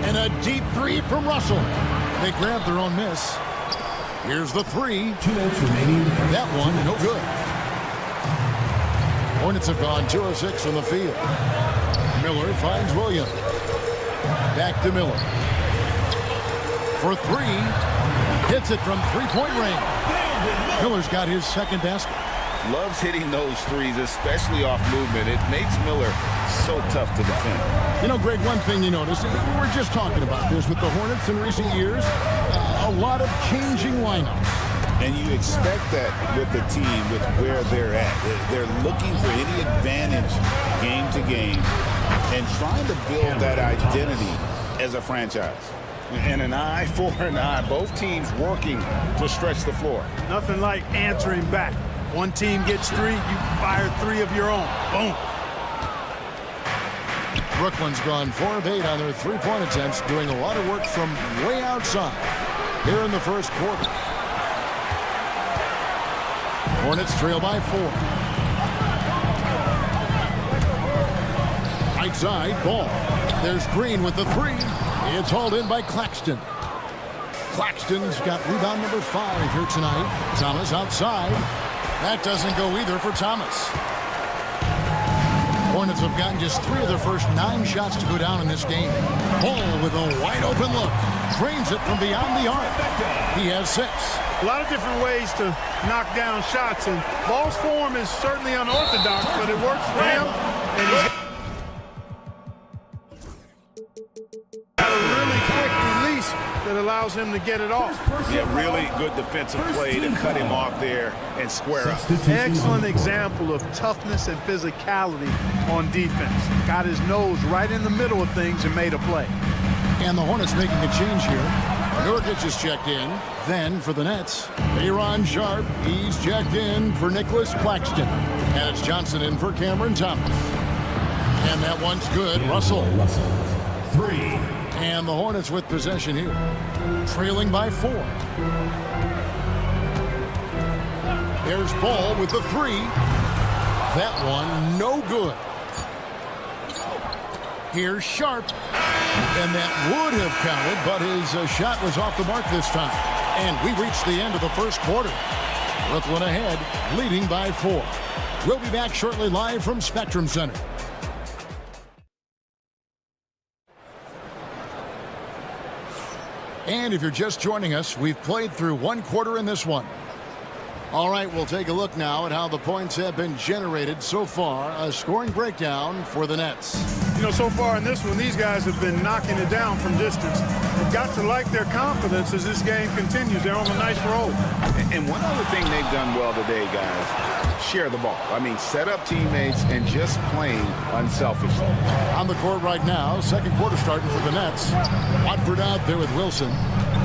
And a deep 3 from Russell. They grab their own miss. Here's the 3. 2 minutes remaining. That one, no good. Hornets have gone 2 of 6 from the field. Miller finds Williams. Back to Miller. For 3. Hits it from three-point range. Miller's got his second basket. Loves hitting those threes, especially off movement. It makes Miller so tough to defend. You know, Greg, one thing you notice, we were just talking about this with the Hornets in recent years, a lot of changing lineups. And you expect that with the team, with where they're at. They're looking for any advantage game to game and trying to build that identity as a franchise. And an eye for an eye. Both teams working to stretch the floor. Nothing like answering back. One team gets 3, you fire 3 of your own. Boom. Brooklyn's gone 4 of 8 on their three-point attempts, doing a lot of work from way outside here in the first quarter. Hornets trail by 4. Right side, Ball. There's Green with the 3. It's hauled in by Claxton. Claxton's got rebound number 5 here tonight. Thomas outside. That doesn't go either for Thomas. Hornets have gotten just 3 of their first 9 shots to go down in this game. Ball with a wide open look. Drains it from beyond the arc. He has 6. A lot of different ways to knock down shots, and Ball's form is certainly unorthodox, but it works for him. And he's got a really quick release that allows him to get it off. Yeah, really good defensive play to cut him off there and square up. Excellent example of toughness and physicality on defense. Got his nose right in the middle of things and made a play. And the Hornets making a change here. Nurkic is checked in. Then for the Nets, Aaron Sharp. He's checked in for Nicholas Claxton. And it's Johnson in for Cameron Thomas. And that one's good. Russell. 3. And the Hornets with possession here. Trailing by 4. There's Ball with the 3. That one no good. Here's Sharp. And that would have counted, but his shot was off the mark this time. And we reached the end of the first quarter. Brooklyn ahead, leading by 4. We'll be back shortly live from Spectrum Center. And if you're just joining us, we've played through one quarter in this one. All right, we'll take a look now at how the points have been generated so far. A scoring breakdown for the Nets. You know, so far in this one, these guys have been knocking it down from distance. They've got to like their confidence as this game continues. They're on a nice roll. And one other thing they've done well today, guys, share the ball. I mean, set up teammates and just playing unselfishly. On the court right now, second quarter starting for the Nets. Watford out there with Wilson.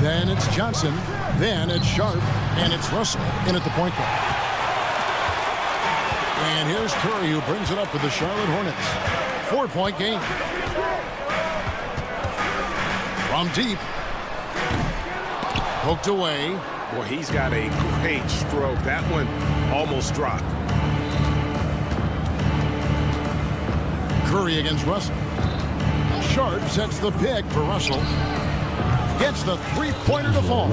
Then it's Johnson. Then it's Sharp. And it's Russell in at the point guard. And here's Curry, who brings it up for the Charlotte Hornets. 4-point game. From deep. Poked away. Boy, he's got a great stroke. That one almost dropped. Curry against Russell. Sharp sets the pick for Russell. Gets the three-pointer to fall.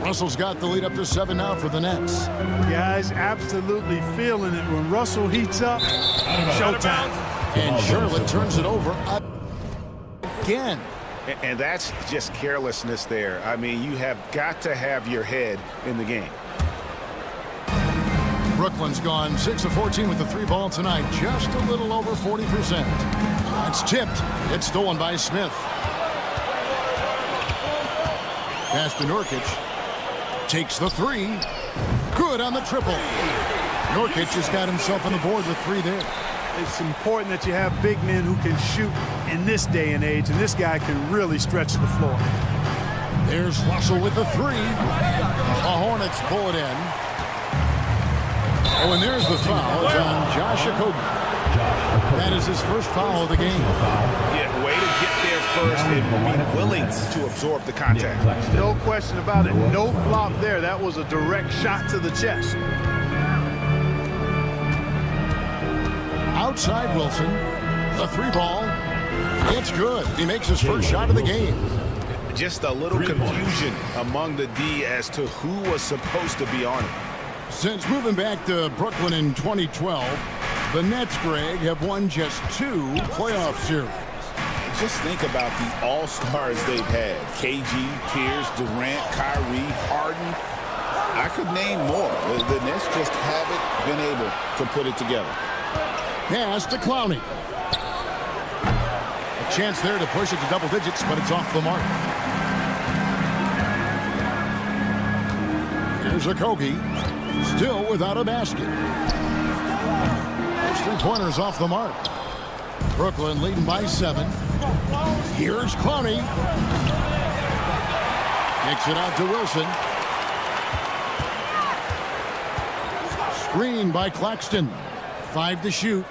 Russell's got the lead up to 7 now for the Nets. Guys, absolutely feeling it when Russell heats up. Showtime. And Charlotte turns it over again. And that's just carelessness there. I mean, you have got to have your head in the game. Brooklyn's gone 6 of 14 with the 3 ball tonight. Just a little over 40%. It's tipped. It's stolen by Smith. Pass to Nurkic. Takes the 3. Good on the triple. Nurkic has got himself on the board with 3 there. It's important that you have big men who can shoot in this day and age, and this guy can really stretch the floor. There's Russell with the 3. The Hornets pull it in. Oh, and there's the foul. It's on Josh Okogie. That is his first foul of the game. Yeah, way to get there first and be willing to absorb the contact. No question about it. No flop there. That was a direct shot to the chest. Outside Wilson. The 3 ball. It's good. He makes his first shot of the game. Just a little confusion among the D as to who was supposed to be on it. Since moving back to Brooklyn in 2012, the Nets, Greg, have won just 2 playoff series. Just think about the all-stars they've had. KG, Pierce, Durant, Kyrie, Harden. I could name more. The Nets just haven't been able to put it together. Pass to Clowney. A chance there to push it to double digits, but it's off the mark. Here's Okogie. Still without a basket. Those 3-pointers off the mark. Brooklyn leading by 7. Here's Clowney. Kicks it out to Wilson. Screen by Claxton. 5 to shoot.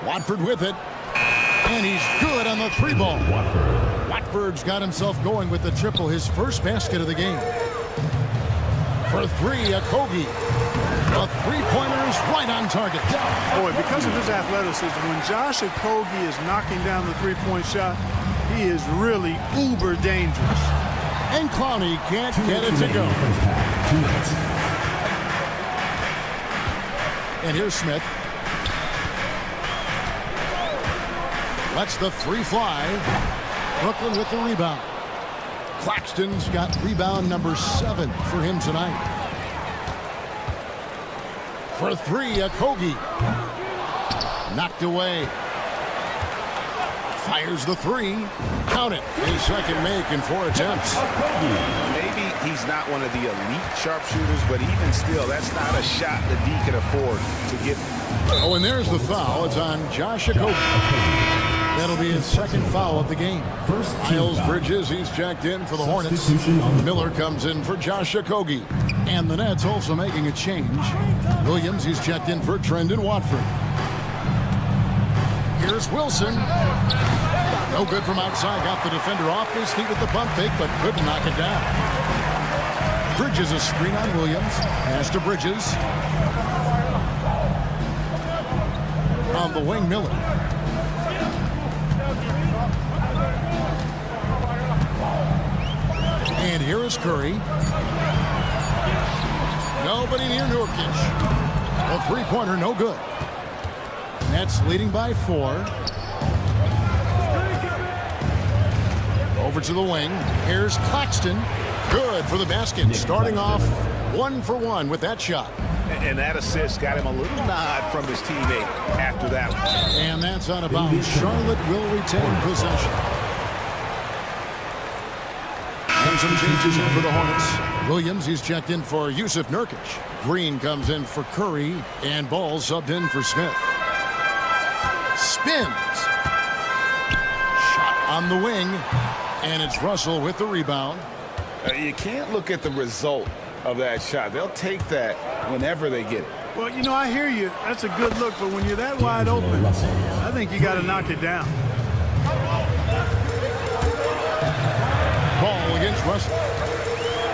Watford with it. And he's good on the 3 ball. Watford's got himself going with the triple, his first basket of the game. For 3, Okogie. The 3-pointer is right on target. Boy, because of his athleticism, when Josh Okogie is knocking down the 3-point shot, he is really uber dangerous. And Clowney can't get it to go. And here's Smith. Lets the 3 fly. Brooklyn with the rebound. Claxton's got rebound number 7 for him tonight. For 3, Okogie. Knocked away. Fires the 3. Count it. His second make in 4 attempts. Maybe he's not one of the elite sharpshooters, but even still, that's not a shot the D can afford to get. Oh, and there's the foul. It's on Josh Okogie. That'll be his second foul of the game. Miles Bridges, he's checked in for the Hornets. Miller comes in for Josh Okogie. And the Nets also making a change. Williams, he's checked in for Trendon Watford. Here's Wilson. No good from outside. Got the defender off his feet with the pump fake, but couldn't knock it down. Bridges a screen on Williams. Pass to Bridges. On the wing, Miller. And here is Curry. Nobody near Nurkic. A three-pointer, no good. Nets leading by 4. Over to the wing. Here's Claxton. Good for the basket. Starting off 1 for 1 with that shot. And that assist got him a little nod from his teammate after that one. And that's out of bounds. Charlotte will retain possession. And some changes in for the Hornets. Williams, he's checked in for Yusuf Nurkic. Green comes in for Curry. And Ball subbed in for Smith. Spins. Shot on the wing. And it's Russell with the rebound. You can't look at the result of that shot. They'll take that whenever they get it. Well, you know, I hear you. That's a good look, but when you're that wide open, I think you got to knock it down. Ball against Russell.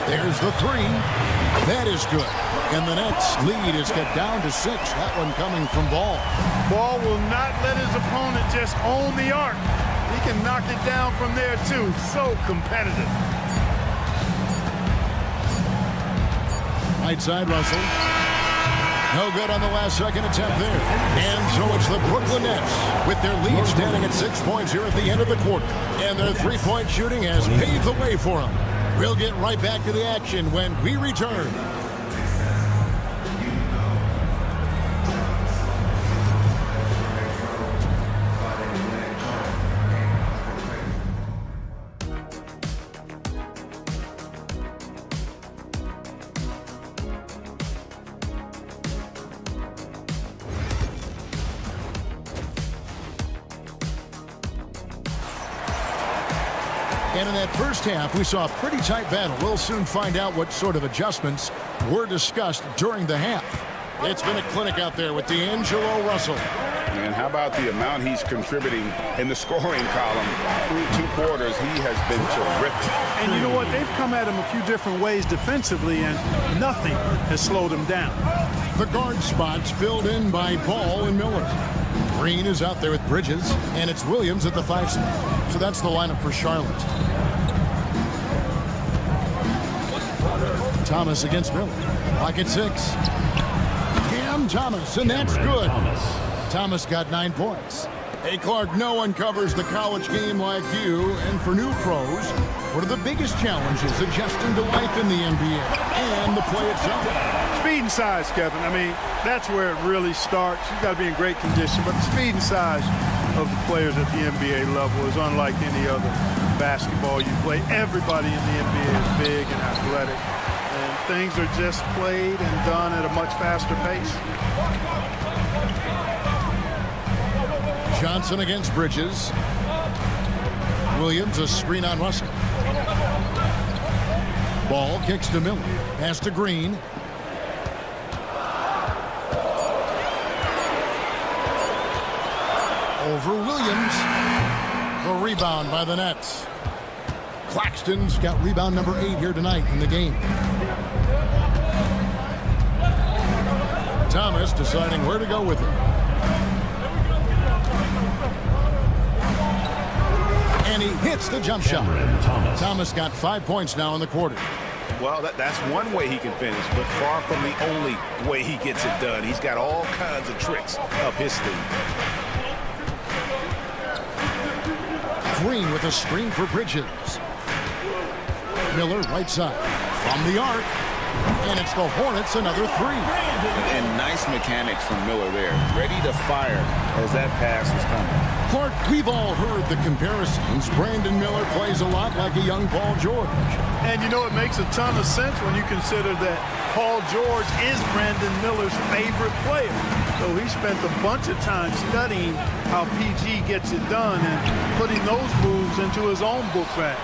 There's the 3. That is good. And the Nets lead is cut down to 6. That one coming from Ball. Ball will not let his opponent just own the arc. He can knock it down from there, too. So competitive. Right side, Russell. No good on the last second attempt there. And so it's the Brooklyn Nets with their lead standing at 6 points here at the end of the quarter. And their three-point shooting has paved the way for them. We'll get right back to the action when we return. And in that first half, we saw a pretty tight battle. We'll soon find out what sort of adjustments were discussed during the half. It's been a clinic out there with D'Angelo Russell. And how about the amount he's contributing in the scoring column? Through 2 quarters, he has been terrific. And you know what? They've come at him a few different ways defensively, and nothing has slowed him down. The guard spots filled in by Ball and Miller. Green is out there with Bridges, and it's Williams at the 5 spot. So that's the lineup for Charlotte. Thomas against Miller. Pocket 6. Cam Thomas, and that's good. Thomas got 9 points. Hey, Clark, no one covers the college game like you. And for new pros, what are the biggest challenges adjusting to life in the NBA and the play itself? Speed and size, Kevin. I mean, that's where it really starts. You've got to be in great condition, but the speed and size of the players at the NBA level is unlike any other basketball you play. Everybody in the NBA is big and athletic, and things are just played and done at a much faster pace. Johnson against Bridges. Williams, a screen on Russell. Ball kicks to Miller. Pass to Green. Over Williams. The rebound by the Nets. Claxton's got rebound number 8 here tonight in the game. Thomas deciding where to go with it. And he hits the jump shot. Thomas got 5 points now in the quarter. Well, that's one way he can finish, but far from the only way he gets it done. He's got all kinds of tricks up his sleeve. Green with a screen for Bridges. Miller right side. From the arc. And it's gets the Hornets another 3. And nice mechanics from Miller there. Ready to fire as that pass was coming. Clark, we've all heard the comparisons. Brandon Miller plays a lot like a young Paul George. And you know, it makes a ton of sense when you consider that Paul George is Brandon Miller's favorite player. So he spent a bunch of time studying how PG gets it done and putting those moves into his own book bag.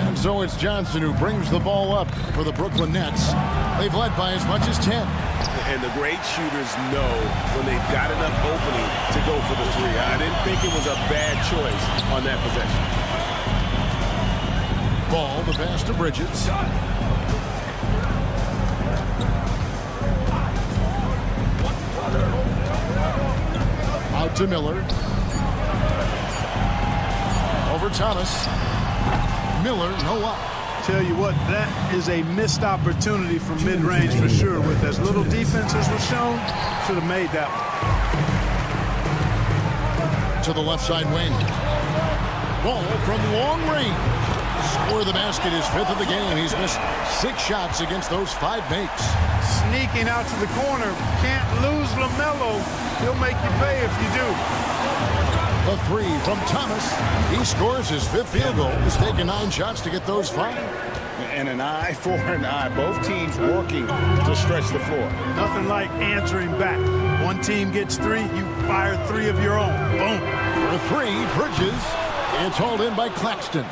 And so it's Johnson who brings the ball up for the Brooklyn Nets. They've led by as much as 10. And the great shooters know when they've got enough opening to go for the 3. I didn't think it was a bad choice on that possession. Ball, the pass to Bridges. Out to Miller. Over Thomas. Miller, no up. Tell you what, that is a missed opportunity from mid-range for sure. With as little defense as was shown, should have made that one. To the left side wing. Ball from long range. Score the basket, his 5th of the game. He's missed 6 shots against those 5 makes. Sneaking out to the corner. Can't lose LaMelo. He'll make you pay if you do. The 3 from Thomas. He scores his 5th field goal. He's taken 9 shots to get those 5. And an eye for an eye. Both teams working to stretch the floor. Nothing like answering back. One team gets 3, you fire 3 of your own. Boom. For 3, Bridges. It's hauled in by Claxton.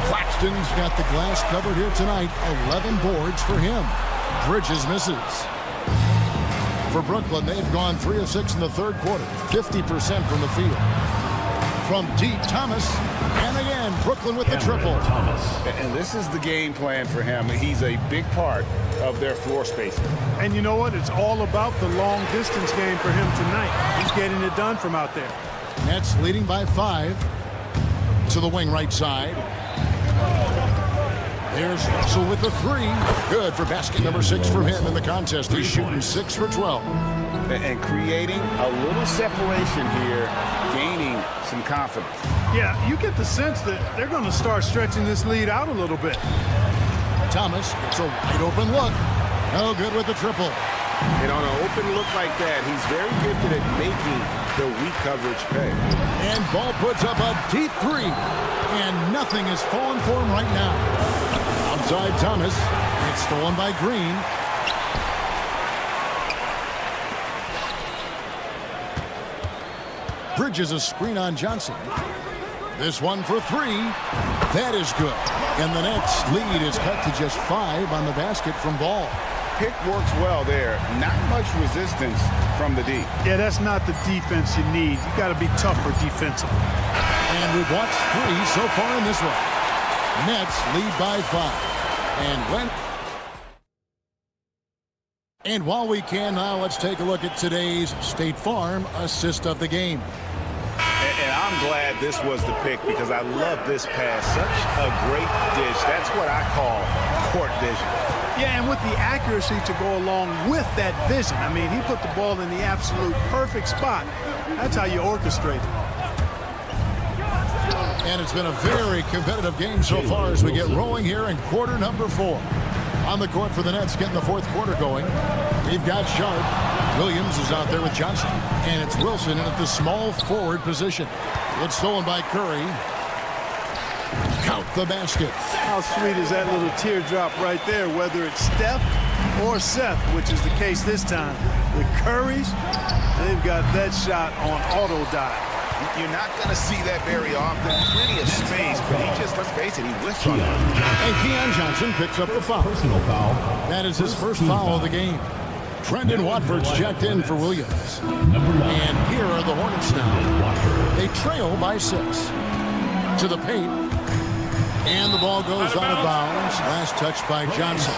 Claxton's got the glass covered here tonight. 11 boards for him. Bridges misses. For Brooklyn, they've gone 3 of 6 in the 3rd quarter. 50% from the field. From deep, Thomas. And again, Brooklyn with the triple. And this is the game plan for him. He's a big part of their floor spacing. And you know what? It's all about the long distance game for him tonight. He's getting it done from out there. Nets leading by 5. To the wing right side. There's Russell with the 3. Good for basket number 6 from him in the contest. He's shooting 6 for 12. And creating a little separation here, gaining some confidence. Yeah, you get the sense that they're going to start stretching this lead out a little bit. Thomas gets a wide open look. No good with the triple. And on an open look like that, he's very gifted at making the weak coverage pay. And Ball puts up a deep 3. And nothing is falling for him right now. Outside Thomas. It's stolen by Green. Bridges a screen on Johnson. This one for 3. That is good. And the Nets lead is cut to just 5 on the basket from Ball. Pick works well there. Not much resistance from the D. Yeah, that's not the defense you need. You got to be tougher defensively. And we've watched 3 so far in this one. Nets lead by 5. And while we can now, let's take a look at today's State Farm assist of the game. And I'm glad this was the pick because I love this pass. Such a great dish. That's what I call court vision. Yeah, and with the accuracy to go along with that vision. I mean, he put the ball in the absolute perfect spot. That's how you orchestrate it. And it's been a very competitive game so far as we get rolling here in quarter number 4. On the court for the Nets, getting the 4th quarter going. We've got Sharp. Williams is out there with Johnson. And it's Wilson in at the small forward position. It's stolen by Curry. Count the basket. How sweet is that little teardrop right there, whether it's Steph or Seth, which is the case this time. The Currys, they've got that shot on auto dive. You're not going to see that very often. Plenty of space, but he just, let's face it, he whiffs on it. And Keon Johnson picks up the foul. Personal foul. That is his first foul of the game. Trendon Watford's checked in for Williams. And here are the Hornets now. They trail by 6. To the paint. And the ball goes out of bounds. Last touch by Johnson.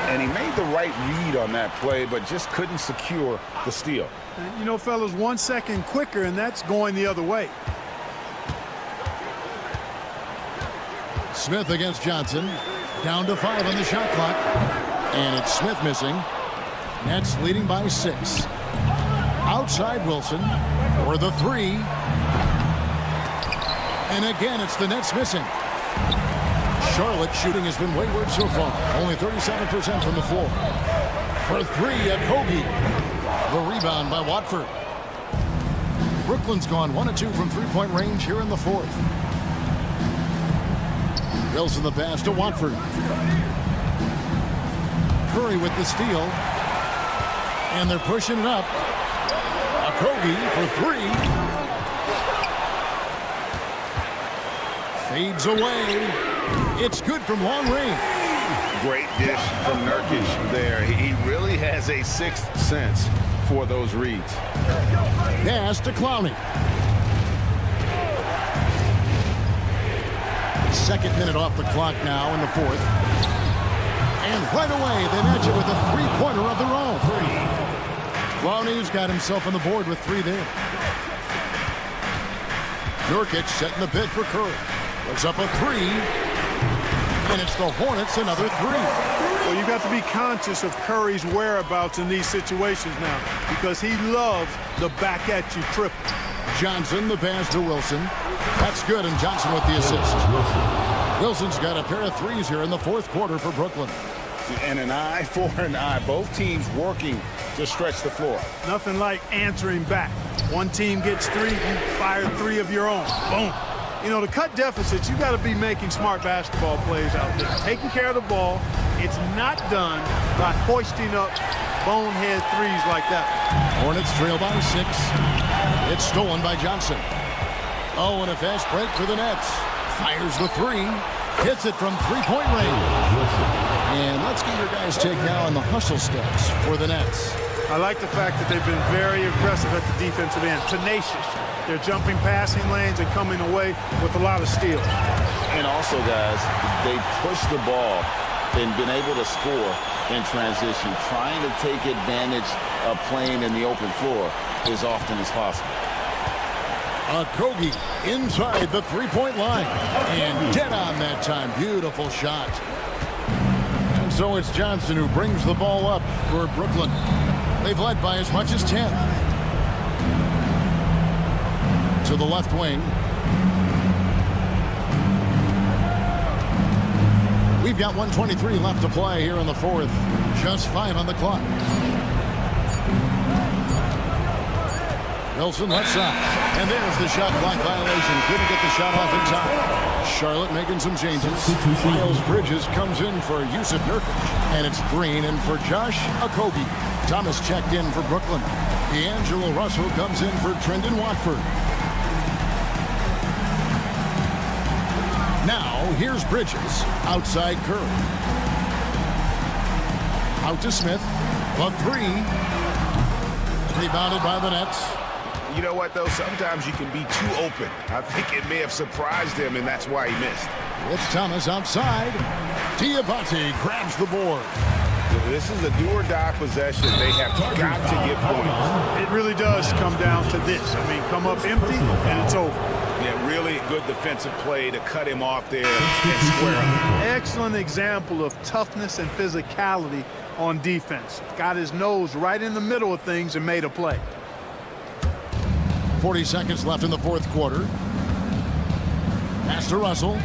And he made the right read on that play, but just couldn't secure the steal. And, you know, fellas, 1 second quicker, and that's going the other way. Smith against Johnson. Down to 5 on the shot clock. And it's Smith missing. Nets leading by 6. Outside Wilson for the 3. And again, it's the Nets missing. Charlotte shooting has been wayward so far. Only 37% from the floor. For three, a Kobe. The rebound by Watford. Brooklyn's gone 1 of 2 from three-point range here in the fourth. Wilson the pass to Watford. Curry with the steal. And they're pushing it up. A Kobe for three. Fades away. It's good from long range. Great dish from Nurkic there. He really has a sixth sense for those reads. Pass to Clowney. Second minute off the clock now in the fourth. And right away, they match it with a three-pointer of their own. Clowney's got himself on the board with three there. Nurkic setting the bid for Curry. Puts up a three. And it's the Hornets another three. Well, you've got to be conscious of Curry's whereabouts in these situations now because he loves the back-at-you triple. Johnson, the pass to Wilson. That's good, and Johnson with the assist. Wilson's got a pair of threes here in the fourth quarter for Brooklyn. And an eye for an eye. Both teams working to stretch the floor. Nothing like answering back. One team gets three, you fire three of your own. Boom. You know, to cut deficits, you got to be making smart basketball plays out there. Taking care of the ball. It's not done by hoisting up bonehead threes like that. Hornets trail by 6. It's stolen by Johnson. Oh, and a fast break for the Nets. Fires the three. Hits it from three-point range. And let's get your guys' take now on the hustle steps for the Nets. I like the fact that they've been very aggressive at the defensive end. Tenacious. They're jumping passing lanes and coming away with a lot of steals. And also, guys, they push the ball and been able to score in transition, trying to take advantage of playing in the open floor as often as possible. Kogi inside the three-point line. And dead on that time. Beautiful shot. And so it's Johnson who brings the ball up for Brooklyn. They've led by as much as 10. To the left wing. We've got 1:23 left to play here in the fourth. Just 5 on the clock. Wilson left side. And there's the shot clock violation. Couldn't get the shot off in time. Charlotte making some changes. Miles Bridges comes in for Yusuf Nurkic. And it's Green in for Josh Okogie. Thomas checked in for Brooklyn. D'Angelo Russell comes in for Trendon Watford. Now, here's Bridges. Outside Curry. Out to Smith. A three. Rebounded by the Nets. You know what, though? Sometimes you can be too open. I think it may have surprised him, and that's why he missed. It's Thomas outside. Diabate grabs the board. This is a do-or-die possession. They have got to get points. It really does come down to this. I mean, come up empty, and it's over. Yeah, really good defensive play to cut him off there and square up. Excellent example of toughness and physicality on defense. Got his nose right in the middle of things and made a play. 40 seconds left in the fourth quarter. Pass to Russell.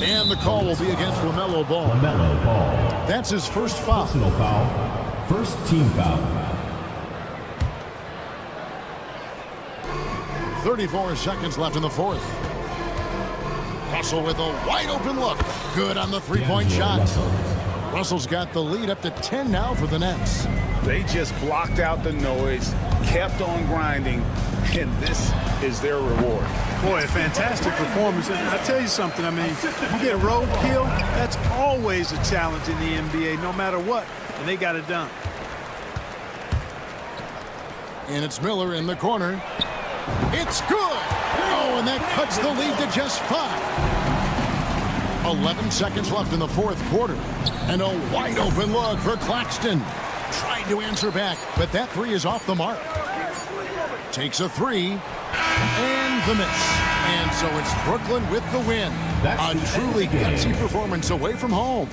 And the call will be against LaMelo Ball. LaMelo Ball. That's his first foul. Personal foul. First team foul. 34 seconds left in the fourth. Russell with a wide open look. Good on the three-point shot. Russell's got the lead up to 10 now for the Nets. They just blocked out the noise, kept on grinding, and this is their reward. Boy, a fantastic performance. And I tell you something, I mean, you get roadkill, that's always a challenge in the NBA, no matter what, and they got it done. And it's Miller in the corner. It's good! Oh, and that cuts the lead to just 5. 11 seconds left in the fourth quarter. And a wide open look for Claxton. Tried to answer back, but that three is off the mark. Takes a three. And the miss. And so it's Brooklyn with the win. A truly gutsy performance away from home.